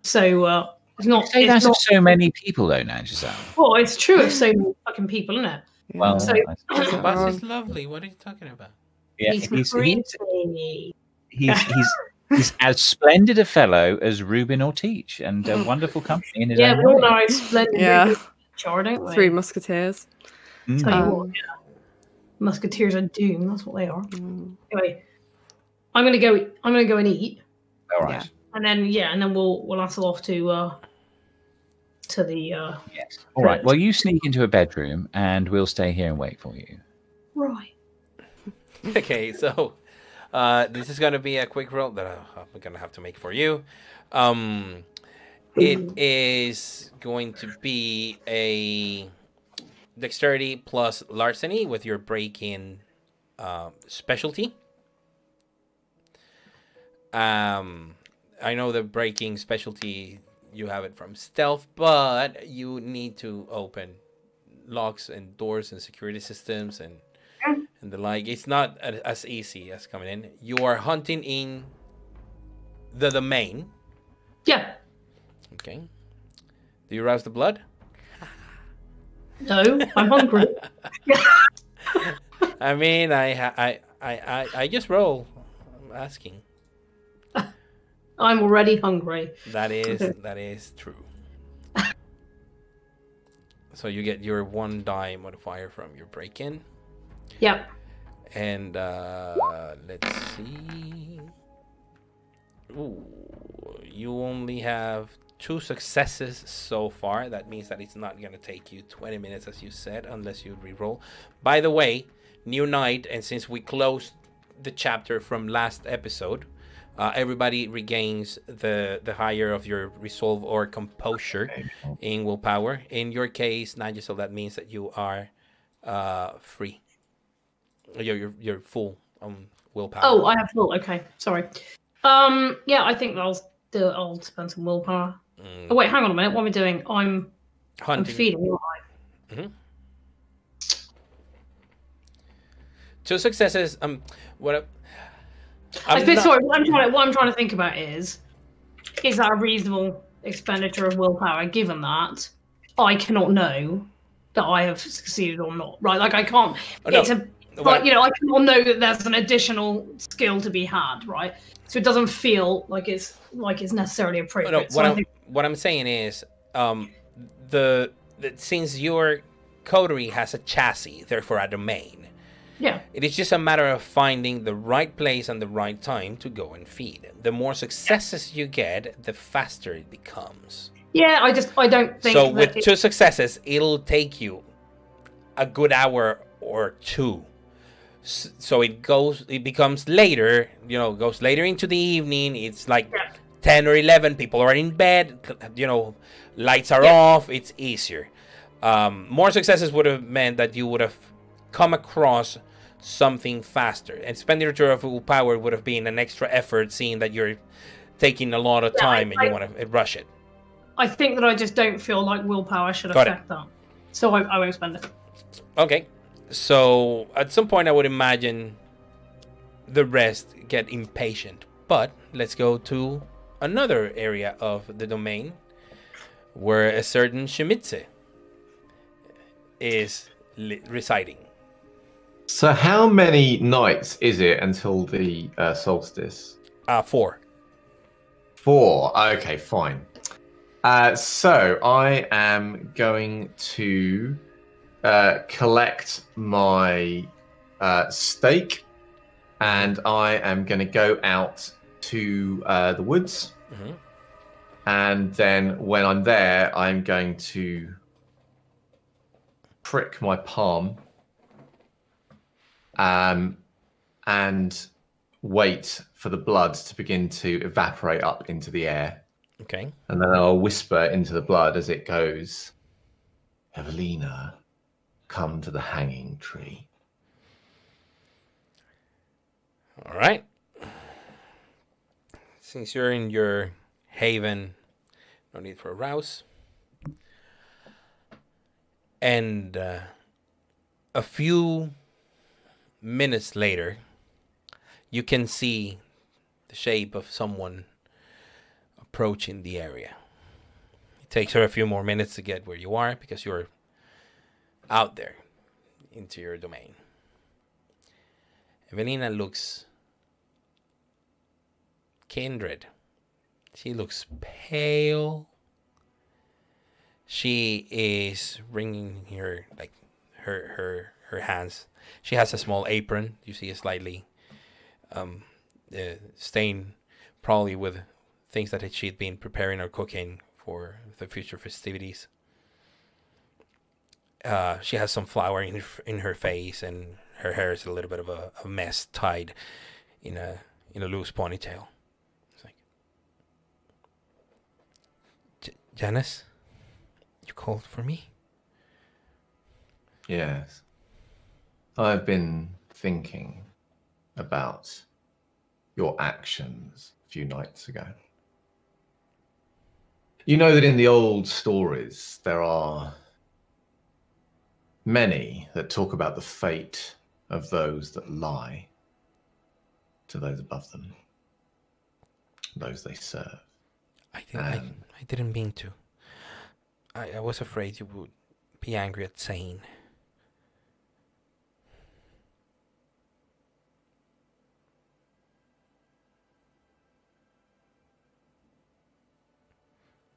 So it's not. Say that of so many people, though, now, Giselle. Well, it's true of so many fucking people, isn't it? Well, so Ubasi's lovely. What are you talking about? Yeah, he's as splendid a fellow as Reuben or Teach, and a wonderful company in his own we all way. know how splendid Char, don't we? 3 Musketeers. Tell you what, Musketeers of Doom. That's what they are. Anyway, I'm gonna go and eat. All right. And then we'll hustle off to the. Yes. All right. Well, you sneak into a bedroom, and we'll stay here and wait for you. Right. Okay, so this is gonna be a quick roll that I'm gonna have to make for you. It is going to be a dexterity plus larceny with your break-in specialty. I know the breaking specialty, you have it from stealth, but you need to open locks and doors and security systems and the like. It's not as easy as coming in. You are hunting in the domain. Yeah. Okay. Do you rouse the blood? No, I'm hungry. I mean, I just roll. I'm asking. I'm already hungry. That is true. So you get your 1 die modifier from your break-in. Yep. And let's see. Ooh, you only have 2 successes so far. That means that it's not going to take you 20 minutes, as you said, unless you re-roll. By the way, new night, and since we closed the chapter from last episode, everybody regains the higher of your resolve or composure in willpower. In your case, Nigel, so that means that you are free. You're full on willpower. Oh, I have full. Okay, sorry. Yeah, I think I'll spend some willpower. Oh wait, hang on a minute. What am I doing? I'm feeding. Mm-hmm. 2 successes. What I'm trying to think about is that a reasonable expenditure of willpower? Given that I cannot know that I have succeeded or not, right? Like I can't. I cannot know that there's an additional skill to be had, right? So it doesn't feel like it's necessarily appropriate. What I'm saying is, since your coterie has a chassis, therefore a domain. Yeah. It is just a matter of finding the right place and the right time to go and feed. The more successes you get, the faster it becomes. Yeah, I don't think so. With 2 successes, it'll take you a good hour or 2. So it becomes later. Goes later into the evening. It's like 10 or 11. People are in bed. Lights are off. It's easier. More successes would have meant that you would have come across something faster. Expenditure of willpower would have been an extra effort, seeing that you're taking a lot of time and you want to rush it. I think that I just don't feel like willpower should affect that. So I won't spend it. Okay. So at some point I would imagine the rest get impatient. But let's go to another area of the domain where a certain Shemitze is residing. So how many nights is it until the solstice? 4. 4. Okay, fine. So I am going to collect my stake, and I am going to go out to the woods. Mm-hmm. And then when I'm there, I'm going to prick my palm and wait for the blood to begin to evaporate up into the air. Okay. And then I'll whisper into the blood as it goes, Evelina, come to the hanging tree. All right. Since you're in your haven, no need for a rouse. And a few minutes later, you can see the shape of someone approaching the area. It takes her a few more minutes to get where you are because you're out there into your domain. Evelina looks kindred. She looks pale. She is wringing her hands. She has a small apron. You see a slightly stained, probably with things that she'd been preparing or cooking for the future festivities. She has some flour in her face, and her hair is a little bit of a mess, tied in a loose ponytail. It's like, Janusz, you called for me? Yes. I've been thinking about your actions a few nights ago. You know that in the old stories, there are many that talk about the fate of those that lie to those above them, those they serve. I didn't mean to. I was afraid you would be angry at Zane.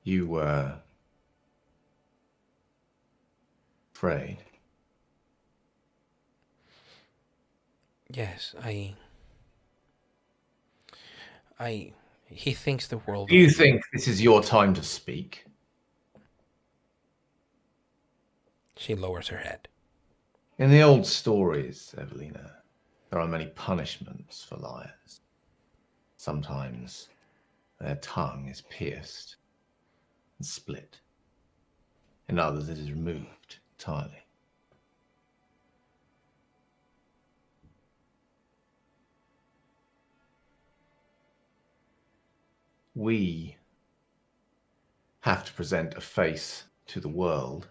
You were afraid. Yes, he thinks the world. Do you think this is your time to speak? She lowers her head. In the old stories, Evelina, there are many punishments for liars. Sometimes their tongue is pierced and split. In others, it is removed entirely. We have to present a face to the world,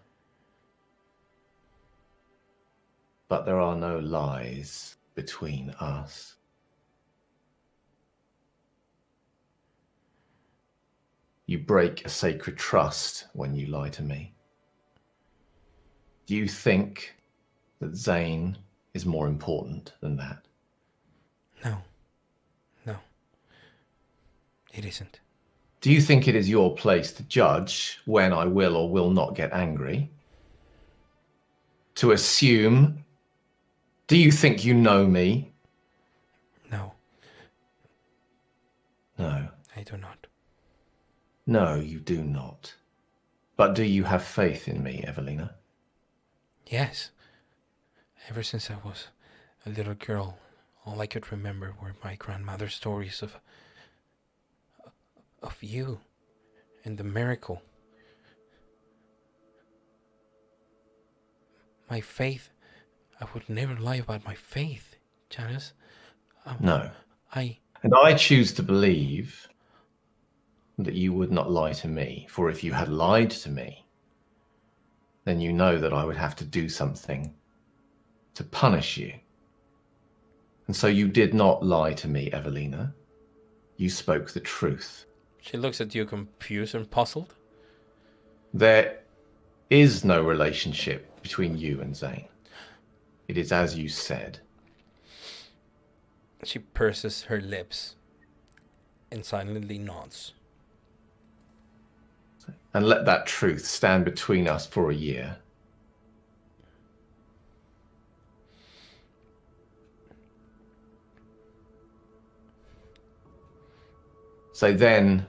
but there are no lies between us. You break a sacred trust when you lie to me. Do you think that Zane is more important than that? No. It isn't. Do you think it is your place to judge when I will or will not get angry? To assume? Do you think you know me? No. No. I do not. No, you do not. But do you have faith in me, Evelina? Yes. Ever since I was a little girl, all I could remember were my grandmother's stories of you and the miracle. My faith, I would never lie about my faith, Janusz. No. And I choose to believe that you would not lie to me, for if you had lied to me, then you know that I would have to do something to punish you. And so you did not lie to me, Evelina. You spoke the truth. She looks at you confused and puzzled. There is no relationship between you and Zane. It is as you said. She purses her lips and silently nods. And let that truth stand between us for a year. So then,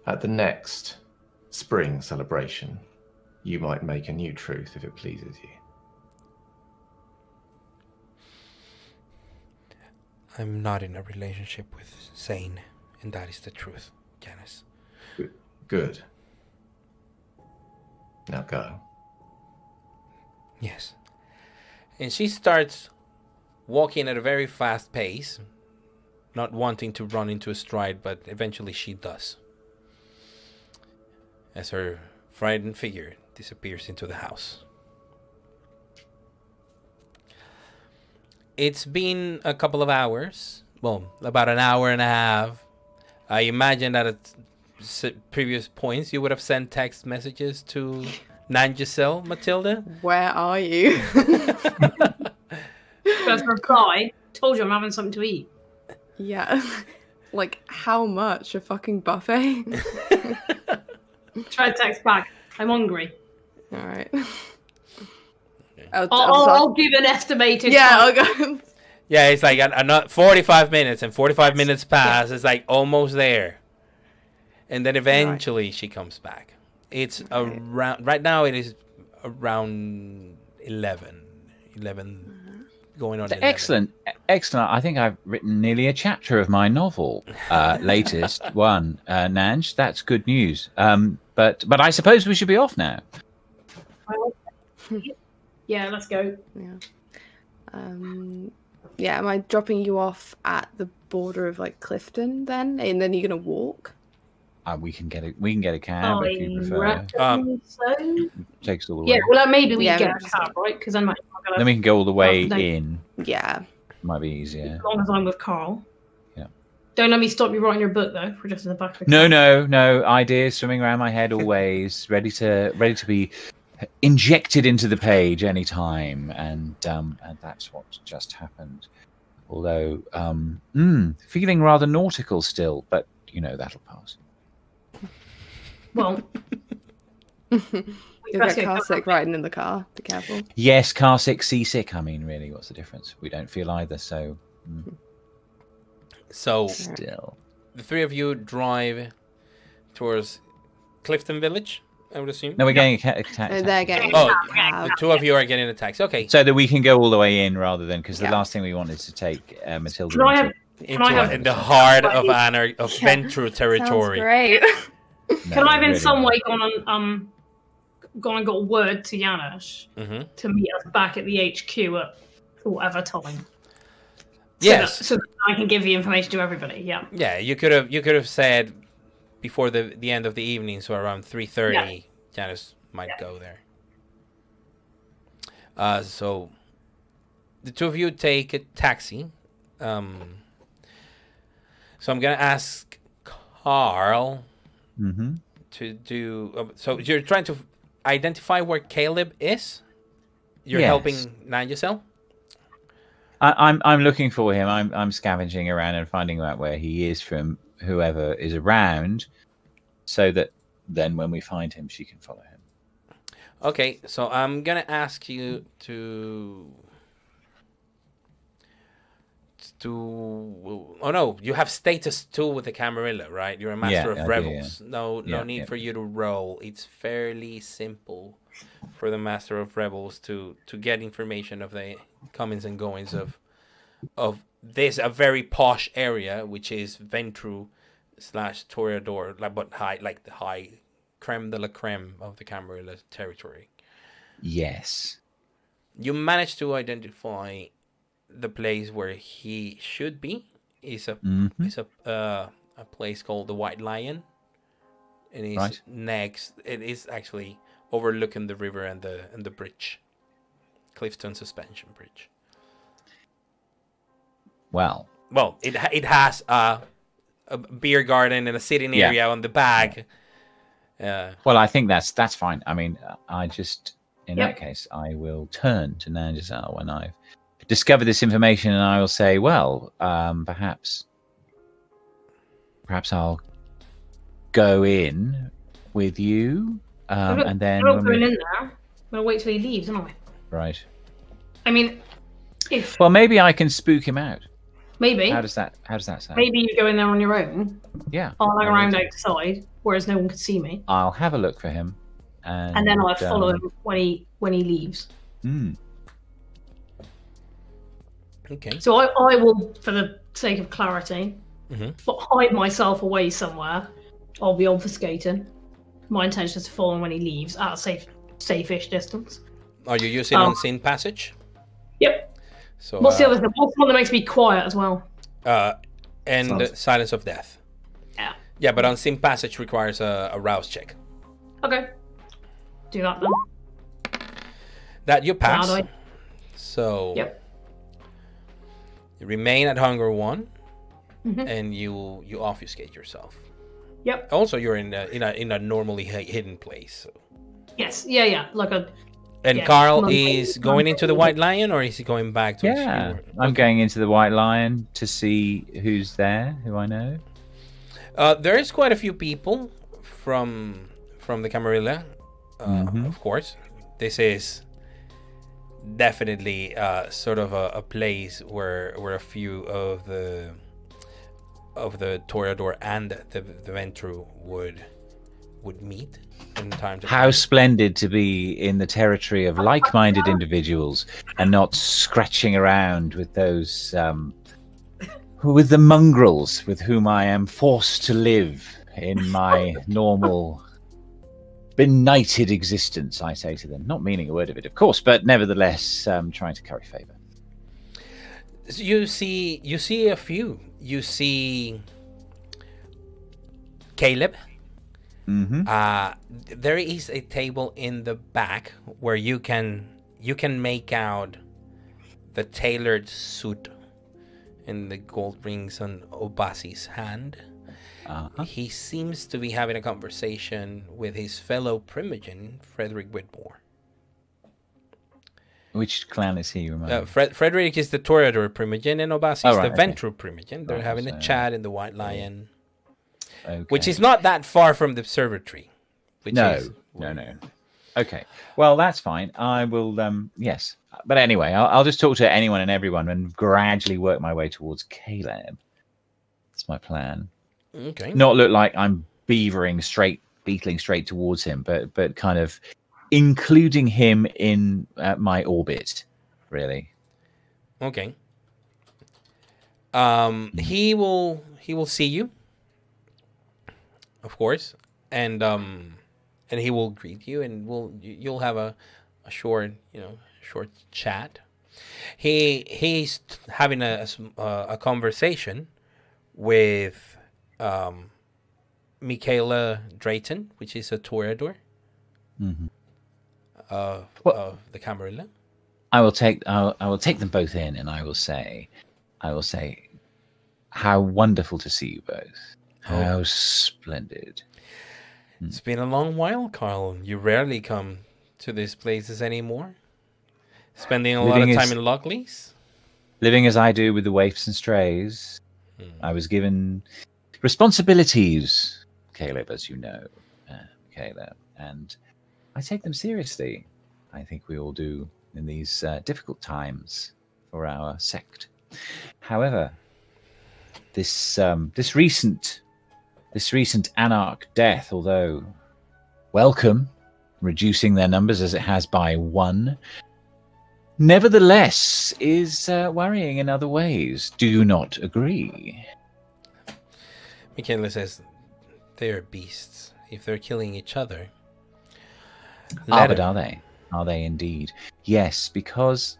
at the next spring celebration, you might make a new truth if it pleases you. I'm not in a relationship with Zane, and that is the truth, Janusz. Good. Now go. Yes. And she starts walking at a very fast pace, not wanting to run into a stride, but eventually she does, as her frightened figure disappears into the house. It's been a couple of hours, well, about an hour and a half. I imagine that at previous points you would have sent text messages to Janusz, Matilda. Where are you? First reply, told you I'm having something to eat. Yeah. Like, how much? A fucking buffet? Try to text back. I'm hungry. All right. I'll give an estimated Yeah, time. I'll go. Yeah, it's like another 45 minutes, and 45 minutes pass. Yeah. It's like almost there. And then eventually she comes back. It's around, right now it is around 11 going on. Excellent. I think I've written nearly a chapter of my novel, latest one, Nanj. That's good news. But I suppose we should be off now. Yeah, let's go. Yeah, am I dropping you off at the border of like Clifton then, and then you're gonna walk? We can get a cab if you prefer. So. Takes all the way. Yeah, well, maybe we get a cab, right? Because then we can go all the way in. Yeah, might be easier. As long as I'm with Carl. Yeah. Don't let me stop you writing your book though. We're just in the back of the car. No. Ideas swimming around my head always, ready to be injected into the page anytime, and that's what just happened. Although feeling rather nautical still, but that'll pass. Well, you've got car sick riding in the car. Be careful. Yes, car sick, seasick. I mean, really, what's the difference? We don't feel either, so. So still, the three of you drive towards Clifton Village, I would assume. No, we're getting a taxi. They're getting. The two of you are getting a taxi. Okay. So that we can go all the way in rather than because the last thing we want is to take Matilda in the heart of Ventru territory. Sounds great. Can I have in some way gone and got word to Janusz to meet us back at the HQ at whatever time? Yes. So that I can give the information to everybody. Yeah. Yeah, you could have said before the end of the evening, so around 3:30, Janusz might go there. So the two of you take a taxi. So I'm gonna ask Carl to do. So you're trying to identify where Caleb is. You're helping Nigel. I'm looking for him. I'm scavenging around and finding out where he is from whoever is around, so that then when we find him, she can follow him. Okay, so I'm gonna ask you to. Oh no, you have status 2 with the Camarilla, right? You're a master of rebels. No need for you to roll. It's fairly simple for the master of rebels to get information of the comings and goings of this a very posh area, which is Ventru / Toreador, but like the high creme de la creme of the Camarilla territory. Yes, you managed to identify the place where he should be. Is a place called the White Lion, and it's next. It is actually overlooking the river and the bridge, Clifton Suspension Bridge. Well, it has a beer garden and a sitting area on the back. Well, I think that's fine. I mean, I just in that case, I will turn to Nanjazal when I've discovered this information, and I will say, well, perhaps I'll go in with you, and then I'm not going in there. I'm gonna wait till he leaves, aren't I? Right. I mean, well, maybe I can spook him out. Maybe. How does that sound? Maybe you go in there on your own. Yeah. I'll hang around outside, whereas no one can see me. I'll have a look for him, and then I'll follow him when he leaves. Okay. So I will, for the sake of clarity, hide myself away somewhere. I'll be obfuscating. My intention is to follow him when he leaves at a safe-ish distance. Are you using unseen passage? Yep. So what's the other thing? What's the one that makes me quiet as well? And Silence of Death. Yeah. Yeah, but unseen passage requires a rouse check. Okay. Do that then. That you pass. So. Yep. You remain at Hunger 1, and you obfuscate yourself. Yep. Also, you're in a normally hidden place. So. Yes. Yeah. Like a. And Carl is going into the White Lion, or is he going back to? I'm going into the White Lion to see who's there, who I know. There is quite a few people from the Camarilla, of course. This is definitely sort of a place where a few of the Toreador and the Ventru would would meet in time to How come. splendid to be in the territory of like-minded individuals and not scratching around with those, with the mongrels with whom I am forced to live in my normal, benighted existence, I say to them. Not meaning a word of it, of course, but nevertheless trying to curry favour. You see a few. You see Caleb. There is a table in the back where you can make out the tailored suit and the gold rings on Obasi's hand. He seems to be having a conversation with his fellow Primogen, Frederick Whitmore. Which clan is he? Frederick is the Toreador Primogen, and Obasi is the Ventru Primogen. They're Right, having a so- chat in the White Lion, Okay. which is not that far from the observatory. No. Okay, well, that's fine. I will, yes. But anyway, I'll just talk to anyone and everyone and gradually work my way towards Caleb. That's my plan. Okay. Not look like I'm beetling straight towards him, but kind of including him in my orbit, really. Okay. He will see you, of course, and he will greet you, and you'll have a short chat. He's having a conversation with Michaela Drayton, which is a Toreador of the Camarilla. I will take them both in, and I will say, how wonderful to see you both. How splendid. It's been a long while, Carl. You rarely come to these places anymore. Spending a lot of time in Lockleys. Living as I do with the waifs and strays, I was given responsibilities, Caleb, as you know, Caleb, and I take them seriously. I think we all do in these difficult times for our sect. However, this recent anarch death, although welcome, reducing their numbers as it has by 1, nevertheless is worrying in other ways. Do you not agree? Michaela says, they are beasts. If they're killing each other... But are they? Are they indeed? Yes, because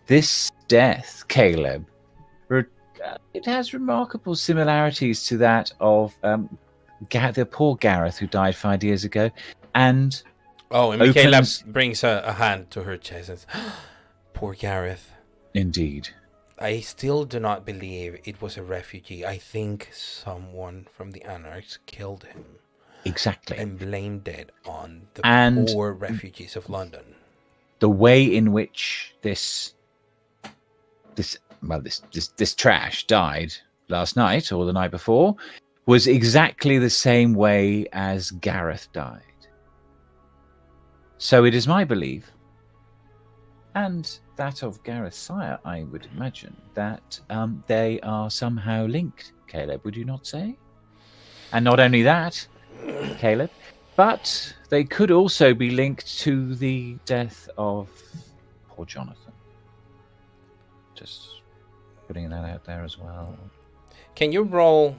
this death, Caleb, it has remarkable similarities to that of the poor Gareth who died 5 years ago. And Michaela brings a hand to her chest and says, poor Gareth. Indeed. I still do not believe it was a refugee. I think someone from the Anarchs killed him. Exactly. And blamed it on the poor refugees of London. The way in which this trash died last night or the night before was exactly the same way as Gareth died. So it is my belief, and that of Gareth's sire, I would imagine, that they are somehow linked, Caleb, would you not say? And not only that, Caleb, but they could also be linked to the death of poor Jonathan. Just putting that out there as well. Can you roll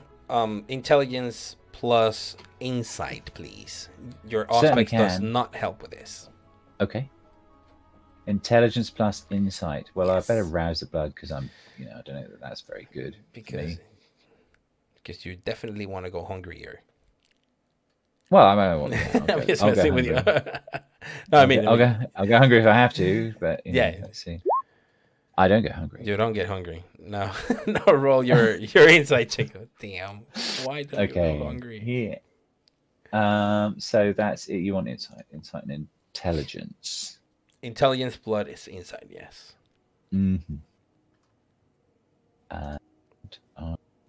intelligence plus insight, please? Your aspect does not help with this. Okay. Intelligence plus insight. Well, Yes. I better rouse the blood because I don't know that that's very good. Because you definitely want to go hungrier. Well, I mean, I'll go with you. hungry. No, I'll go hungry if I have to, but yeah. Let's see. I don't get hungry. You don't get hungry. No, no. Roll your insight check. Damn. Why don't you go hungry? Yeah. So that's it. You want insight and intelligence. Intelligence blood is insight. Yes. Mm-hmm. And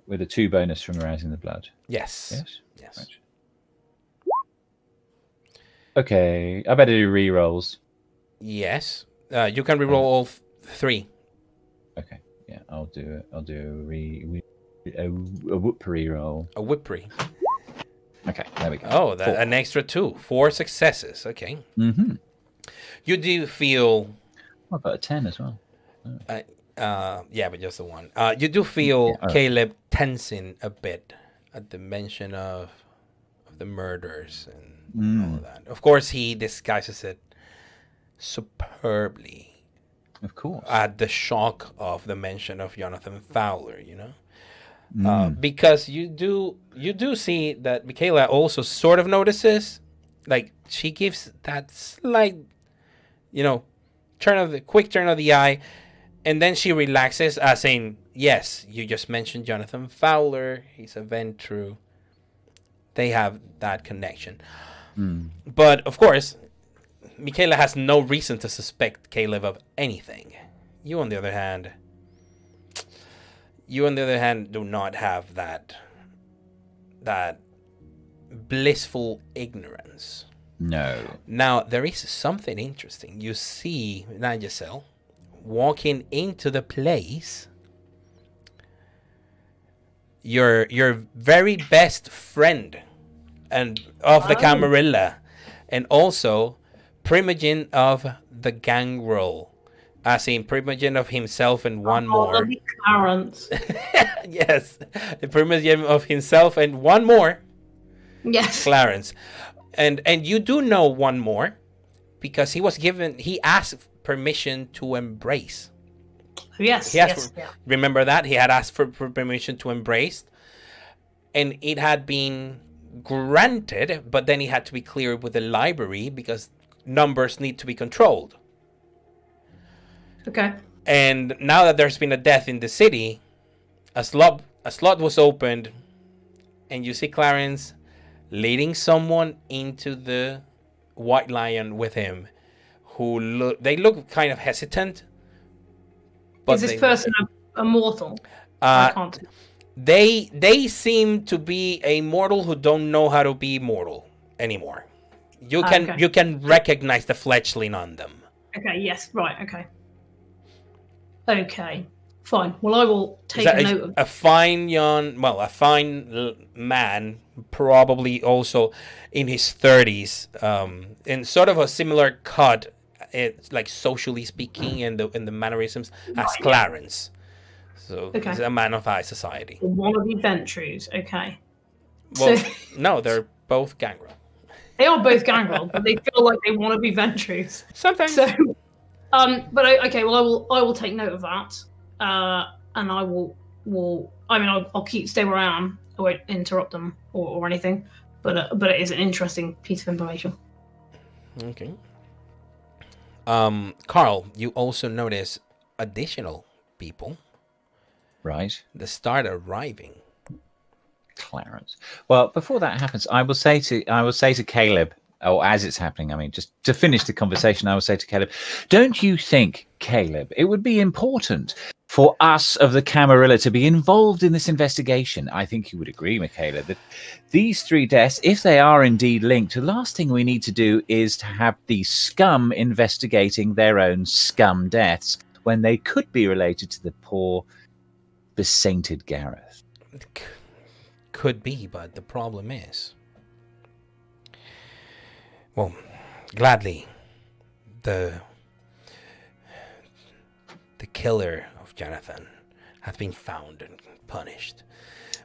with a 2 bonus from rousing the blood. Yes. Yes. Right. Okay, I better do re-rolls. Yes. You can re-roll all 3. Okay. Yeah, I'll do a whoop re-roll. A whippery. Okay, there we go. Oh, Four. an extra 2. 4 successes. Okay. Mm-hmm. You do feel... I've got a 10 as well. yeah, but just the 1. You do feel Caleb tensing a bit at the mention of the murders and all of that. Of course, he disguises it superbly. Of course. At the shock of the mention of Jonathan Fowler, you know? Because you do see that Michaela also sort of notices, like, she gives that slight, you know, quick turn of the eye, and then she relaxes, as saying, yes, you just mentioned Jonathan Fowler, he's a Ventru. They have that connection. But, of course, Michaela has no reason to suspect Caleb of anything. You, on the other hand, do not have that blissful ignorance. No. Now, there is something interesting. You see Nigel walking into the place. Your very best friend and of the Camarilla, and also Primogen of the Gangrel, as in Primogen of himself and one more. Clarence. Yes, the Primogen of himself and one more. Yes, Clarence, and you do know one more, because he asked permission to embrace. Yes, Remember that? He had asked for permission to embrace, and it had been granted, but then he had to be cleared with the library because numbers need to be controlled. Okay. And now that there's been a death in the city, a slot was opened, and you see Clarence leading someone into the White Lion with him, who look kind of hesitant. But is this person a mortal? I can't. They seem to be a mortal who don't know how to be mortal anymore. You can recognize the fledgling on them. Okay. Yes. Right. Okay. Okay. Fine. Well, I will take a note of a fine man, probably also in his 30s, in sort of a similar cut, like socially speaking, and the mannerisms as Clarence. So he's a man of high society. One of the Ventrus. Okay. Well, no, they're both Gangrel. They are both Gangrel, but they feel like they want to be Ventrus. Sometimes. So, but okay. Well, I will take note of that. And I will. I'll stay where I am. I won't interrupt them or anything. But it is an interesting piece of information. Okay. Carl, you also notice additional people. Right. That start arriving. Clarence. Well, before that happens, I will say to Caleb, or as it's happening, I mean, just to finish the conversation, I will say to Caleb, don't you think, Caleb, it would be important for us of the Camarilla to be involved in this investigation? I think you would agree, Michaela, that these 3 deaths, if they are indeed linked, the last thing we need to do is to have the scum investigating their own scum deaths when they could be related to the poor, besainted Gareth. Could be, but the problem is, well, gladly, the killer of Jonathan has been found and punished.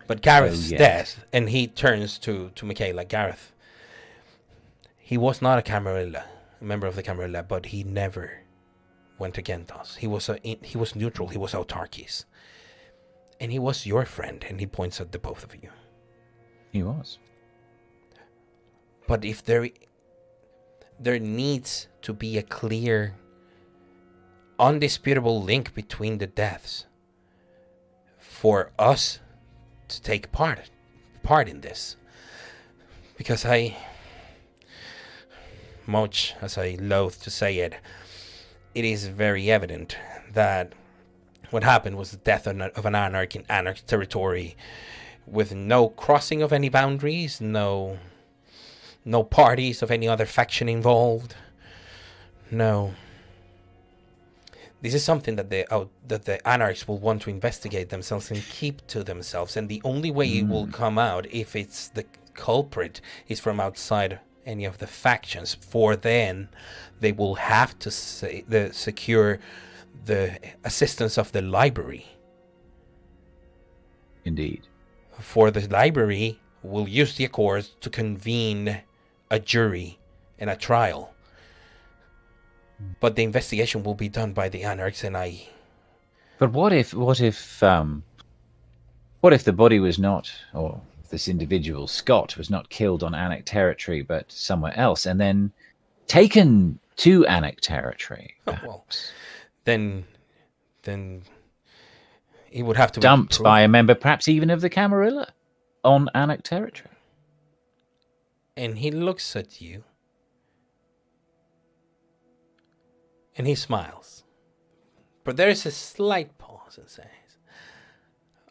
But Gareth's death, and he turns to Michaela. Gareth, he was not a Camarilla, a member of the Camarilla, but he never went against us. He was neutral. He was autarkis. And he was your friend, and he points at the both of you. He was. But if there needs to be a clear, undisputable link between the deaths for us to take part in this. Because much as I loathe to say it, it is very evident that what happened was the death of an anarch in anarch territory, with no crossing of any boundaries, no parties of any other faction involved. No. This is something that the anarchs will want to investigate themselves and keep to themselves, and the only way it will come out if it's culprit is from outside any of the factions, for then they will have to secure the assistance of the library. Indeed. For the library will use the Accords to convene a jury and a trial. But the investigation will be done by the Anarchs, and I... But what if the body was not, or this individual, Scott, was not killed on Anak territory, but somewhere else, and then taken to Anak territory, perhaps? Well, then he would have to dumped be by a member, perhaps even of the Camarilla, on Anak territory. And he looks at you, and he smiles. But there is a slight pause and says,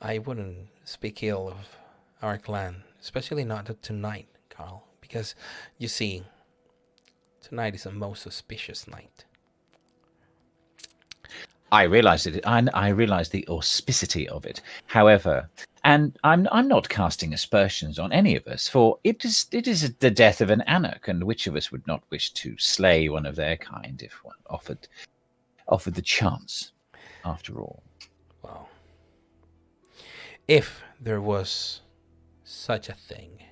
I wouldn't speak ill of our clan, especially not tonight, Carl, because, you see, tonight is a most auspicious night. I realize it. I realize the auspicity of it. However, and I'm not casting aspersions on any of us, for it is the death of an Anak, and which of us would not wish to slay one of their kind if one offered the chance, after all. Well, if there was such a thing,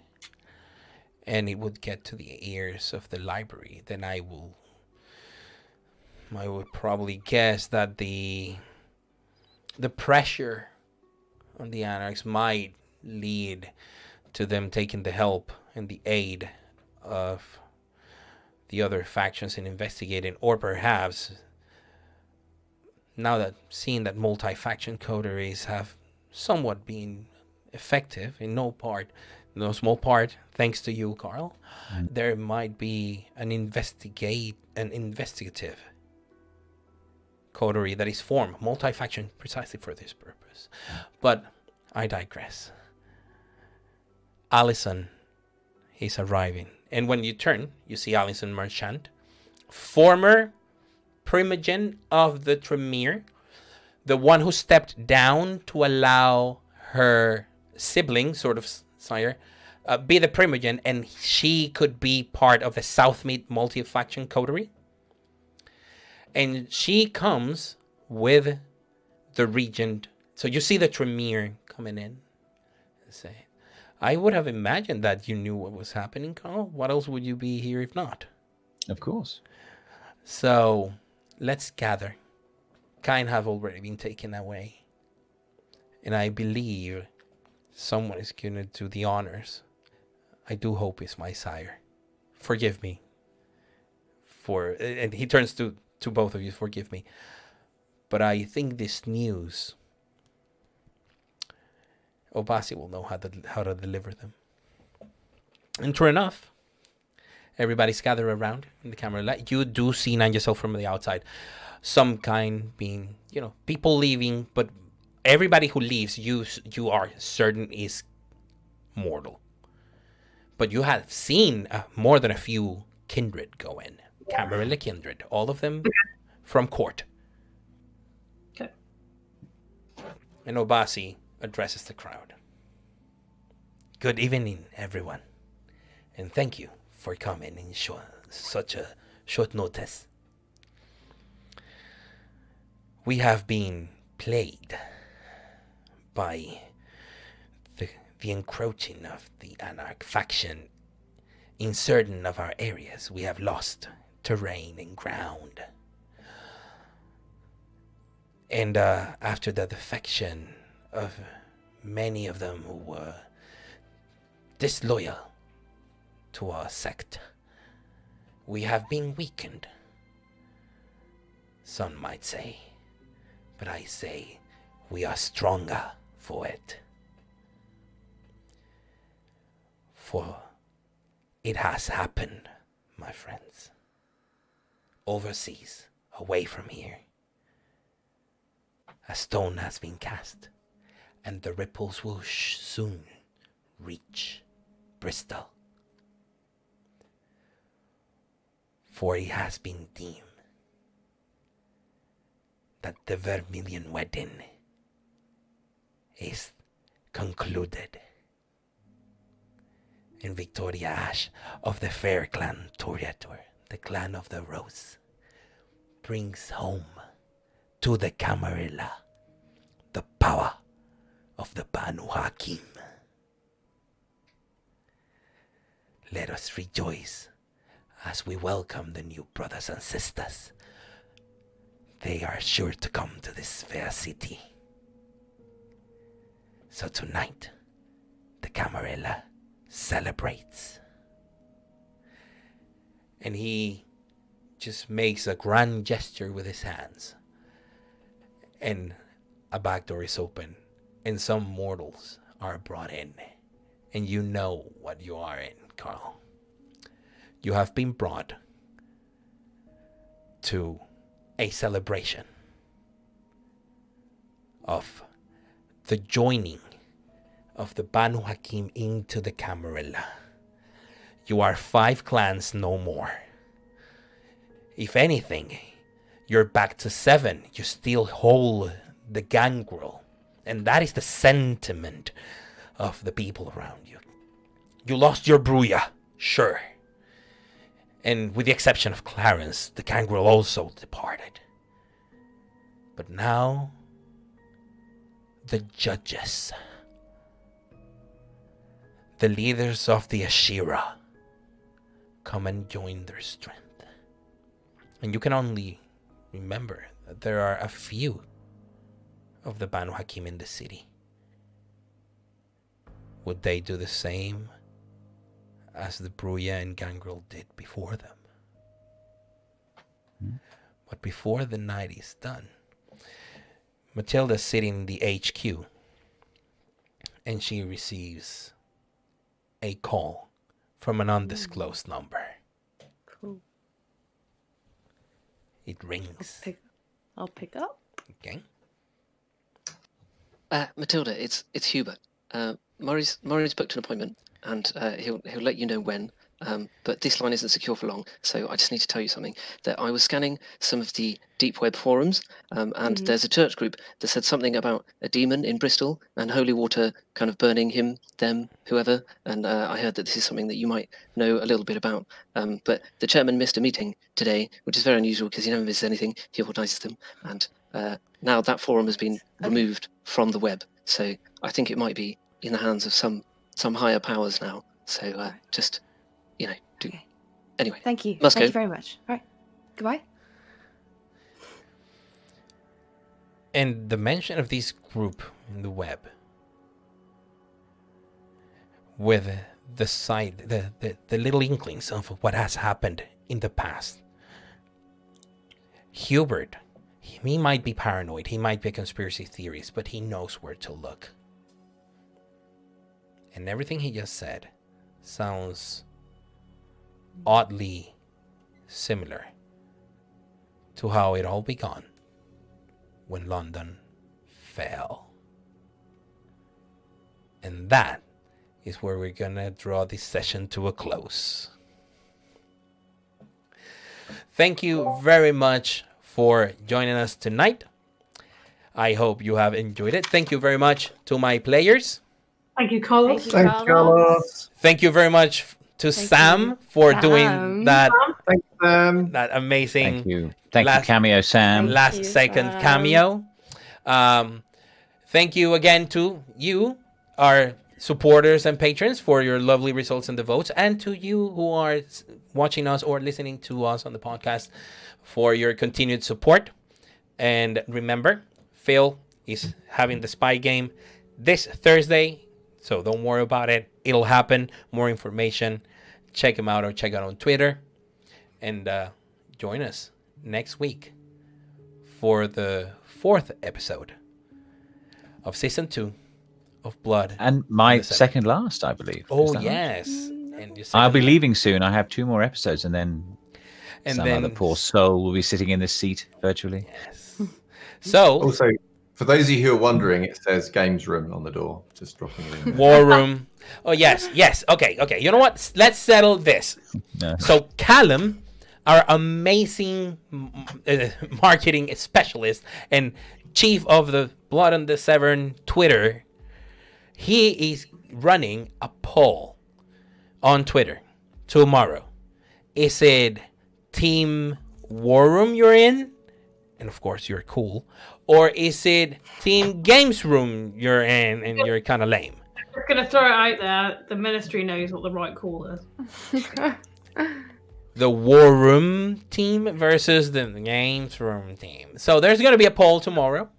and it would get to the ears of the library, then I would probably guess that the pressure on the Anarchs might lead to them taking the help and the aid of the other factions in investigating, or perhaps now that seeing that multi-faction coteries have somewhat been effective in no small part, thanks to you, Carl, there might be an investigative coterie that is formed, multi-faction, precisely for this purpose. But I digress. Allison is arriving, and when you turn, you see Allison Marchand, former primogen of the Tremere, the one who stepped down to allow her sibling, sort of sire, be the primogen, and she could be part of the Southmead multi-faction coterie. And she comes with the regent. So you see the Tremere coming in and say, I would have imagined that you knew what was happening, Carl. What else would you be here if not? Of course. So let's gather. Kine have already been taken away. And I believe someone is going to do the honors. I do hope it's my sire. Forgive me. And he turns to both of you, forgive me. But I think this news, Obasi will know how to deliver them. And true enough, everybody's gathered around in the camera. You do see yourself from the outside. Some kind being, people leaving, but everybody who leaves, you are certain is mortal. But you have seen more than a few kindred go in. Camarilla kindred, all of them from court. Okay. And Obasi addresses the crowd. Good evening, everyone. And thank you for coming in such a short notice. We have been plagued by the encroaching of the Anarch faction in certain of our areas. We have lost terrain and ground. And after the defection of many of them who were disloyal to our sect, we have been weakened. Some might say, but I say we are stronger for it. For it has happened, my friends. Overseas, away from here. A stone has been cast, and the ripples will soon reach Bristol. For it has been deemed that the Vermilion wedding is concluded. and Victoria Ash of the fair clan Toriator, the clan of the Rose, brings home to the Camarilla the power of the Banu Hakim. Let us rejoice as we welcome the new brothers and sisters. They are sure to come to this fair city. So tonight, the Camarilla celebrates. And he just makes a grand gesture with his hands. And a back door is open. And some mortals are brought in. And you know what you are in, Carl. You have been brought to a celebration of the joining of the Banu Hakim into the Camarilla. You are 5 clans no more. If anything, you're back to 7. You still hold the gangrel. And that is the sentiment of the people around you. You lost your Bruya, sure. And with the exception of Clarence, the gangrel also departed. But now, the judges, the leaders of the Ashira, come and join their strength. And you can only remember that there are a few of the Banu Hakim in the city. Would they do the same as the Bruya and Gangrel did before them? But before the night is done, Matilda's sitting in the HQ, and she receives a call from an undisclosed number. Cool. It rings. I'll pick up. Okay. Matilda, it's Hubert. Murray's booked an appointment, and he'll let you know when. But this line isn't secure for long, so I just need to tell you something. That I was scanning some of the deep web forums, and there's a church group that said something about a demon in Bristol and holy water kind of burning him, them, whoever. And I heard that this is something that you might know a little bit about. But the chairman missed a meeting today, which is very unusual because he never misses anything. He organises them, and now that forum has been removed from the web. So I think it might be in the hands of some higher powers now. So just, do. Okay. Anyway. Thank you. Must Thank go. you very much. All right. Goodbye. And the mention of this group in the web with the side, the little inklings of what has happened in the past. Hubert, he might be paranoid, he might be a conspiracy theorist, but he knows where to look. And everything he just said sounds oddly similar to how it all began when London fell. And that is where we're gonna draw this session to a close. Thank you very much for joining us tonight. I hope you have enjoyed it. Thank you very much to my players. Thank you, Carlos. Thanks, Carlos. Thank you very much to Sam for doing that. Thanks, Sam. That amazing. Thank you. Thank you, Cameo Sam. Last second cameo. Thank you again to you, our supporters and patrons, for your lovely results and the votes, and to you who are watching us or listening to us on the podcast for your continued support. And remember, Phil is having the spy game this Thursday, so don't worry about it. It'll happen. More information, check him out or check out on Twitter. And join us next week for the 4th episode of Season 2 of Blood. And my second last, I believe. Oh, yes. And I'll be leaving soon. I have 2 more episodes, and then some other poor soul will be sitting in this seat virtually. Yes. So, also, for those of you who are wondering, it says Games Room on the door. Just dropping it in. War Room. Oh, yes. Okay. You know what? Let's settle this. No. So, Callum, our amazing marketing specialist and chief of the Blood on the Severn Twitter, he is running a poll on Twitter tomorrow. Is it Team War Room you're in? And of course you're cool. Or is it Team Games Room you're in and you're kind of lame? I'm just going to throw it out there. The Ministry knows what the right call is. The War Room team versus the Games Room team. So there's going to be a poll tomorrow.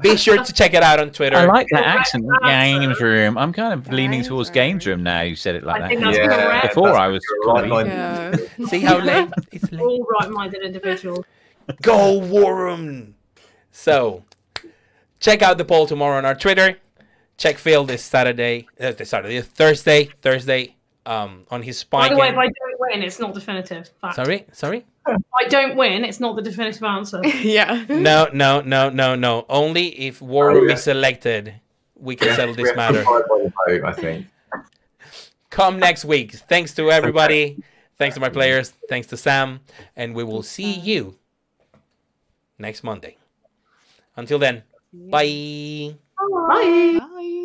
Be sure to check it out on Twitter. I like that accent. Games Room. I'm kind of leaning towards Games Room now. You said it like I think that. that's correct. Before I was. Yeah. See how lame? It's lame. All right-minded individuals. Go War Room. So check out the poll tomorrow on our Twitter. Check Phil this Thursday on his spy By the way, game. if I don't win, it's not definitive. Fact. Sorry? If I don't win, it's not the definitive answer. Yeah. No. Only if War Room is selected, we can settle this matter. I think. Come next week. Thanks to everybody. Thanks to my players. Thanks to Sam. And we will see you next Monday. Until then, bye. Bye. Bye.